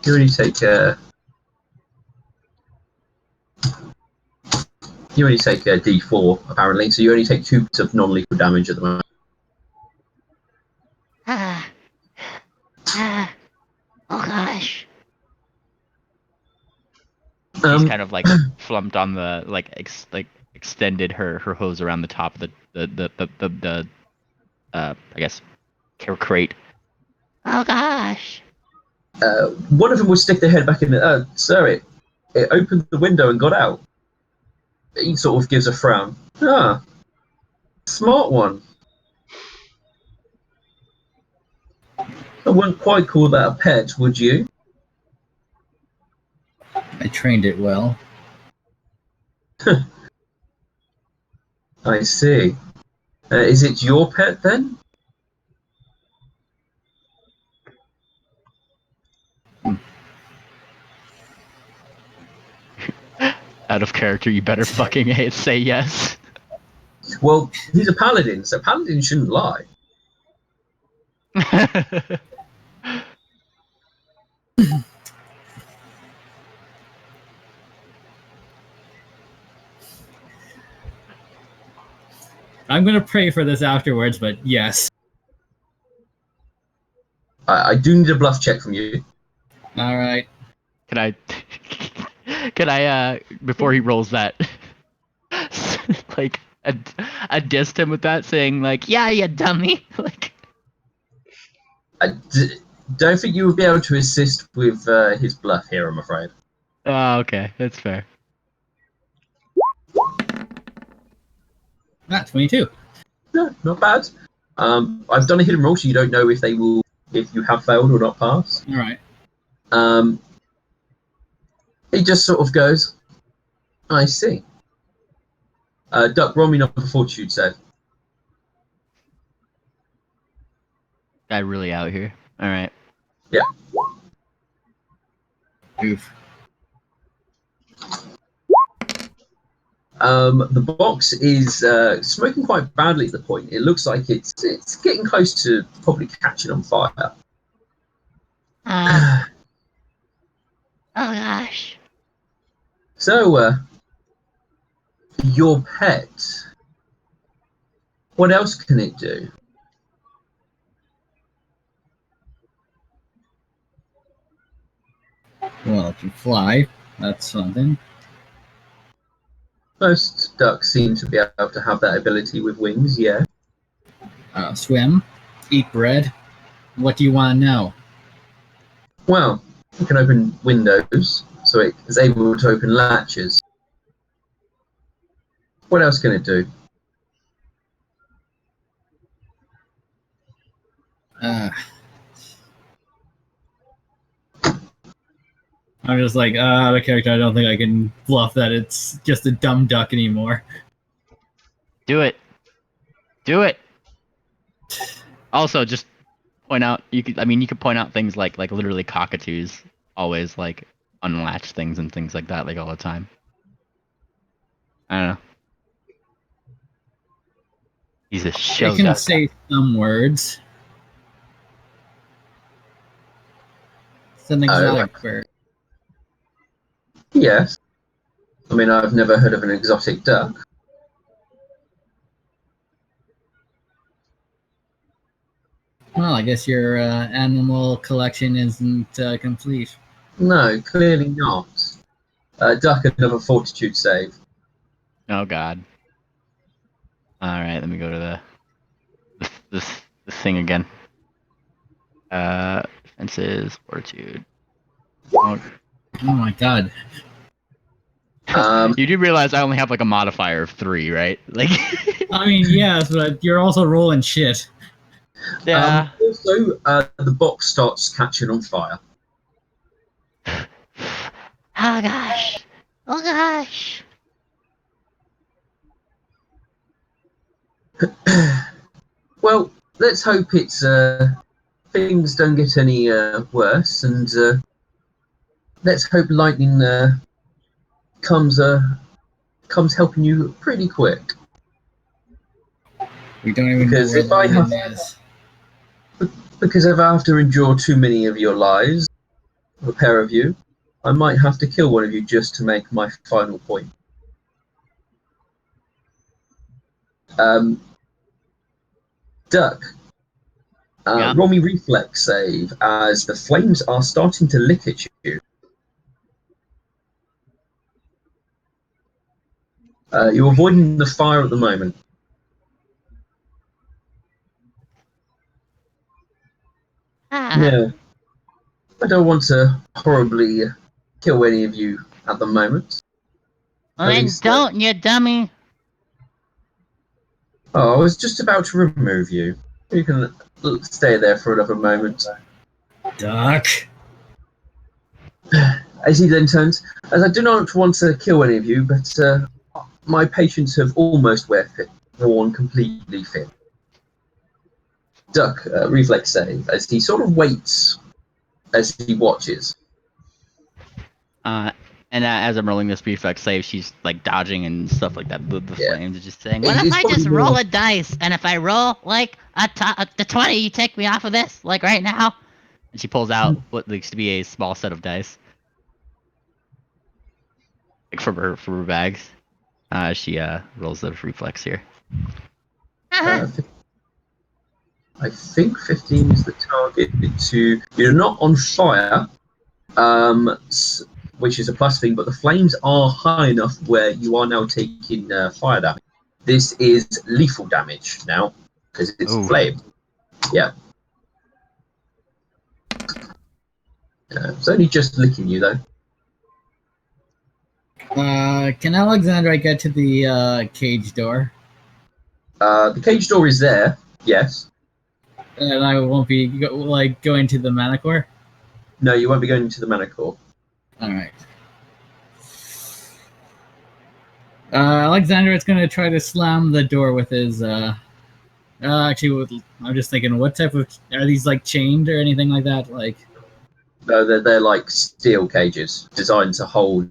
a D4 apparently. So you only take 2 bits of non-lethal damage at the moment. Oh gosh. She's kind of like flumped on the extended her hose around the top of the I guess crate. Oh gosh. One of them will stick their head back in the. Sir, it opened the window and got out. He sort of gives a frown. Ah, smart one. I wouldn't quite call that a pet, would you? I trained it well. I see. Is it your pet then? Out of character, you better fucking say yes. Well, he's a paladin, so paladins shouldn't lie. I'm gonna pray for this afterwards, but yes. I do need a bluff check from you. All right. Can I? Can I? Before he rolls that, like I dissed him with that, saying like, "Yeah, you dummy." Like, Don't think you would be able to assist with his bluff here, I'm afraid. oh, okay, that's fair. 22. No, not bad. I've done a hidden roll, so you don't know if you have failed or not passed. All right. He just sort of goes, I see. Duck, roll me another fortitude save. Guy really out here. All right. Yeah. Oof. The box is smoking quite badly at the point. It looks like it's getting close to probably catching on fire. Oh gosh. So, your pet, what else can it do? Well, it can fly. That's something. Most ducks seem to be able to have that ability with wings, yeah. Swim. Eat bread. What do you want to know? Well, it can open windows, so it is able to open latches. What else can it do? I'm just like, out of character. I don't think I can bluff that it's just a dumb duck anymore. Do it. Do it. Also, just point out you could. I mean, you could point out things like literally cockatoos always like unlatch things and things like that like all the time. I don't know. He's a show. It can say some words. It's an exotic bird. Yes. I mean, I've never heard of an exotic duck. Well, I guess your animal collection isn't complete. No, clearly not. Duck, another fortitude save. Oh God. All right, let me go to this thing again. Defenses, fortitude. Oh. Oh my God. You do realize I only have like a modifier of 3, right? Like. I mean, yes, but you're also rolling shit. Yeah. Also, the box starts catching on fire. Oh gosh. Oh gosh. Well, let's hope it's things don't get any worse, and let's hope lightning comes helping you pretty quick. We don't even Because know if where I have- lightning is. Because if I have to endure too many of your lives, a pair of you, I might have to kill one of you just to make my final point. Duck, Yeah. roll me reflex save as the flames are starting to lick at you. You're avoiding the fire at the moment. Ah. Yeah. I don't want to horribly kill any of you at the moment. Well then least, don't, you dummy. Oh, I was just about to remove you. You can stay there for another moment. Duck. As he then turns, as I do not want to kill any of you, but my patients have almost worn completely fit. Duck, reflex save, as he sort of waits as he watches. And as I'm rolling this reflex save, she's like dodging and stuff like that. The Yeah. flames are just saying, What if It's I probably just more- roll a dice, and if I roll like the 20, you take me off of this, like right now? and she pulls out what looks to be a small set of dice, like from her bags. She rolls the reflex here. Uh-huh. I think 15 is the target. You're not on fire, which is a plus thing, but the flames are high enough where you are now taking fire damage. This is lethal damage now because it's Ooh. flame. Yeah. It's only just licking you though. Can Alexandra get to the cage door? The cage door is there. Yes. And I won't be going to the Manticore? No, you won't be going into the Manticore. Alright. Alexander is going to try to slam the door with his. Actually, I'm just thinking, what type of. Are these like chained or anything like that? Like. No, they're like steel cages designed to hold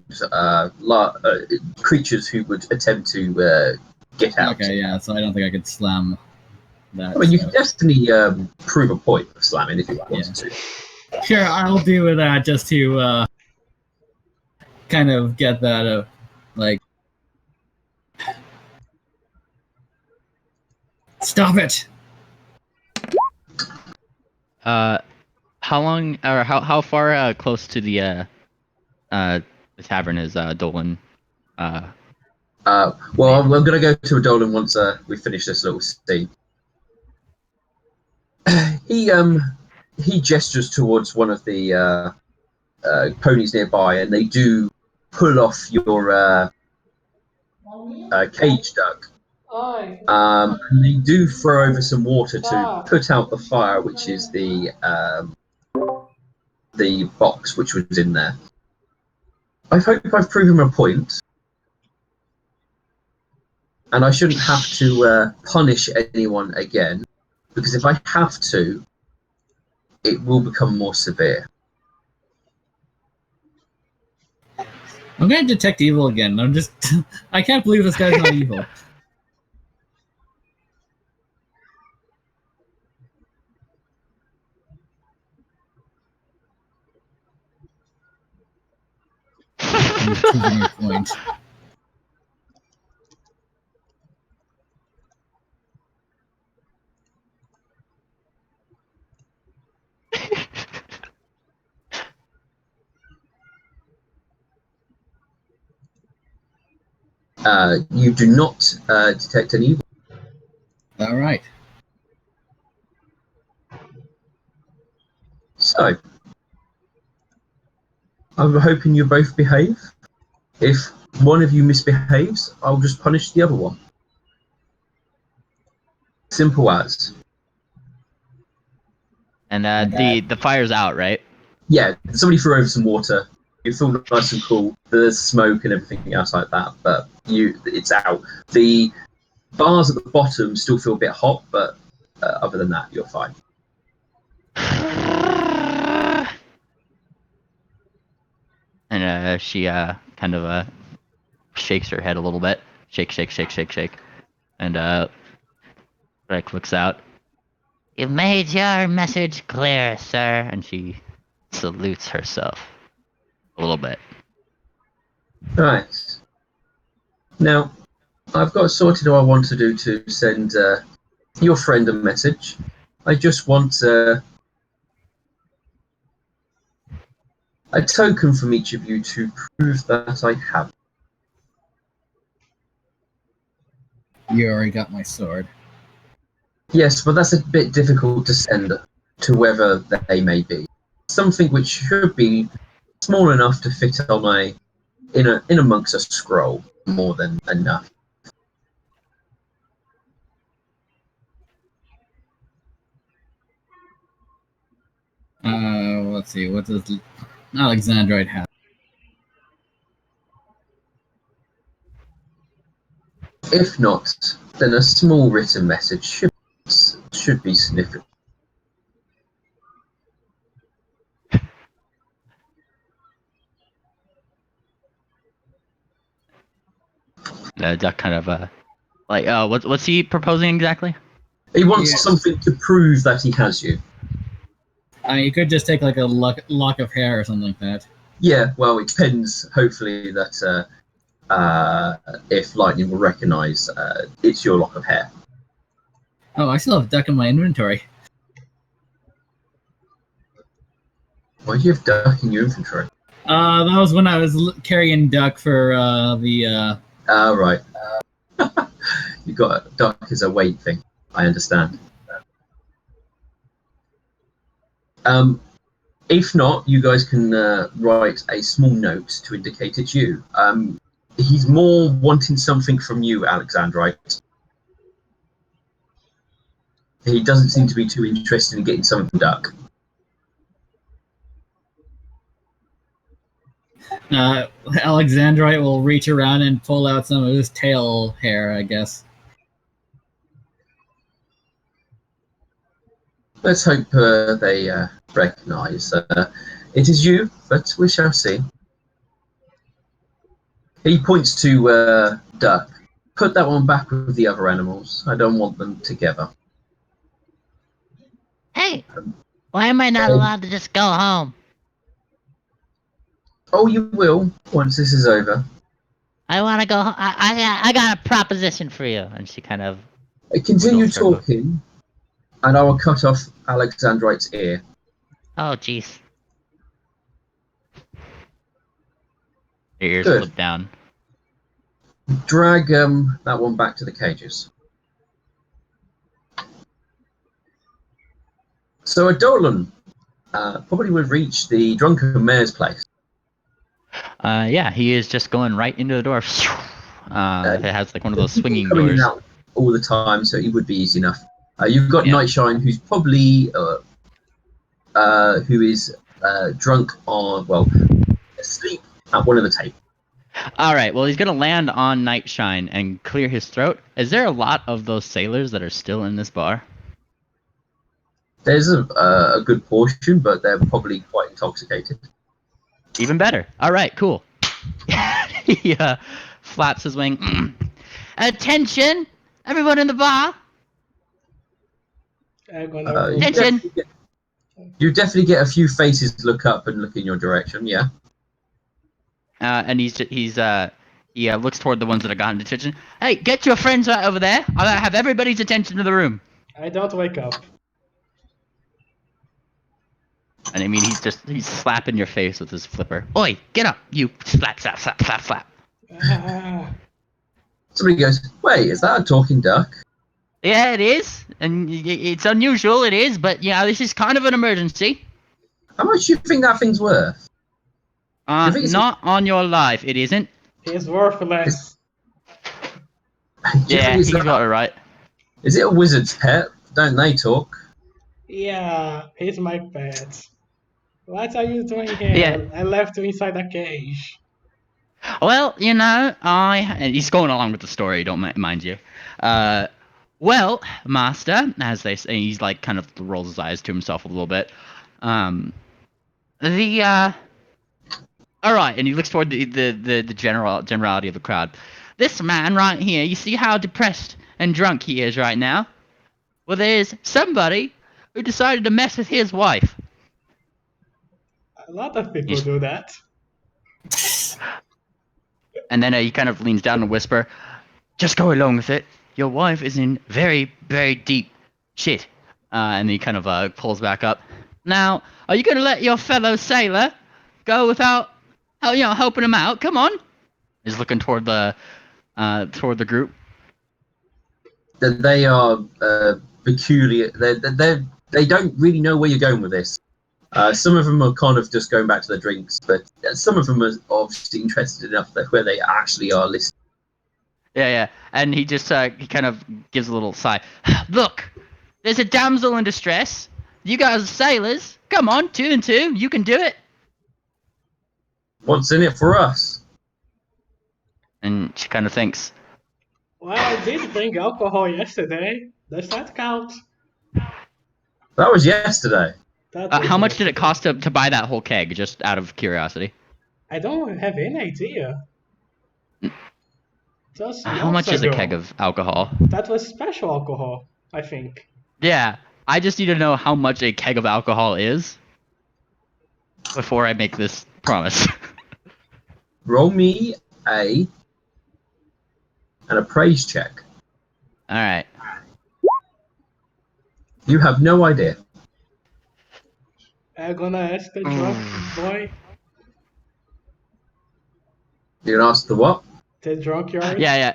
creatures who would attempt to get out. Okay, yeah, so I don't think I could slam that. I mean, you so. can definitely prove a point of slamming if you wanted to. Sure, I'll do that just to kind of get that, like. Stop it! How long or how far close to the tavern is Dolan? Well, I'm going to go to a Dolan once we finish this little scene. He gestures towards one of the ponies nearby, and they do pull off your cage, Duck. And they do throw over some water to put out the fire, which is the box which was in there. I hope I've proven a point, and I shouldn't have to punish anyone again, because if I have to, it will become more severe. I'm gonna detect evil again. I'm just. I can't believe this guy's not evil. You've proven your point. You do not detect any evil. Alright. So, I'm hoping you both behave. If one of you misbehaves, I'll just punish the other one. Simple as. And the fire's out, right? Yeah, somebody threw over some water. You feel nice and cool. There's smoke and everything else like that, but it's out. The bars at the bottom still feel a bit hot, but other than that, you're fine. And she kind of shakes her head a little bit. Shake, shake, shake, shake, shake. And Drake looks out. You've made your message clear, sir. And she salutes herself a little bit. Right. Now, I've got sorted what I want to do to send your friend a message. I just want a token from each of you to prove that I have. You already got my sword. Yes, but that's a bit difficult to send to whoever they may be. Something which should be small enough to fit on in amongst a scroll, more than enough. Let's see. What does Alexandrite have? If not, then a small written message should be significant. The duck kind of like, what's he proposing exactly? He wants Yeah. something to prove that he has you. I mean, you could just take like a lock of hair or something like that. Yeah, well, it depends. Hopefully, that if lightning will recognise it's your lock of hair. Oh, I still have duck in my inventory. Why do you have duck in your inventory? That was when I was carrying duck for the. Right. You got duck as a weight thing. I understand. If not, you guys can write a small note to indicate it's you. He's more wanting something from you, Alexandrite. He doesn't seem to be too interested in getting something from Duck. Alexandrite will reach around and pull out some of his tail hair, I guess. Let's hope they recognise it is you, but we shall see. He points to Duck. Put that one back with the other animals. I don't want them together. Hey, why am I not allowed to just go home? Oh, you will once this is over. I want to go. I got a proposition for you. And she kind of. Continue wiggles her hook. talking, and I will cut off Alexandrite's ear. Oh, jeez. Your ears Good. flip down. Drag that one back to the cages. So a Dolan probably would reach the drunken mayor's place. Yeah, he is just going right into the door. It has like one of those People swinging coming doors. out all the time, so it would be easy enough. You've got Yeah. Nightshine, who's probably who is drunk on asleep at one of the tables. All right. Well, he's gonna land on Nightshine and clear his throat. Is there a lot of those sailors that are still in this bar? There's a good portion, but they're probably quite intoxicated. Even better. All right. Cool. He flaps his wing. Attention, everyone in the bar. I'm gonna Attention. You definitely get a few faces look up and look in your direction. Yeah. And he looks toward the ones that have gotten detention. Hey, get your friends right over there. I'll have everybody's attention to the room. I don't wake up. And I mean, he's slapping your face with his flipper. Oi, get up! You slap, slap, slap, slap, slap. Ah, Somebody goes, "Wait, is that a talking duck?" Yeah, it is, and it's unusual. It is, but yeah, this is kind of an emergency. How much do you think that thing's worth? You think it's- Not on your life. It isn't. he's worthless. Do you Yeah, think he's it's got it right. Is it a wizard's pet? Don't they talk? Yeah, he's my pet. What are you doing here? Yeah. I left you inside a cage. Well, you know, and he's going along with the story. Don't mind you. Well, master, as they say, he's like kind of rolls his eyes to himself a little bit. All right, and he looks toward the generality of the crowd. This man right here, you see how depressed and drunk he is right now? Well, there's somebody who decided to mess with his wife. A lot of people Yes. do that. And then he kind of leans down and whisper, "Just go along with it. Your wife is in very, very deep shit." And he kind of pulls back up. Now, are you going to let your fellow sailor go without, helping him out? Come on. He's looking toward the group. They are peculiar. They don't really know where you're going with this. Some of them are kind of just going back to their drinks, but some of them are obviously interested enough that where they actually are listening. Yeah. And he just he kind of gives a little sigh. Look, there's a damsel in distress. You guys are sailors. Come on, 2 and 2. You can do it. What's in it for us? And she kind of thinks, Well, I did bring alcohol yesterday. Does that count? That was yesterday. That was how much did it yesterday. cost to buy that whole keg, just out of curiosity? I don't have any idea. Just How months much is a ago. keg of alcohol? That was special alcohol, I think. Yeah, I just need to know how much a keg of alcohol is before I make this promise. Roll me an appraise check. All right. You have no idea. I'm gonna ask the drunk boy. You're gonna ask the what? The drunkyard. Yeah.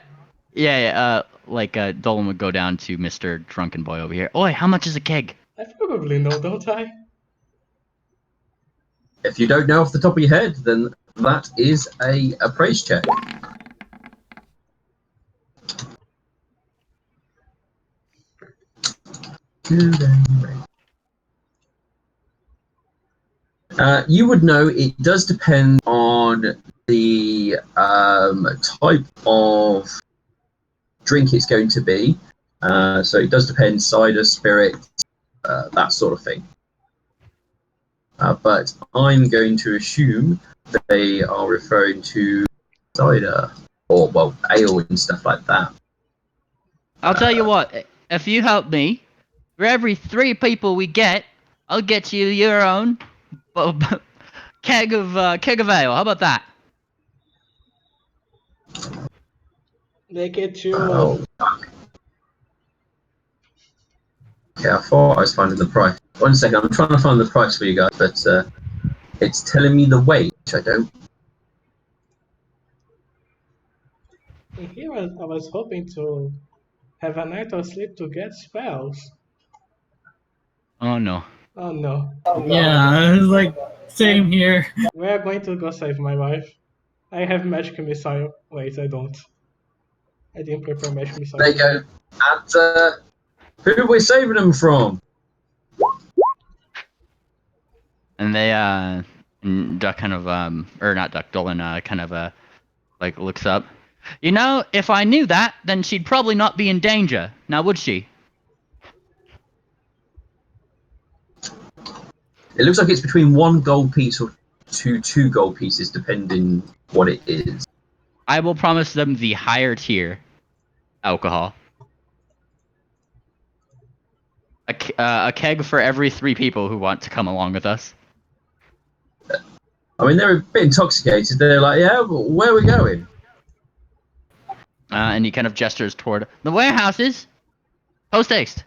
Dolan would go down to Mr. Drunken Boy over here. Oi, how much is a keg? I probably know, don't I? If you don't know off the top of your head, then that is a appraise check. You would know it does depend on the type of drink it's going to be. So it does depend, cider, spirit, that sort of thing. But I'm going to assume that they are referring to cider or, well, ale and stuff like that. I'll tell you what. If you help me, for every 3 people we get, I'll get you your own keg of ale. How about that? Make it 2. Oh, fuck. Okay, I thought I was finding the price. 1 second, I'm trying to find the price for you guys, but it's telling me the weight, which I don't. And here I was hoping to have a night of sleep to get spells. Oh no. Oh no. Yeah, it's like same here. We're going to go save my wife. I have magic missile. Wait, I don't. I didn't prepare magic missile. There you go. And who are we saving them from? And they and Duck kind of or not Duck, Dolan kind of like looks up. You know, if I knew that, then she'd probably not be in danger. Now would she? It looks like it's between 1 gold piece or two gold pieces, depending what it is. I will promise them the higher tier alcohol. A keg for every 3 people who want to come along with us. I mean, they're a bit intoxicated. They're like, yeah, but where are we going? And he kind of gestures toward the warehouses. Post haste.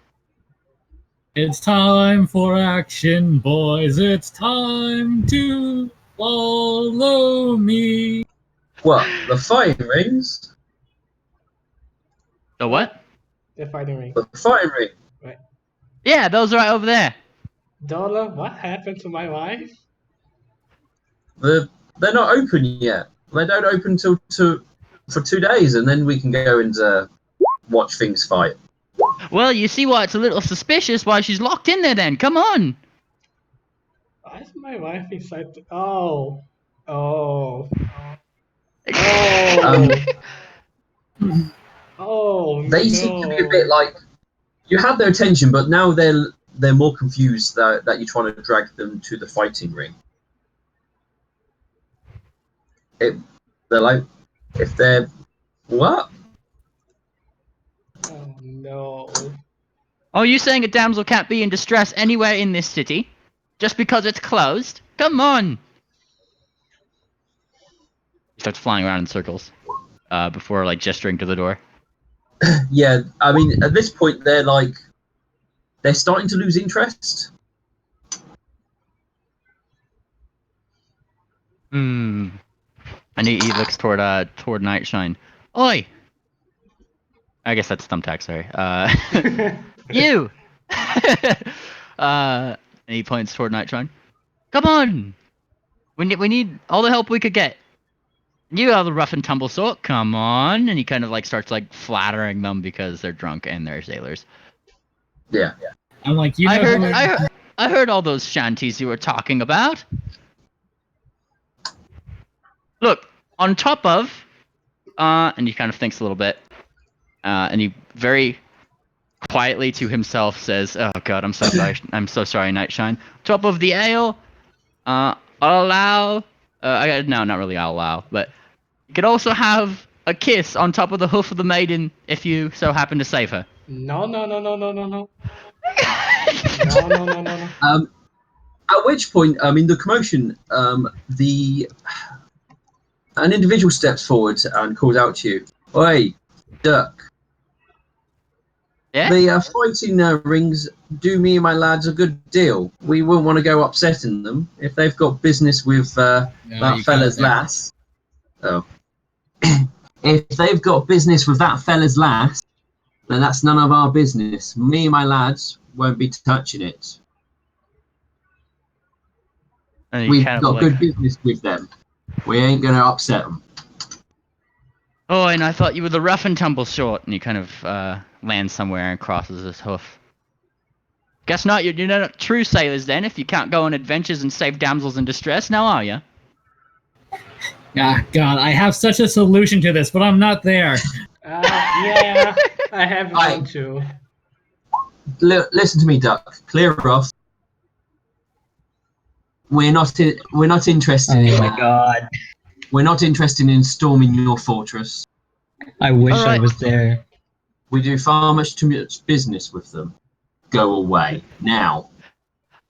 It's time for action, boys. It's time to follow me. What? The fighting rings? The what? The fighting ring. The fighting ring. Yeah, those are right over there. Dollar, what happened to my wife? They're not open yet. They don't open till for 2 days, and then we can go and watch things fight. Well, you see why it's a little suspicious why she's locked in there then. Come on. Why is my wife inside? Oh. Oh. Oh, They seem to be a bit like you have their attention, but now they're more confused that you're trying to drag them to the fighting ring. They're like, if they're what? Oh no. Oh, you saying a damsel can't be in distress anywhere in this city? Just because it's closed? Come on! He starts flying around in circles. Before like gesturing to the door. Yeah, I mean, at this point, they're starting to lose interest. And he looks toward Nightshine. Oi! I guess that's Thumbtack, sorry. You! And he points toward Nightshine. Come on! We need all the help we could get. You are the rough and tumble sort. Come on! And he kind of like starts like flattering them because they're drunk and they're sailors. Yeah. I'm like, you know, I heard I heard all those shanties you were talking about. Look, on top of, and he kind of thinks a little bit, and he very quietly to himself says, "Oh God, I'm so sorry. I'm so sorry, Nightshine. Top of the ale, I'll allow. No, not really. I'll allow, but you could also have a kiss on top of the hoof of the maiden if you so happen to save her." No. No. No. At which point, in the commotion, an individual steps forward and calls out to you, "Oi, Duck. Yeah. The fighting rings do me and my lads a good deal. We wouldn't want to go upsetting them if they've got business with that fella's lass. Oh, if they've got business with that fella's lass, then that's none of our business. Me and my lads won't be touching it. And We've kind of got like, good business with them. We ain't going to upset them." "Oh, and I thought you were the rough and tumble sort." And he kind of lands somewhere and crosses his hoof. "Guess not. You're not true sailors then, if you can't go on adventures and save damsels in distress, now are you?" Ah, God, I have such a solution to this, but I'm not there. Yeah, I have one too. Listen to me, Duck. Clear off. We're not interested. Oh my God! We're not interested in storming your fortress. I wish Alright. I was there. We do far too much business with them. Go away now.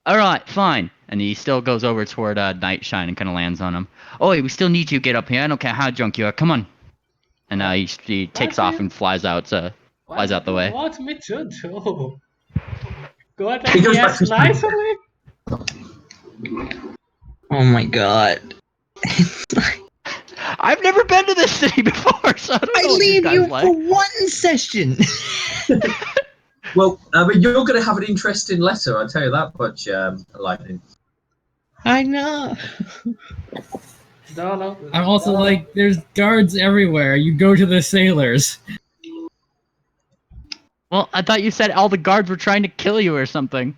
"All right, fine." And he still goes over toward Nightshine and kind of lands on him. "Oh, we still need you to get up here. I don't care how drunk you are. Come on." And he takes off and flies out. Flies out the way. What me to do? Go ahead He and goes back yes to his nicely. Oh my God! I've never been to this city before, so I don't I know what these leave guys you like. for one session. Well, you're going to have an interesting letter, I'll tell you that much, Lightning. I know. No. I'm also like, there's guards everywhere. You go to the sailors. Well, I thought you said all the guards were trying to kill you or something.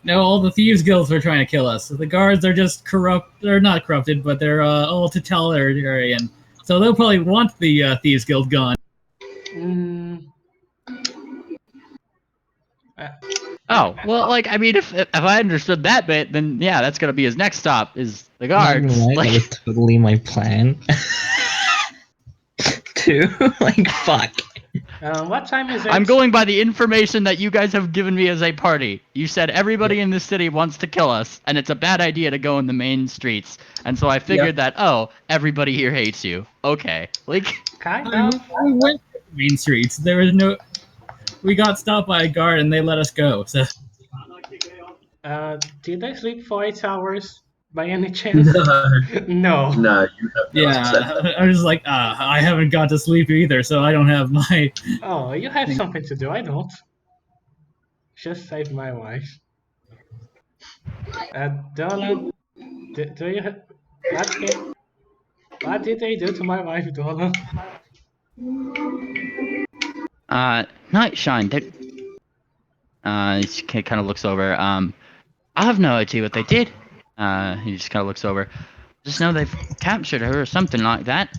No, all the thieves guilds are trying to kill us. The guards are just corrupt. They're not corrupted, but they're all totalitarian. So they'll probably want the thieves guild gone. Mm, Oh, well, like, I mean, if I understood that bit, then yeah, that's gonna be his next stop, is the guards. Not gonna lie, Like, that was totally my plan. Too. Like, fuck. what time is it? I'm going by the information that you guys have given me as a party. You said everybody in this city wants to kill us, and it's a bad idea to go in the main streets. And so I figured that, oh, everybody here hates you. Okay. Like, Kind I of. went to the main streets. There was no. We got stopped by a guard and they let us go. So Did I sleep for 8 hours by any chance? No. No, you have not said that. yeah, I was like, I haven't got to sleep either, so I don't have my. Oh, you have something to do. I don't. Just save my wife. Dolan, do you have... What did they do to my wife, Dolan? Nightshine, he kind of looks over. I have no idea what they did. He just kind of looks over. Just know they've captured her or something like that.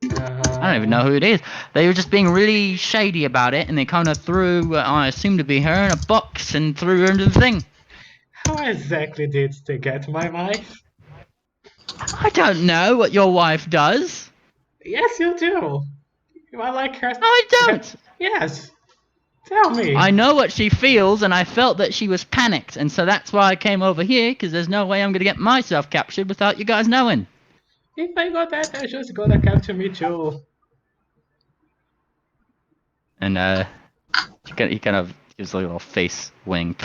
I don't even know who it is. They were just being really shady about it, and they kind of threw what I assume to be her in a box and threw her into the thing. How exactly did they get my wife? I don't know what your wife does. Yes, you do. I like her. No, I don't. Yes. Tell me. I know what she feels, and I felt that she was panicked, and so that's why I came over here, because there's no way I'm going to get myself captured without you guys knowing. If I got that, I just gonna capture me too. And he kind of gives a little face wink.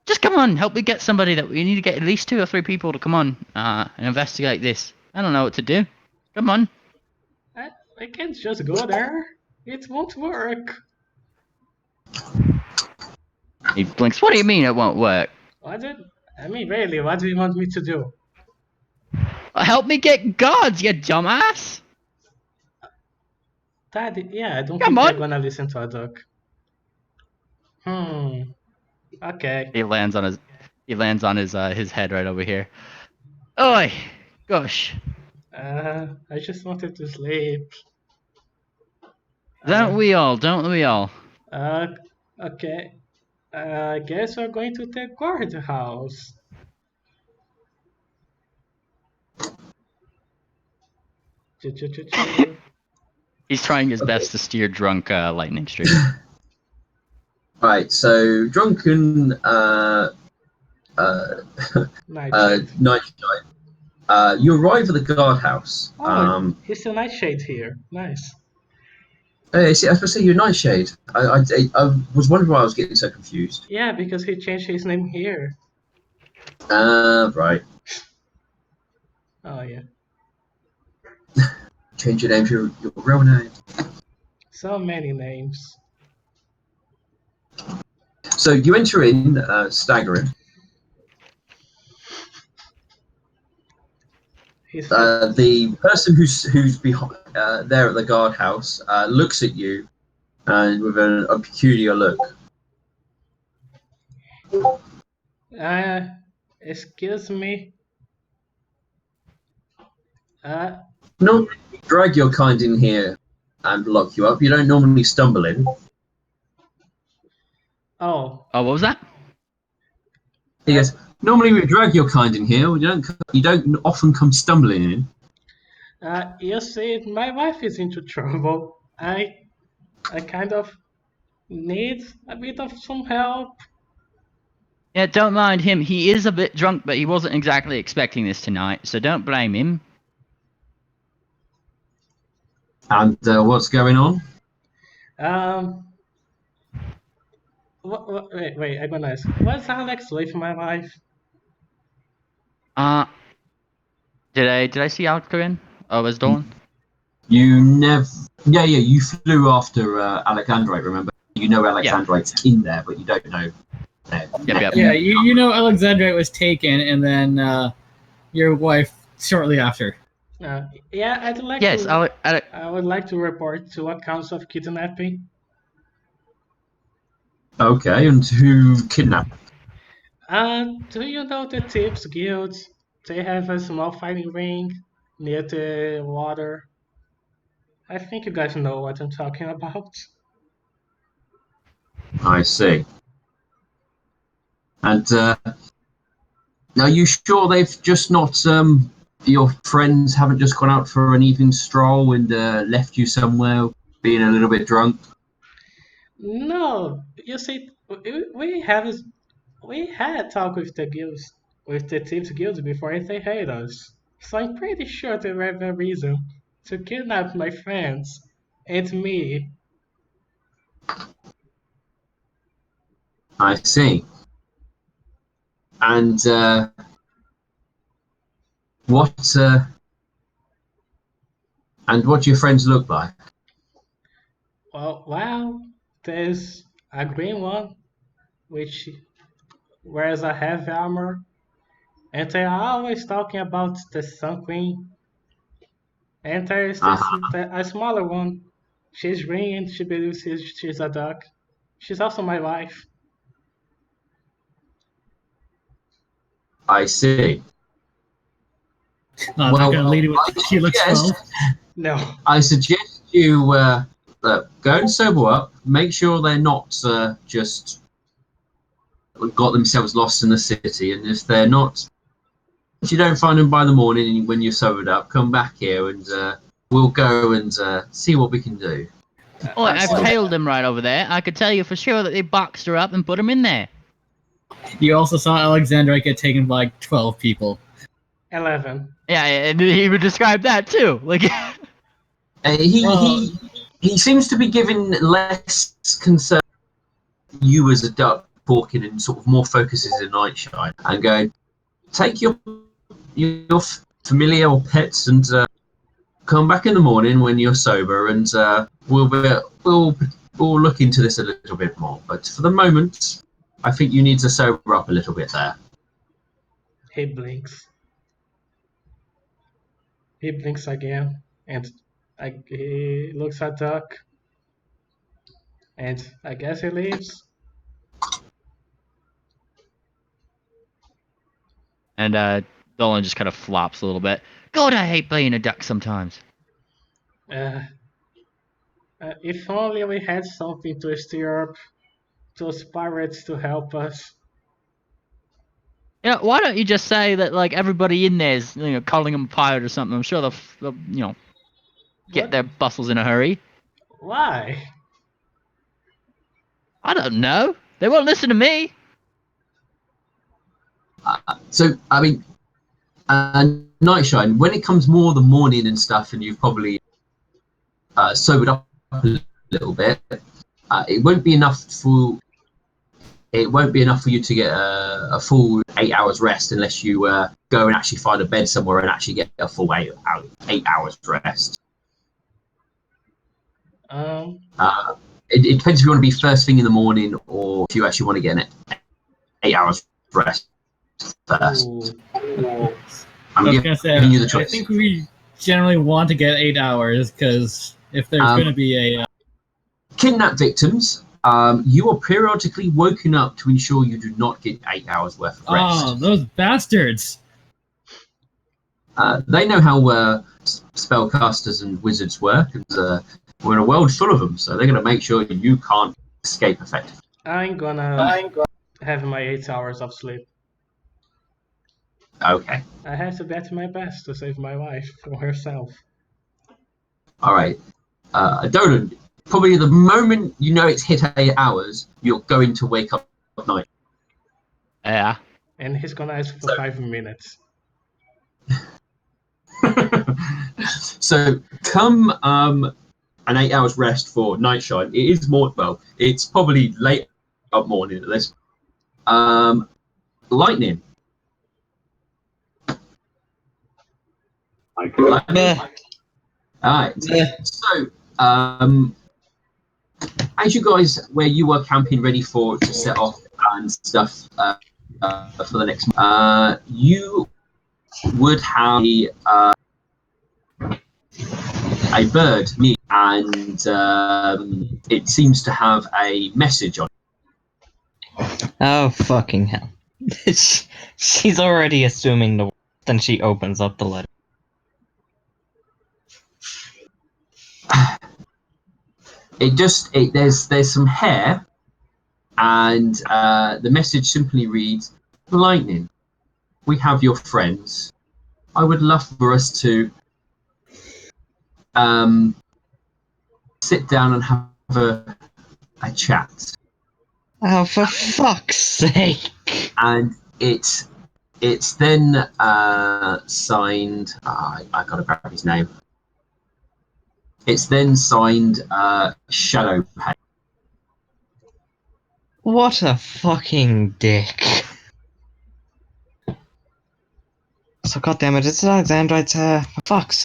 Just come on, help me get somebody. That we need to get at least 2 or 3 people to come on and investigate this. I don't know what to do. Come on. I can't just go there. It won't work. He blinks. What do you mean it won't work? Really, what do you want me to do? Help me get guards, you dumbass. I don't Come think on. they're gonna listen to a duck. Okay. He lands on his head right over here. Oi, gosh, I just wanted to sleep. don't we all? Don't we all? Uh, okay. I guess we're going to the guardhouse. Choo-choo-choo-choo. He's trying his Okay. best to steer drunk lightning straight. Right, so drunken Nightshade. Nightshade. You arrive at the guardhouse. Oh, he's a nightshade here. Nice. See, I was supposed to say you're Nightshade. I was wondering why I was getting so confused. Yeah, because he changed his name here. Right. Oh yeah. Change your name to your real name. So many names. So you enter in, staggering. He's The person who's behind, there at the guardhouse looks at you and with a peculiar look. uh, excuse me. Uh, Not drag your kind in here and lock you up. You don't normally stumble in. oh. Oh, what was that? He goes, normally we drag your kind in here. You don't often come stumbling in. You see, my wife is into trouble. I kind of need a bit of some help. Yeah, don't mind him. He is a bit drunk, but he wasn't exactly expecting this tonight, so don't blame him. And what's going on? Um, wait, I'm gonna ask. Was Alex with my wife? Uh, did I see Alex go in? Oh, was Dolan? You never. Yeah. You flew after Alexandrite. Remember, you know Alexandrite's in there, but you don't know. Yep. Yeah, you know Alexandrite was taken, and then your wife shortly after. Yeah, I'd like Yes, to. I would like to report 2 accounts of kidnapping. Okay, and who kidnapped? Do you know the Tips Guild? They have a small fighting ring near the water. I think you guys know what I'm talking about. I see. And are you sure they've just not? Your friends haven't just gone out for an evening stroll and left you somewhere being a little bit drunk? No, you see, we had talk with the guilds, with the Tips Guild before they hate us. So I'm pretty sure they have a reason to kidnap my friends and me. I see. And what? And what do your friends look like? Well, there's a green one, which wears a heavy armor, and they are always talking about the Sun Queen. And there's Uh-huh. a smaller one. She's green and she believes she's a duck. She's also my wife. I see. No, I'm not gonna lead it with she looks yes. 12. No. I suggest you go and sober up. Make sure they're not just got themselves lost in the city. And if they're not, if you don't find them by the morning when you're sobered up, come back here and we'll go and see what we can do. Oh, I've tailed him right over there. I could tell you for sure that they boxed her up and put him in there. You also saw Alexandrite get taken by like 12 people. 11. Yeah, and he would describe that too. Like, He seems to be giving less concern to you as a duck talking and sort of more focuses in Nightshine and going, take your familiar or pets and come back in the morning when you're sober and we'll look into this a little bit more. But for the moment, I think you need to sober up a little bit there. He blinks. He blinks again, and he looks at Duck, and I guess he leaves. And Dolan just kind of flops a little bit. God, I hate being a duck sometimes. Uh, if only we had something to stir up those pirates to help us. You know, why don't you just say that like everybody in there's calling them a pirate or something? I'm sure they'll get What? their bustles in a hurry. Why? I don't know. They won't listen to me. So, I mean, Nightshine, when it comes more the morning and stuff, and you've probably sobered up a little bit, it won't be enough for you to get a full 8 hours rest unless you go and actually find a bed somewhere and actually get a full 8 hours rest. Um, It depends if you want to be first thing in the morning or if you actually want to get an 8 hours rest first. ooh. I'm I was giving gonna say, you the I choice. think we generally want to get 8 hours because if there's going to be a Kidnap victims, you are periodically woken up to ensure you do not get 8 hours worth of rest. oh, those bastards! They know how spellcasters and wizards work, and we're in a world full of them, so they're going to make sure you can't escape effectively. I'm gonna have my 8 hours of sleep. Okay, I have to bet my best to save my wife from herself. all right. Dolan, probably the moment you know it's hit 8 hours, you're going to wake up at night. Yeah. And he's gonna ask for 5 minutes. So come an 8 hours rest for Nightshine. It is more it's probably late up morning at this. Lightning. Meh. Alright. Meh. So as you guys where you were camping ready to set off and stuff for the next you would have a bird and it seems to have a message on it. Oh, fucking hell. She's already assuming the worst, then she opens up the letter. There's some hair and the message simply reads, Lightning, we have your friends. I would love for us to sit down and have a chat. Oh, for fuck's sake. And it's then signed. I gotta grab his name. It's then signed Shadowpay. What a fucking dick. So goddammit, it's Alexandrite's fucks.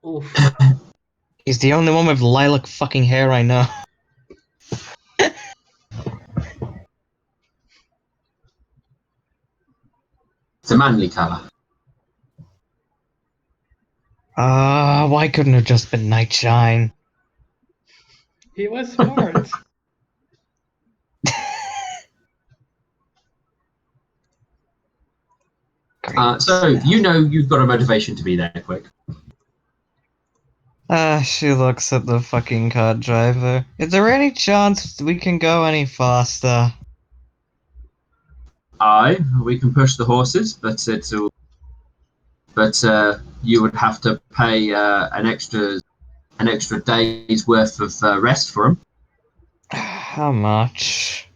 Oof. He's the only one with lilac fucking hair I know. It's a manly colour. Why couldn't it have just been Nightshine? He was smart. So you know you've got a motivation to be there quick. She looks at the fucking cart driver. Is there any chance we can go any faster? Aye, we can push the horses, but you would have to pay an extra day's worth of rest for them. How much?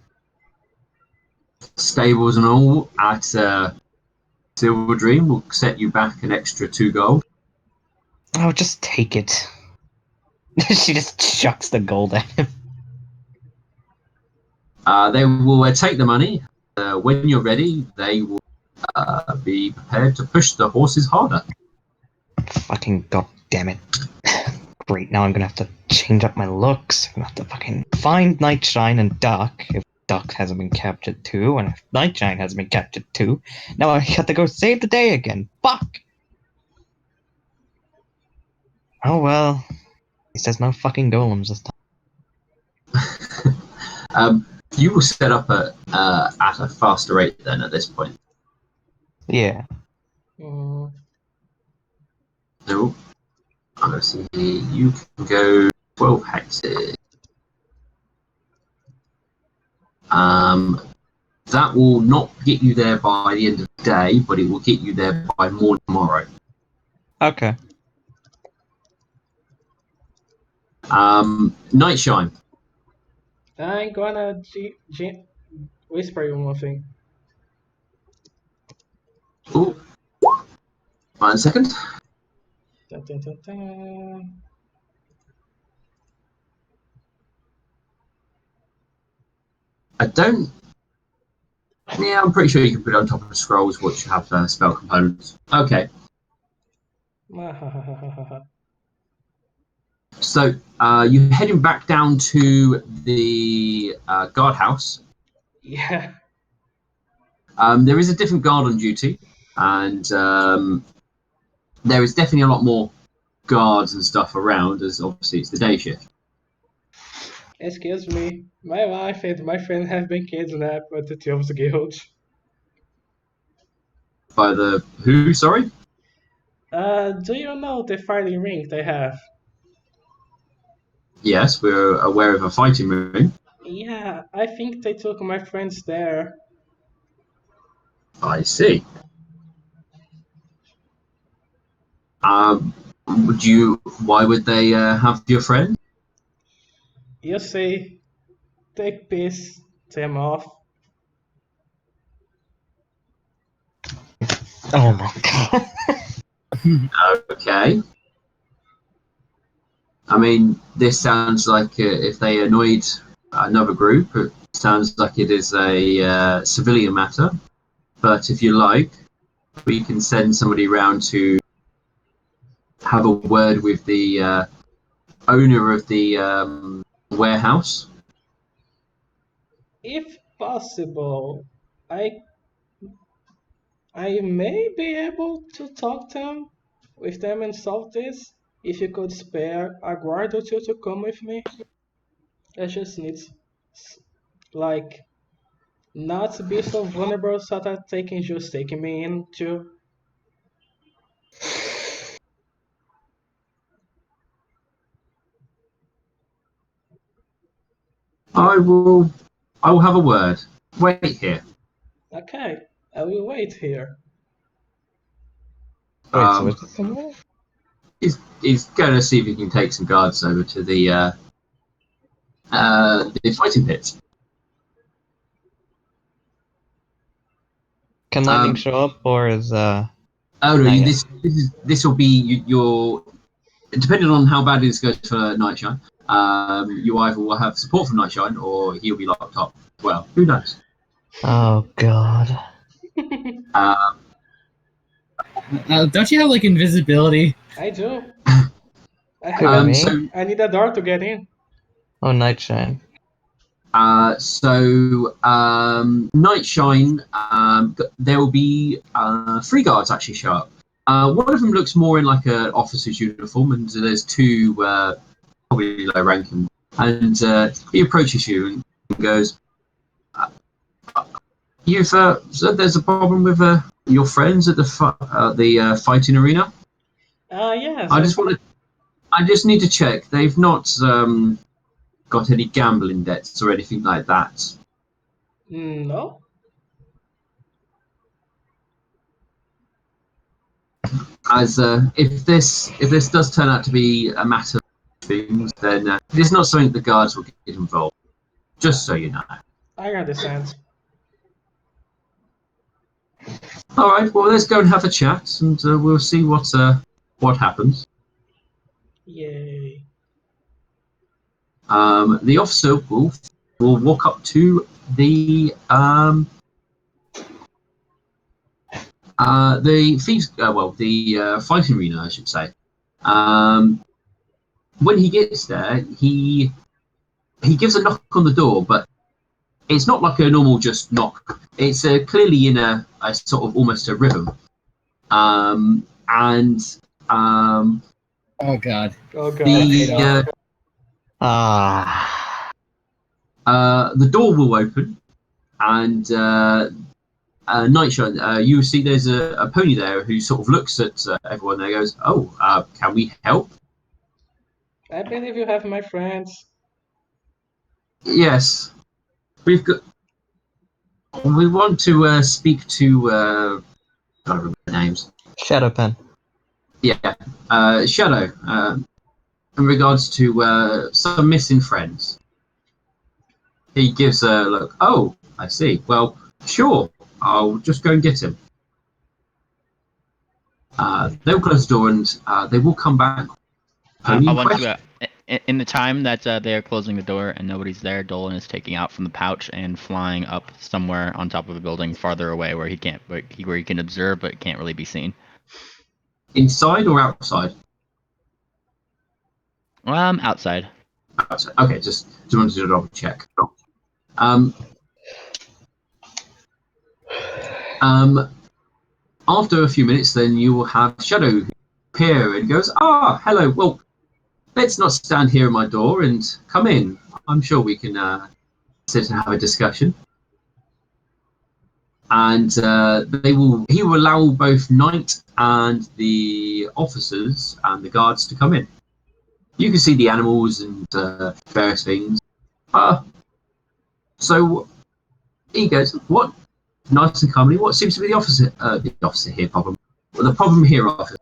Stables and all at Silver Dream will set you back an extra 2 gold. Oh, just take it. She just chucks the gold at him. They will take the money. When you're ready, they will be prepared to push the horses harder. Fucking goddammit. Great, now I'm gonna have to change up my looks. I'm gonna have to fucking find Nightshine and Duck, if Duck hasn't been captured too, and if Nightshine hasn't been captured too. Now I have to go save the day again. Fuck! Oh well. He says no fucking golems this time. You will set up at a faster rate then at this point. Yeah. Mm, No, I'm going to see here. You can go 12 hexes. That will not get you there by the end of the day, but it will get you there by morning tomorrow. Okay. Night shine. I'm gonna whisper you one thing. Oh, 1 second. Dun, dun, dun, dun. I don't. Yeah, I'm pretty sure you can put it on top of the scrolls which have spell components. Okay, so you're heading back down to the guardhouse. Yeah. There is a different guard on duty, and there is definitely a lot more guards and stuff around, as obviously it's the day shift. Excuse me. My wife and my friend have been kidnapped at the Thieves Guild. By the who? Sorry. Do you know the fighting ring they have? Yes, we're aware of a fighting ring. Yeah, I think they took my friends there. I see. Would you? Why would they have your friend? You see, they piss them off. Oh my god. Okay. I mean, this sounds like if they annoyed another group, it sounds like it is a civilian matter. But if you like, we can send somebody round to have a word with the owner of the warehouse. If possible, I I may be able to talk with them and solve this. If you could spare a guard or two to come with me, I just need like not to be so vulnerable so that they can just take me in too. I will. I will have a word. Wait here. Okay, I will wait here. Wait, so Um, is this somewhere? he's going to see if he can take some guards over to the fighting pits. Can lightning show up, or is Oh no, Not yet. this will be your depending on how badly this goes for Nightshine. You either will have support from Nightshine or he'll be locked up. Well, who knows? Oh god. Um, Don't you have like invisibility? I do. I Who, have. me? so I need a door to get in. Oh, Nightshine. Nightshine, there will be 3 guards actually show up. One of them looks more in like an officer's uniform, and there's 2 probably low ranking. And he approaches you and goes, "You've said there's a problem with your friends at the fighting arena. Yes. I just need to check. They've not got any gambling debts or anything like that." No. As if this does turn out to be a matter of things, then it's not something the guards will get involved. Just so you know. I understand. All right. Well, let's go and have a chat, and we'll see what happens. Yay. The officer will walk up to the thieves. The fighting arena, I should say. When he gets there, he gives a knock on the door, but it's not like a normal just knock. It's clearly in a sort of almost a rhythm. And Oh god. Oh god. the Ah. The door will open, and Nightshine, you see there's a pony there who sort of looks at everyone there and goes, "Oh, can we help?" I believe you have my friends. Yes, we've got. We want to speak to. I don't remember the names. Shadowpen. Yeah, Shadow. In regards to some missing friends. He gives a look. Oh, I see. Well, sure. I'll just go and get him. They'll close the door and they will come back. I want to. In the time that they are closing the door and nobody's there, Dolan is taking out from the pouch and flying up somewhere on top of a building farther away where he can't, where he can observe but can't really be seen. Inside or outside? Outside. Outside. Okay, just wanted to double check. Um, after a few minutes, then you will have Shadow appear and goes, hello. Well, let's not stand here at my door and come in. I'm sure we can sit and have a discussion. And he will allow both Knight and the officers and the guards to come in. You can see the animals and various things. So he goes, "What? Nice and calmly. What seems to be the officer here problem? Well, the problem here, officer.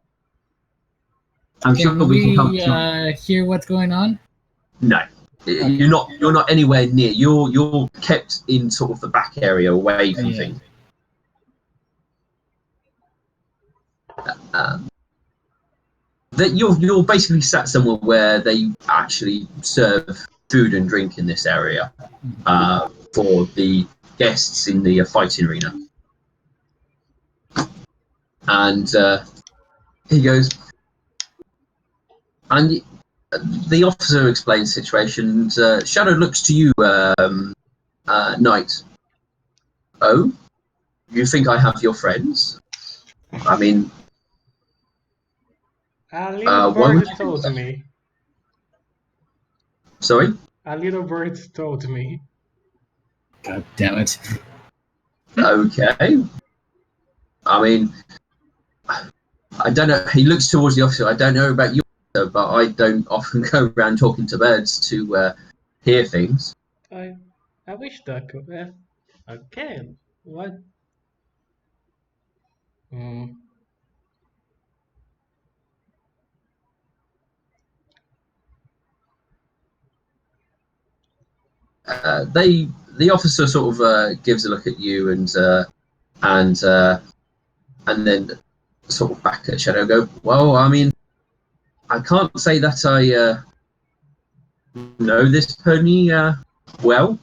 I'm sure we can come to hear what's going on? No, you're not. You're not anywhere near. You're kept in sort of the back area, away from things. That you're basically sat somewhere where they actually serve food and drink in this area for the guests in the fighting arena. And he goes, and the officer explains the situation. And, Shadow looks to you, Knight. Oh, you think I have your friends? I mean, A little why would bird you told do that? me. Sorry? A little bird told me. God damn it. Okay. I mean, I don't know. He looks towards the officer. I don't know about you, but I don't often go around talking to birds to hear things. I wish that could. Okay. What? Hmm. The officer sort of gives a look at you and then sort of back at Shadow. Go, well, I mean, I can't say that I know this pony well.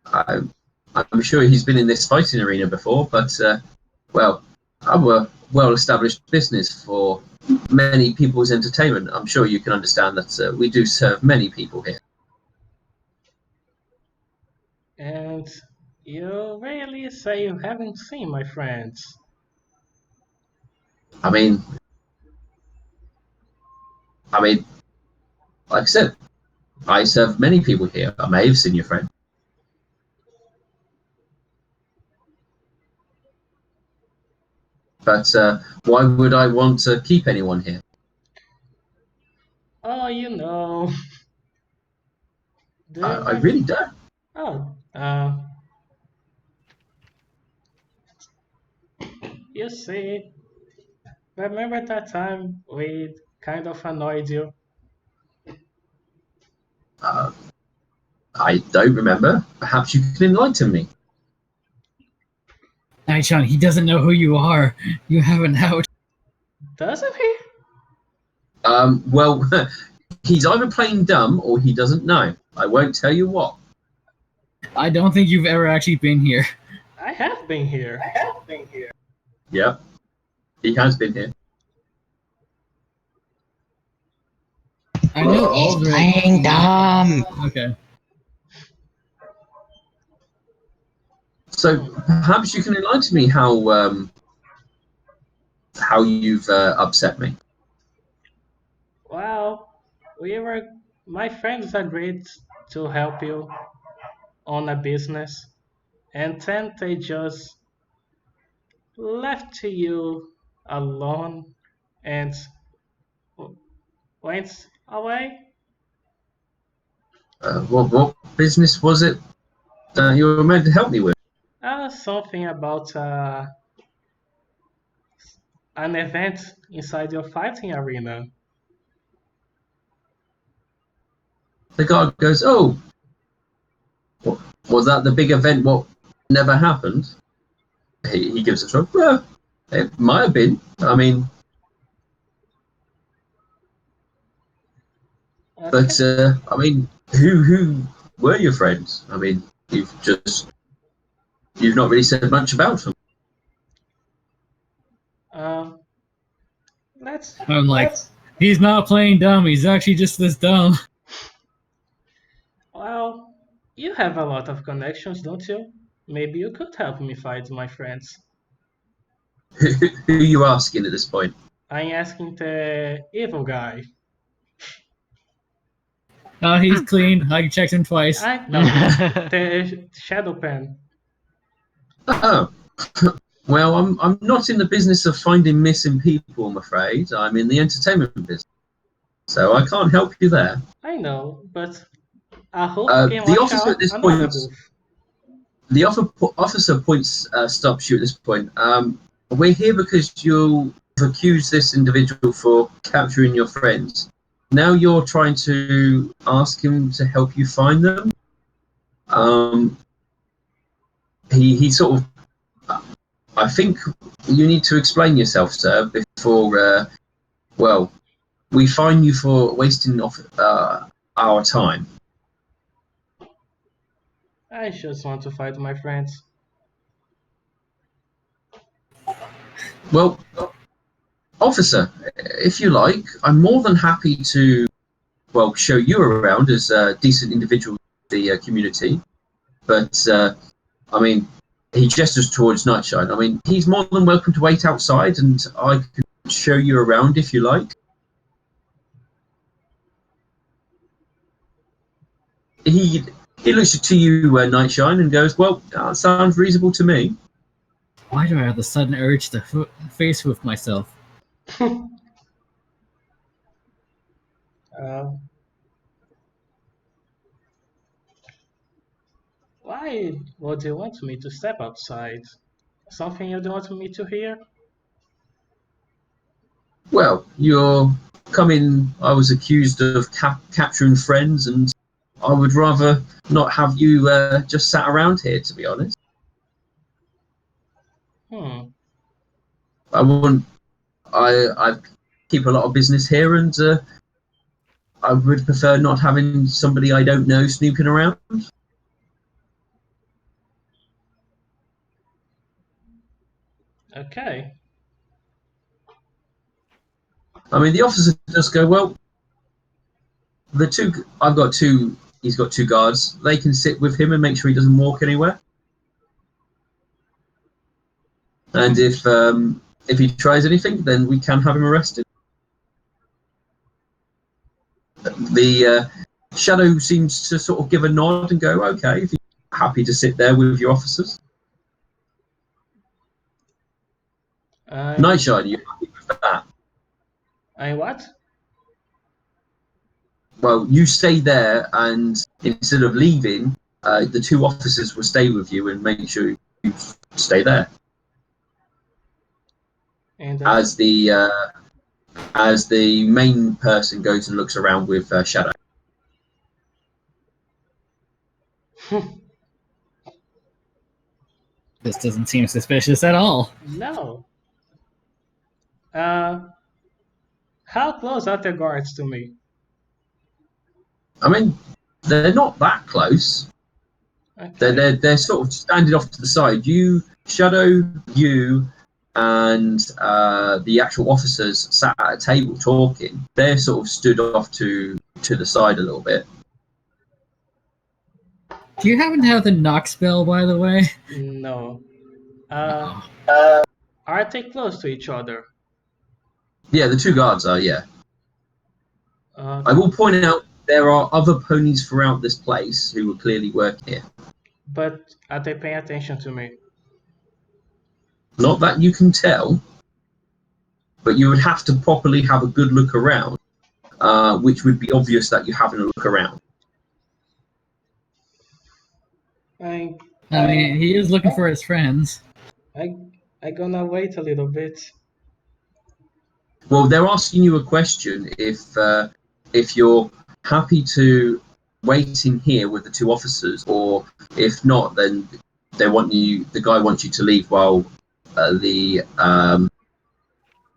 I'm sure he's been in this fighting arena before, but well, I'm a well-established business for many people's entertainment. I'm sure you can understand that we do serve many people here. And you really say you haven't seen my friends. I mean, like I said, I serve many people here. I may have seen your friend. But why would I want to keep anyone here? Oh, you know. Do you I remember? really don't. Oh, you see. Remember that time we kind of annoyed you? Uh, I don't remember. Perhaps you can enlighten me. Nightshine, he doesn't know who you are. You have an out. Doesn't he? Well, he's either playing dumb or he doesn't know. I won't tell you what. I don't think you've ever actually been here. I have been here. Yep, he has been here. I know all the Playing dumb. Okay. So perhaps you can enlighten me how you've upset me. Well, we were. My friends agreed to help you. on a business, and then they just left you alone and went away? What business was it that you were meant to help me with? Something about an event inside your fighting arena. The guard goes, "Oh, what, was that the big event? What never happened?" He gives a shrug. Well, it might have been. I mean, Okay. but I mean, who were your friends? I mean, you've not really said much about them. Uh, let's I'm like, he's not playing dumb. He's actually just this dumb. Well, you have a lot of connections, don't you? Maybe you could help me find my friends. Who are you asking at this point? I'm asking the evil guy. He's clean. I checked him twice. I know the shadow pen. Oh, well, I'm not in the business of finding missing people. I'm afraid I'm in the entertainment business, so I can't help you there. I know, but I hope you can The watch officer at out this another point, booth. the officer points, stops you at this point. We're here because you've accused this individual for capturing your friends. Now you're trying to ask him to help you find them. Um, he sort of. I think you need to explain yourself, sir, before. Well, we fine you for wasting off our time. I just want to find my friends. Well, officer, if you like, I'm more than happy to, well, show you around as a decent individual in the community. But, I mean, he gestures towards Nightshine. I mean, he's more than welcome to wait outside, and I can show you around if you like. He he looks to you, Nightshine, and goes, "Well, that sounds reasonable to me." Why do I have the sudden urge to face with myself? uh, why would you want me to step outside? Something you don't want me to hear? Well, you're coming. I was accused of capturing friends, and I would rather not have you just sat around here, to be honest. Hmm. I wouldn't. I keep a lot of business here, and I would prefer not having somebody I don't know snooping around. Okay. I mean, the officer does go, well, the two. I've got two. He's got two guards. They can sit with him and make sure he doesn't walk anywhere. And if he tries anything, then we can have him arrested. The shadow seems to sort of give a nod and go, okay, if you're happy to sit there with your officers. I Nightshine, you happy with that? I what? Well, you stay there, and instead of leaving, the two officers will stay with you and make sure you stay there. And As the main person goes and looks around with Shadow. This doesn't seem suspicious at all. no. Uh, how close are the guards to me? I mean, they're not that close. Okay. They're sort of standing off to the side. You, Shadow, you, and the actual officers sat at a table talking. They're sort of stood off to the side a little bit. Do you happen to have the knock spell, by the way? No. Uh, are they close to each other? Yeah, the two guards are. Yeah, Uh, I will point out there are other ponies throughout this place who are clearly working here. but are they paying attention to me? Not that you can tell, but you would have to properly have a good look around, which would be obvious that you're having a look around. I I mean, he is looking for his friends. I I gonna wait a little bit. Well, they're asking you a question if you're happy to wait in here with the two officers, or if not, then the guy wants you to leave while the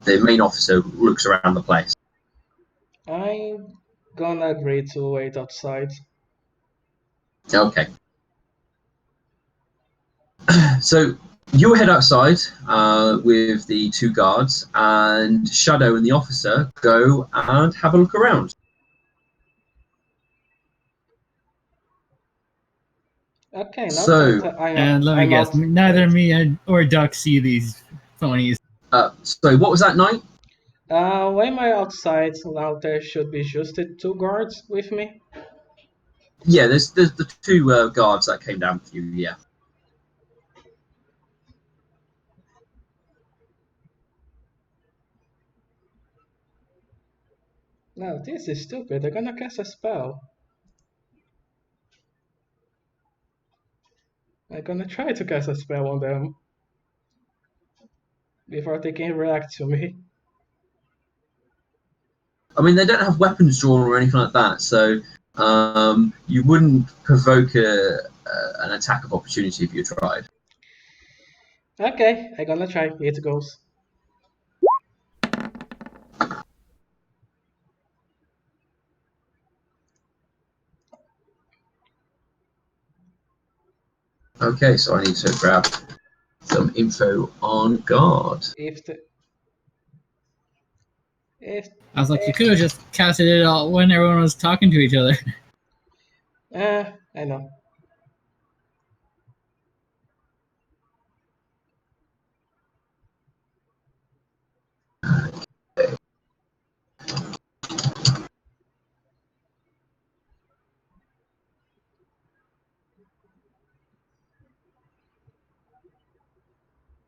main officer looks around the place. I'm gonna agree to wait outside. Okay. So you head outside with the two guards, and Shadow and the officer go and have a look around. Okay, now So, that And let me I'm guess, out. neither Wait. me or Duck see these phonies. so what was that night? When I'm outside, now there should be just the two guards with me. Yeah, there's the two guards that came down with you. Yeah. No, this is stupid. They're gonna cast a spell. I'm gonna try to cast a spell on them before they can react to me. I mean, they don't have weapons drawn or anything like that, so you wouldn't provoke an attack of opportunity if you tried. Okay, I'm gonna try. It goes. Okay, so I need to grab some info on guard. If the if I was like, you could have just casted it out when everyone was talking to each other. I know.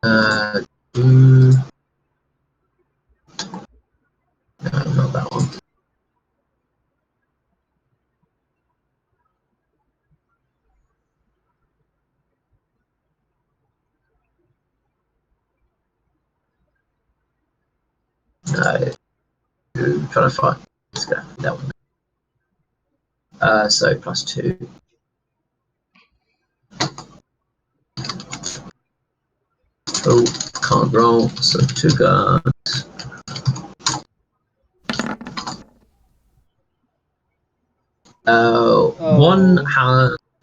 Uh, no, not that one. No, I'm trying to find this guy. That one. So +2. Oh, can't roll. So two guards. One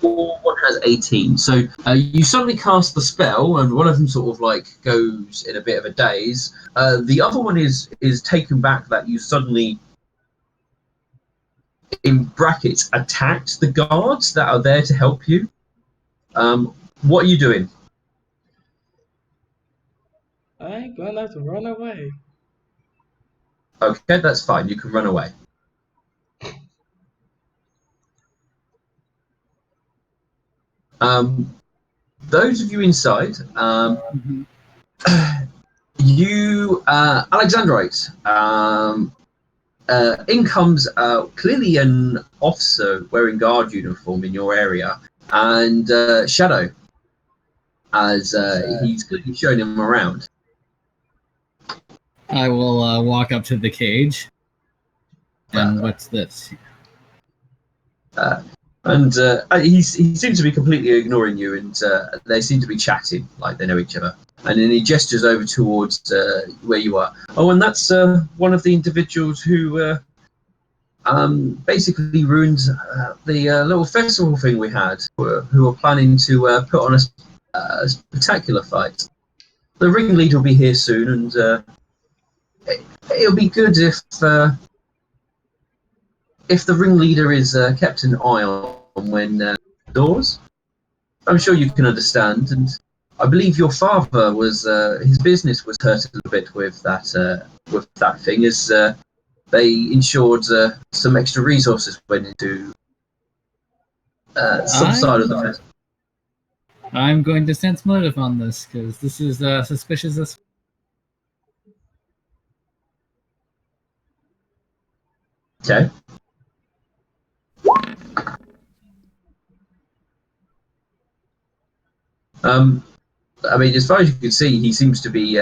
Oh, has 18. So you suddenly cast the spell, and one of them sort of like goes in a bit of a daze. The other one is taken back that you suddenly, in brackets, attacked the guards that are there to help you. What are you doing? I'm gonna run away. Okay, that's fine. You can run away. Those of you inside, you Alexandrite. In comes clearly an officer wearing guard uniform in your area, and Shadow, as he's clearly showing him around. I will walk up to the cage. And what's this? And he seems to be completely ignoring you, and they seem to be chatting like they know each other. And then he gestures over towards where you are. Oh, and that's one of the individuals who basically ruined the little festival thing we had, who were planning to put on a spectacular fight. The ringleader will be here soon, and it'll be good if the ringleader is kept an eye on when doors. I'm sure you can understand, and I believe your father was his business was hurt a little bit with that thing, as they ensured some extra resources went into some side of the festival. I'm going to sense motive on this because this is suspicious as. Okay. I mean, as far as you can see, he seems to be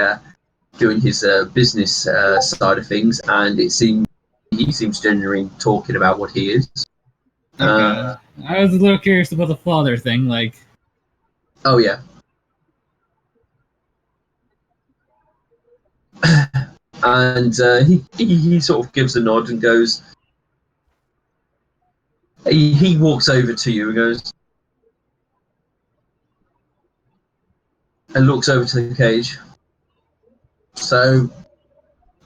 doing his business side of things, and he seems genuinely talking about what he is. Okay. I was a little curious about the father thing, like. Oh yeah. And he sort of gives a nod and goes. He walks over to you and goes, and looks over to the cage. So,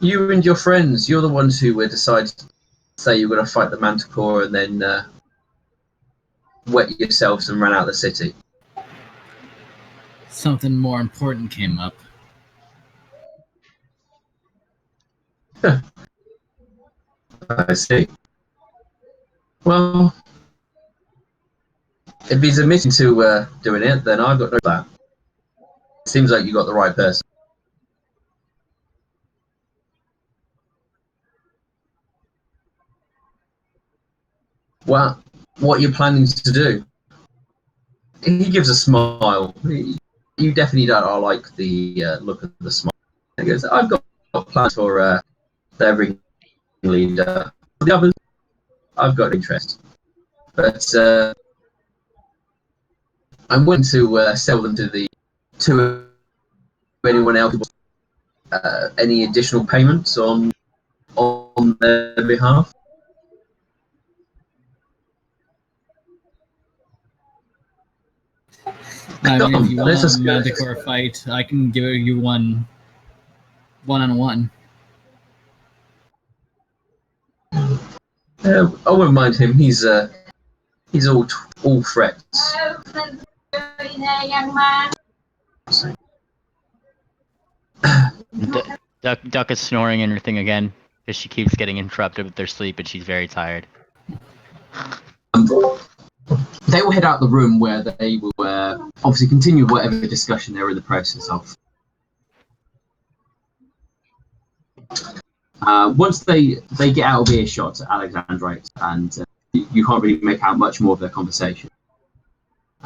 you and your friends, you're the ones who decided to say you're going to fight the Manticore and then wet yourselves and run out of the city. Something more important came up. I see. Well, if he's admitting to doing it, then I've got no that. Seems like you got the right person. Well, what you're planning to do? He gives a smile. You definitely don't like the look of the smile. He goes, I've got plans for the leader. For the others, I've got interest. But I'm willing to sell them to anyone else. Any additional payments on their behalf? I mean, if Come, you want let's a just go. Manticore fight, I can give you one on one. I wouldn't mind him. He's all threats. Duck is snoring and everything again because she keeps getting interrupted with their sleep and she's very tired. They will head out the room where they will obviously continue whatever discussion they're in the process of. Once they get out of earshot to Alexandrite, and you can't really make out much more of their conversation.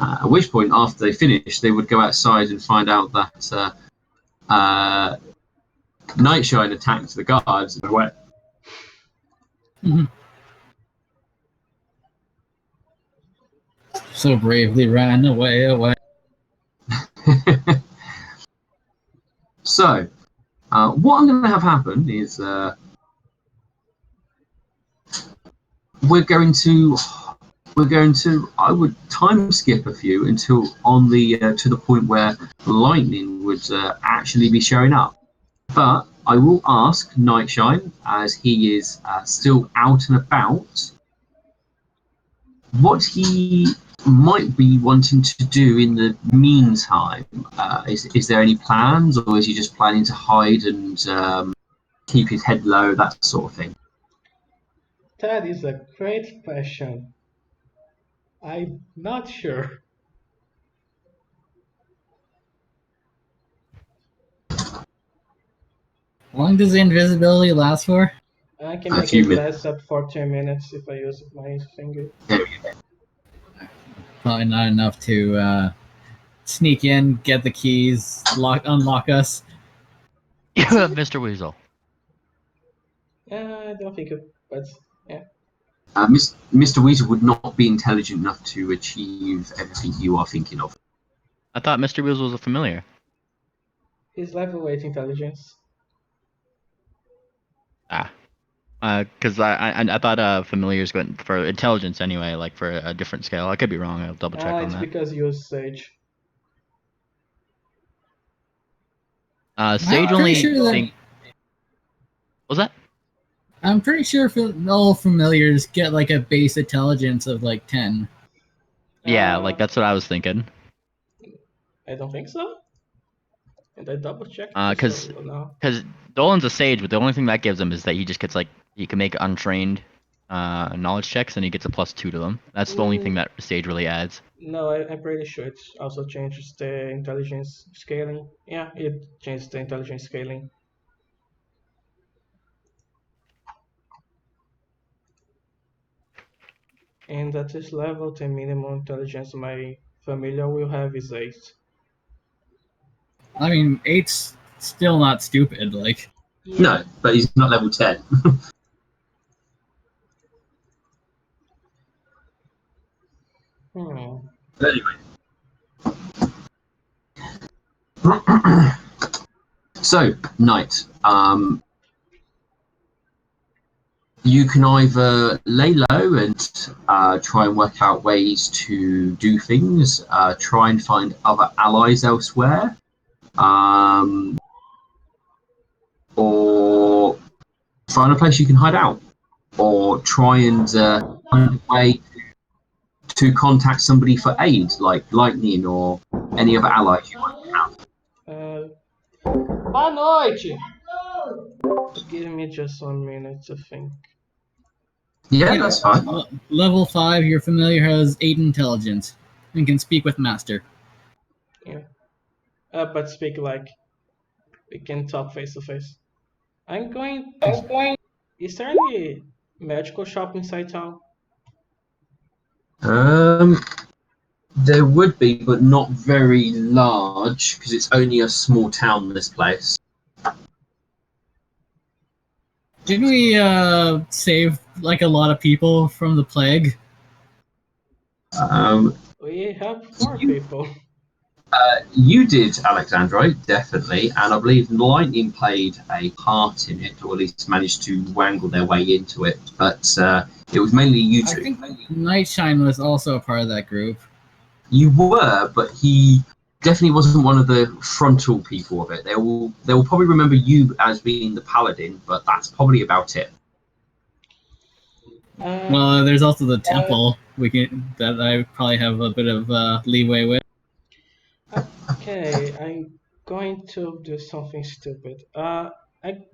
At which point, after they finish, they would go outside and find out that Nightshine attacked the guards and went. So bravely ran away. So, what I'm going to have happen is we're going to I would time skip a few until on the to the point where lightning would actually be showing up. But I will ask Nightshine, as he is still out and about, what he might be wanting to do in the meantime. Is there any plans, or is he just planning to hide and keep his head low, that sort of thing? That is a great question. I'm not sure. How long does the invisibility last for? I can A make few it minutes. last up for 10 minutes if I use my finger. Probably not enough to sneak in, get the keys, unlock us. Mr. Weasel. I don't think it, but yeah. Mr. Weasel would not be intelligent enough to achieve everything you are thinking of. I thought Mr. Weasel was a familiar. He's level 8 intelligence. Because I thought familiars went for intelligence anyway, like for a different scale. I could be wrong. I'll double check on It's that. because you use Sage. Sage only think. What was that? I'm pretty sure all familiars get like a base intelligence of like 10. Yeah, like that's what I was thinking. I don't think so. And I double checked. Because Dolan's a sage, but the only thing that gives him is that he just gets like he can make untrained knowledge checks, and he gets a +2 to them. That's the only thing that Sage really adds. No, I'm pretty sure it also changes the intelligence scaling. Yeah, it changes the intelligence scaling. And at this level, the minimum intelligence my familiar will have is 8. I mean, 8's still not stupid. Like, Yeah. No, but he's not level 10. Hmm. But anyway. So, Knight. You can either lay low and try and work out ways to do things, try and find other allies elsewhere, or find a place you can hide out, or try and find a way to contact somebody for aid, like Lightning or any other allies you might have. Boa noite! Give me just 1 minute to think. Yeah, that's fine. Level 5, your familiar has 8 intelligence and can speak with master. Yeah. But speak like we can talk face to face. I'm going. Is there any magical shop inside town? There would be, but not very large, because it's only a small town, this place. Didn't we save like a lot of people from the plague? We have 4 You, people. you did, Alexandra, definitely, and I believe Lightning played a part in it, or at least managed to wangle their way into it, but it was mainly you I two. think Nightshine was also a part of that group. You were, but he definitely wasn't one of the frontal people of it. They will probably remember you as being the paladin, but that's probably about it. Well, there's also the temple that I probably have a bit of leeway with. Okay, I'm going to do something stupid. I'm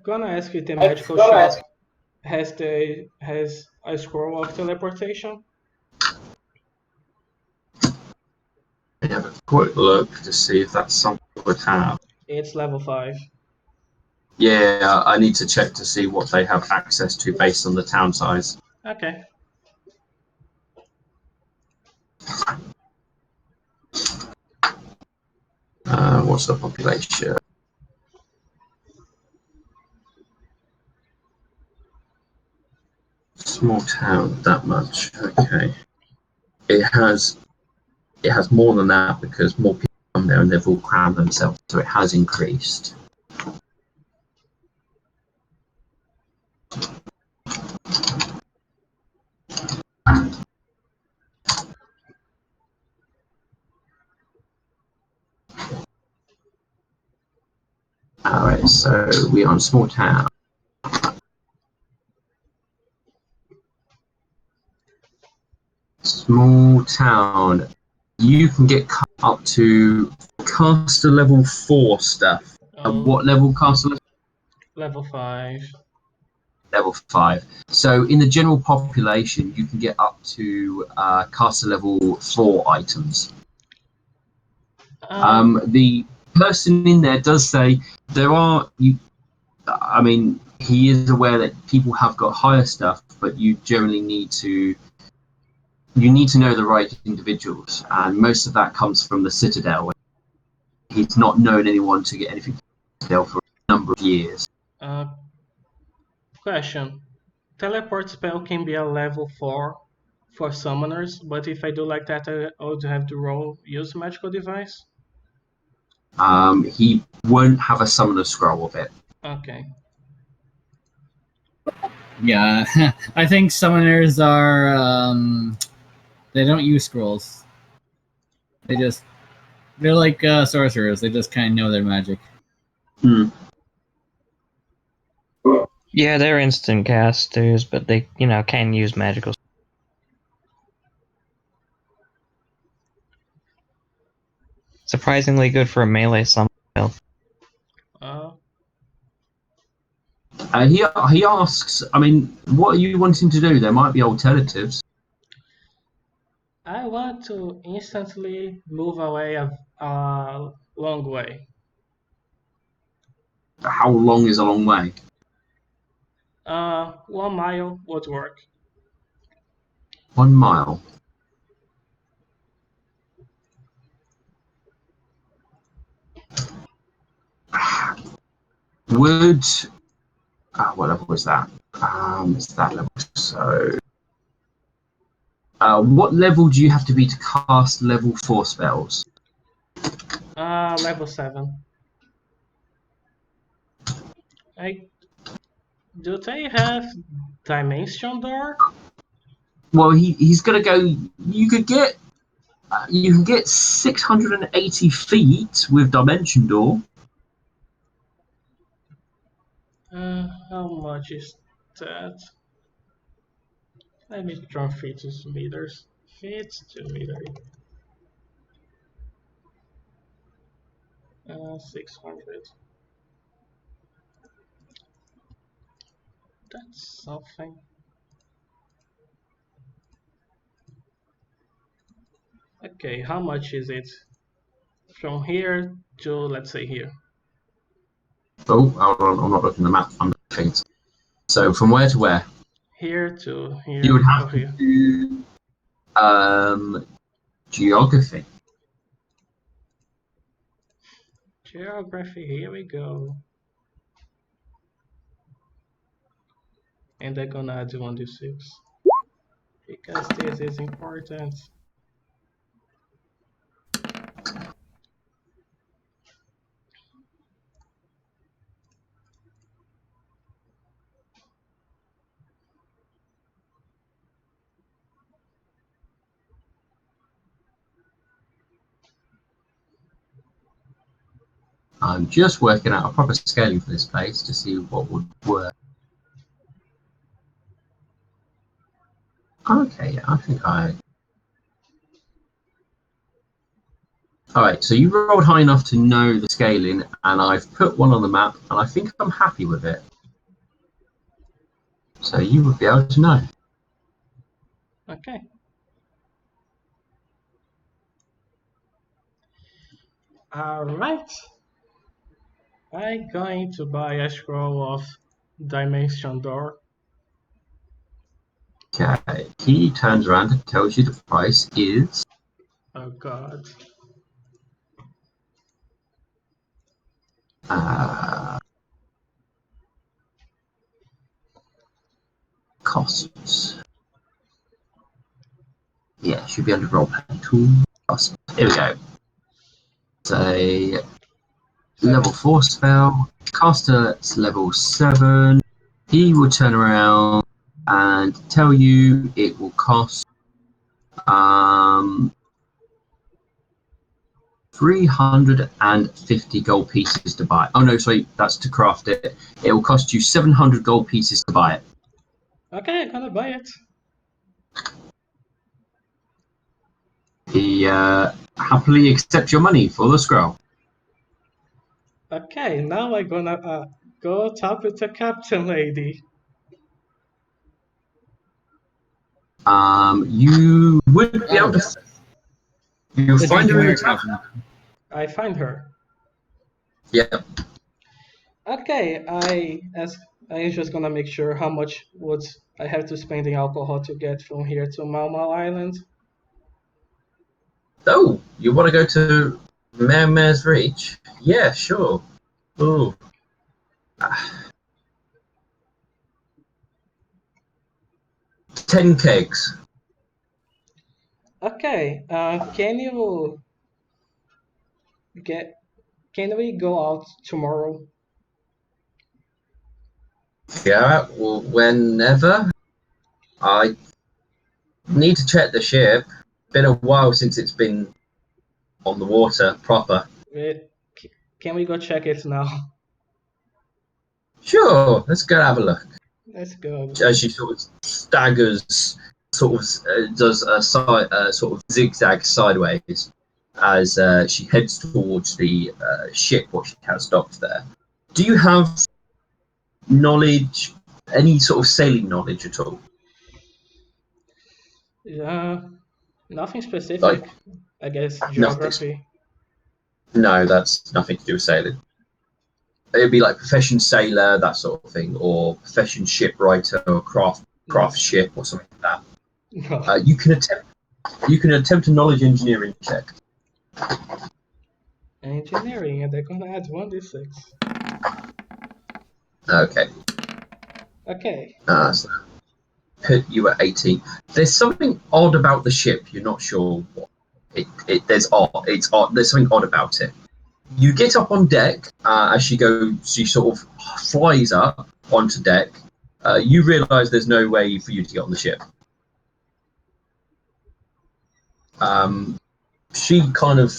gonna ask if the magical shop has a scroll of teleportation. Let me have a quick look to see if that's something we would have. It's level 5. Yeah, I need to check to see what they have access to based on the town size. Okay. What's the population? Small town, that much. Okay. It has more than that because more people come there and they've all crammed themselves, so it has increased. Alright, so we are on small town. Small town. You can get up to caster level 4 stuff. What level caster level? Level 5. Level 5. So in the general population, you can get up to caster level 4 items. The person in there does say there are you. I mean, he is aware that people have got higher stuff, but you generally need to know the right individuals, and most of that comes from the Citadel. He's not known anyone to get anything from the Citadel for a number of years. Question. Teleport spell can be a level 4 for summoners, but if I do like that, I would have to use magical device. He won't have a summoner scroll of it. Okay. Yeah, I think summoners are they don't use scrolls. They're like sorcerers. They just kind of know their magic. Yeah, they're instant casters, but they, can use magical. Surprisingly good for a melee summon. Uh, He asks. I mean, what are you wanting to do? There might be alternatives. I want to instantly move away a long way. How long is a long way? 1 mile would work. 1 mile. Would what level is that? It's that level. So, what level do you have to be to cast level 4 spells? Level 7. I Do they have Dimension Door? Well, he's gonna go. You can get 680 feet with Dimension Door. How much is that? Let me turn feet to meters. Feet to meter. 600. That's something. Okay, how much is it? From here to, let's say, here. Oh, hold on, I'm not looking at the map. I'm looking. So from where to where? Here to here. You would have Oh, to here. do geography. Geography, here we go. And I'm gonna add 1d6. Because this is important. I'm just working out a proper scaling for this place to see what would work. Okay, yeah, I think I. Alright, so you rolled high enough to know the scaling, and I've put one on the map, and I think I'm happy with it. So you would be able to know. Okay. Alright. I'm going to buy a scroll of Dimension Door. Okay, he turns around and tells you the price is Oh god. costs. Yeah, should be under roll play tool. Costs. Here we go. It's a level 4 spell. Caster's level 7. He will turn around and tell you it will cost 350 gold pieces to buy. Oh no, sorry, that's to craft it. It will cost you 700 gold pieces to buy it. Okay, I'm gonna buy it. He happily accepts your money for the scroll. Okay, now I'm gonna go talk with the captain lady. You would be able to. You'll The find her in the generic tavern. captain. I find her. Yeah. Okay, I'm just gonna make sure how much would I have to spend in alcohol to get from here to Mau Mau Island. Oh, you want to go to Mare's Reach? Yeah, sure. Oh. 10 kegs. Okay, get can we go out tomorrow? Yeah, well, whenever. I need to check the ship. Been a while since it's been on the water proper. Can we go check it now? Sure, let's go have a look. Let's go. As she sort of staggers, sort of does a sort of zigzag sideways as she heads towards the ship what she has docked there. Do you have knowledge, any sort of sailing knowledge at all? Nothing specific. Like I guess nothing. geography. No, that's nothing to do with sailing. It'd be like profession sailor, that sort of thing, or profession shipwriter, or craft No. ship, or something like that. No. You can attempt a knowledge engineering check. Engineering, and I can add 1d6. Okay. Okay. So put you at 18. There's something odd about the ship. You're not sure what. There's odd. It's odd. There's something odd about it. You get up on deck as she goes. She sort of flies up onto deck. You realise there's no way for you to get on the ship. She kind of,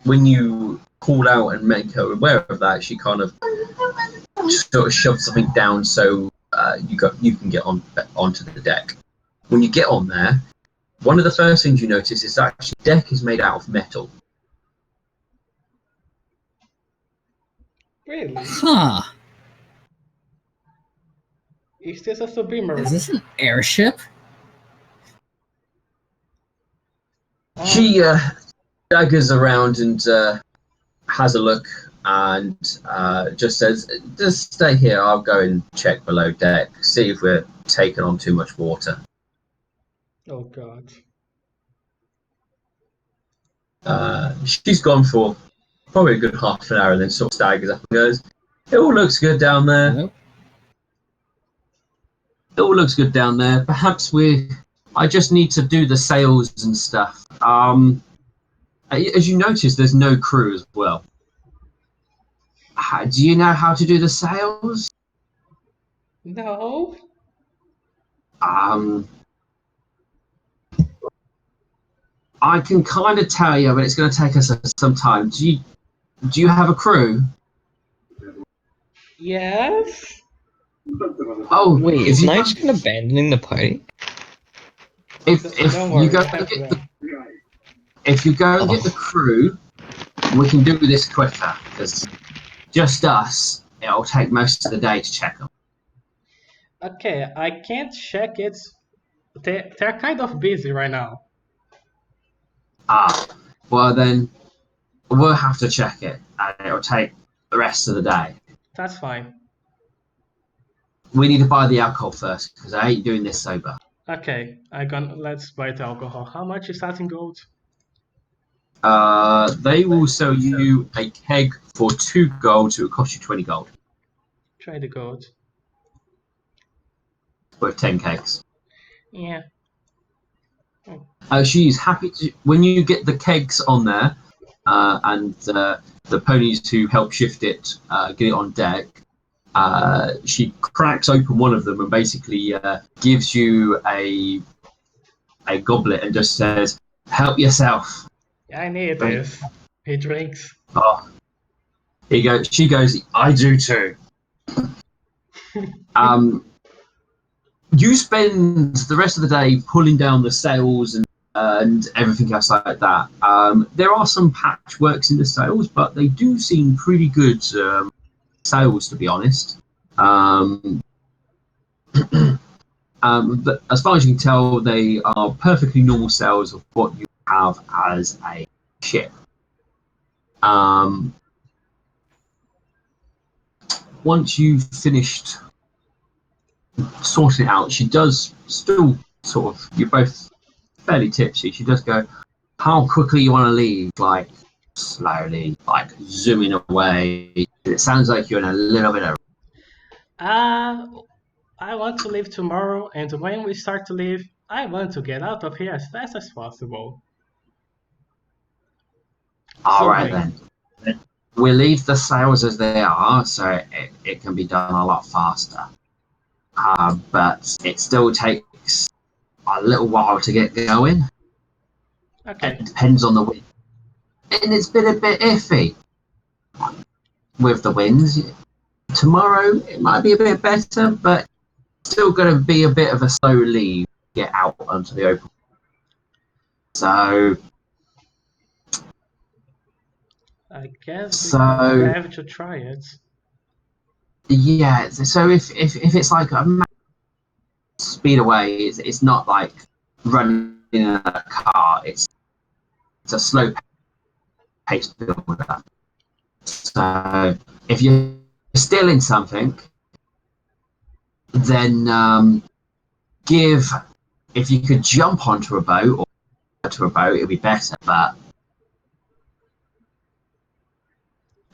when you call out and make her aware of that, she kind of sort of shoves something down so you can get onto the deck. When you get on there, one of the first things you notice is that the deck is made out of metal. Really? Huh. Is this a submarine? Is this an airship? She daggers around and has a look and just says, just stay here, I'll go and check below deck, see if we're taking on too much water. Oh god. She's gone for probably a good half an hour and then sort of staggers up and goes, it all looks good down there. Nope. It all looks good down there. Perhaps I just need to do the sails and stuff. As you notice, there's no crew as well. Do you know how to do the sails? No? I can kind of tell you, but it's going to take us some time. Do you have a crew? Yes? Oh, Wait, if is you Nightshade abandoning the party? if Don't worry, you go I and have get them. if you go and get the crew, we can do this quicker because just us. It'll take most of the day to check them. Okay, I can't check it. They're kind of busy right now. Well then, we'll have to check it, and it'll take the rest of the day. That's fine. We need to buy the alcohol first because I ain't doing this sober. Okay, let's buy the alcohol. How much is that in gold? They will sell you a keg for 2 gold, so it'll cost you 20 gold. Try the gold. Worth 10 kegs. Yeah. She's happy to, when you get the kegs on there, and the ponies who help shift it get it on deck. She cracks open one of them and basically gives you a goblet and just says, "Help yourself." I need this. He drinks. Oh, she goes, "I do too." You spend the rest of the day pulling down the sails and everything else like that. There are some patchworks in the sails, but they do seem pretty good sails, to be honest. But as far as you can tell, they are perfectly normal sails of what you have as a ship. Once you've finished sorting it out, she does still sort of, you're both fairly tipsy. She does go, how quickly you want to leave? Like, slowly, like zooming away. It sounds like you're in a little bit of. I want to leave tomorrow, and when we start to leave, I want to get out of here as fast as possible. All right Zooming. then. We'll leave the sails as they are, so it can be done a lot faster. But it still takes a little while to get going. Okay. It depends on the wind. And it's been a bit iffy with the winds. Tomorrow it might be a bit better, but still going to be a bit of a slow leave to get out onto the open. So I guess we have to try it. Yeah. So if it's like a speed away, it's not like running in a car. It's a slow pace builder. So if you're still in something, then give. If you could jump onto a boat or to a boat, it'd be better.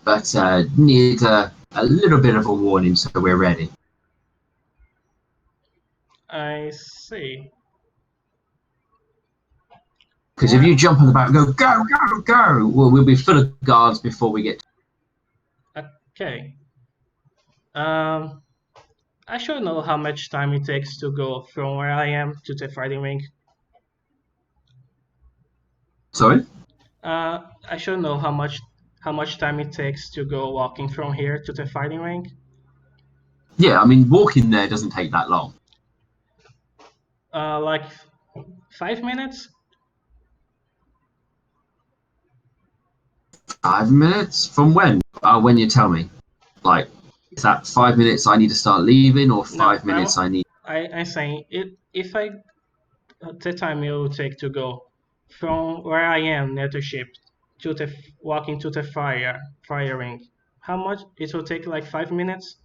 But need a little bit of a warning so we're ready. I see. Because if you jump on the boat and go, well, we'll be full of guards before we get. Okay. I should know how much time it takes to go from where I am to the fighting ring. Sorry. I should know how much time it takes to go walking from here to the fighting ring. Yeah, I mean, walking there doesn't take that long. Like 5 minutes. 5 minutes from when? When you tell me. Like, is that 5 minutes I need to start leaving, or No, 5 minutes I need? I'm saying it. If I the time it will take to go from where I am near the ship to the walking to the fire ring. How much it will take? Like 5 minutes.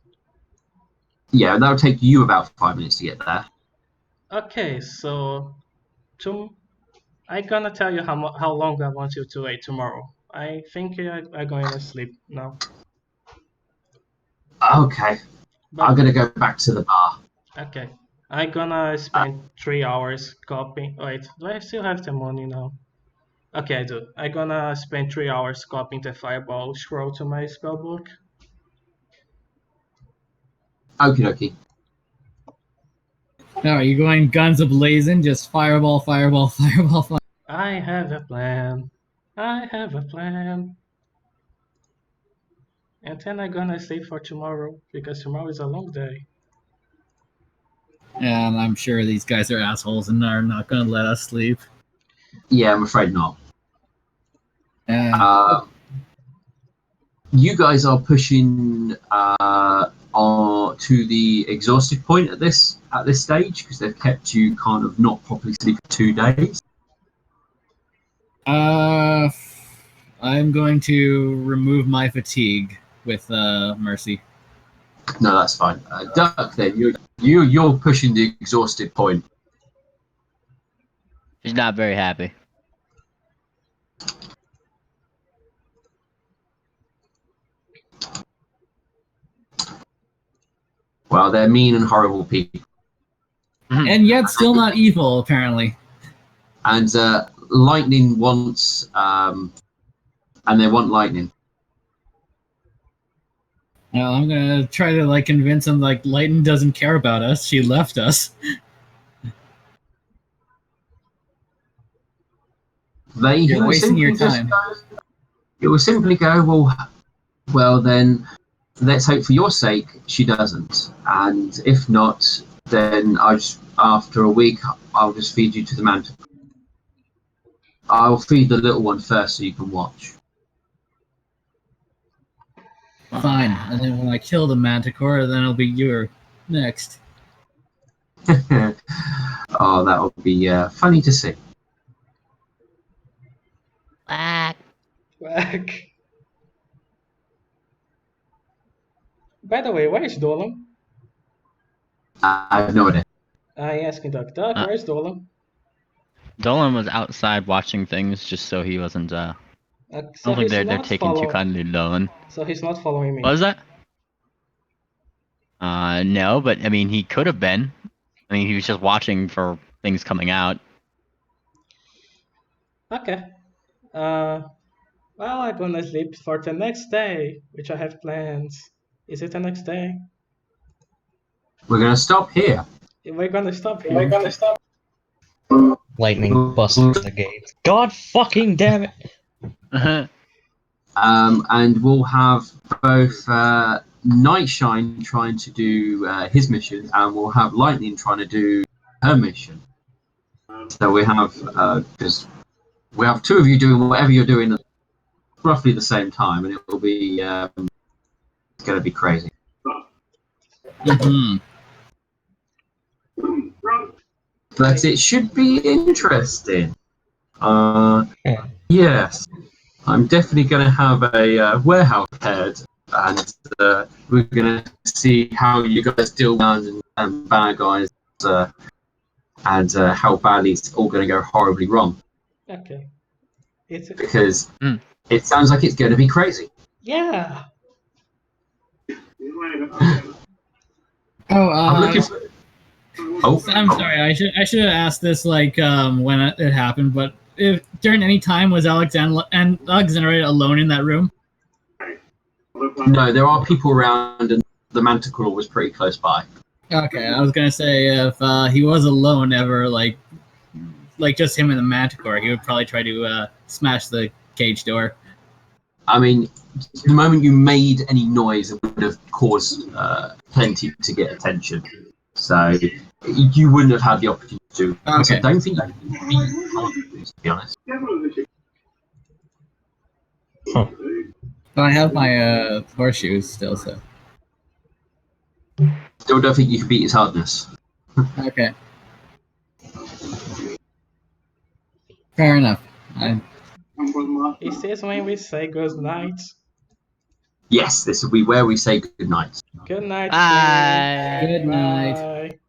Yeah, that would take you about 5 minutes to get there. Okay, so to I'm gonna tell you how long I want you to wait tomorrow. I think I'm going to sleep now. Okay, I'm But gonna go back to the bar. okay, I'm gonna spend 3 hours copying. Wait, do I still have the money now? Okay, I do. I'm gonna spend 3 hours copying the fireball scroll to my spellbook. Okie dokie. Now, are you going guns a-blazing? Just fireball, fireball, fireball, fireball. I have a plan. I have a plan. And then I'm gonna sleep for tomorrow because tomorrow is a long day. And I'm sure these guys are assholes and are not going to let us sleep. Yeah, I'm afraid not. Uh, You guys are pushing on to the exhausted point at this stage because they've kept you kind of not properly sleep for 2 days. I'm going to remove my fatigue with mercy. No, that's fine. Duck, then you're pushing the exhausted point. She's not very happy. Well, they're mean and horrible people, And yet still not evil, apparently. and lightning wants, and they want lightning. Well, I'm gonna try to like convince him like Lighten doesn't care about us. She left us. You're wasting your time. It will simply go, well then, let's hope for your sake she doesn't, and if not, then after a week I'll just feed you to the manticore. I'll feed the little one first so you can watch. Fine. And then when I kill the manticore, then it'll be your next. Oh, that would be funny to see. Quack. Quack. By the way, where is Dolan? I have no idea. I asking Duck, where is Dolan? Dolan was outside watching things just so he wasn't. I don't think they're taking too kindly to Dolan. So he's not following me. What was that? No, but I mean he could have been. I mean he was just watching for things coming out. Okay. Well, I'm gonna sleep for the next day, which I have plans. Is it the next day? We're going to stop here. We're gonna stop here. Lightning busts through the gates. God fucking damn it! And we'll have both Nightshine trying to do his mission, and we'll have Lightning trying to do her mission. So we have because we have two of you doing whatever you're doing at roughly the same time, and it will be going to be crazy. Mm-hmm. But it should be interesting. Yeah. Yes, I'm definitely going to have a warehouse head, and we're going to see how you guys deal with and bad guys, and how badly it's all going to go horribly wrong. Okay. It's Because Mm. it sounds like it's going to be crazy. yeah. Oh, I'm looking for. Oh, I'm sorry. I should have asked this like when it happened. But if during any time was Alexandra alone in that room? no, there are people around, and the Manticore was pretty close by. Okay, I was gonna say if he was alone ever, like just him and the Manticore, he would probably try to smash the cage door. I mean, the moment you made any noise, it would have caused plenty to get attention. So you wouldn't have had the opportunity to. Okay. I don't think you can be, to be honest. But I have my horseshoes still, so Still don't think you could beat his hardness. okay. Fair enough. Is this when we say good night? Yes, this will be where we say good night. Good night, Bye. Queen. Good night. Bye.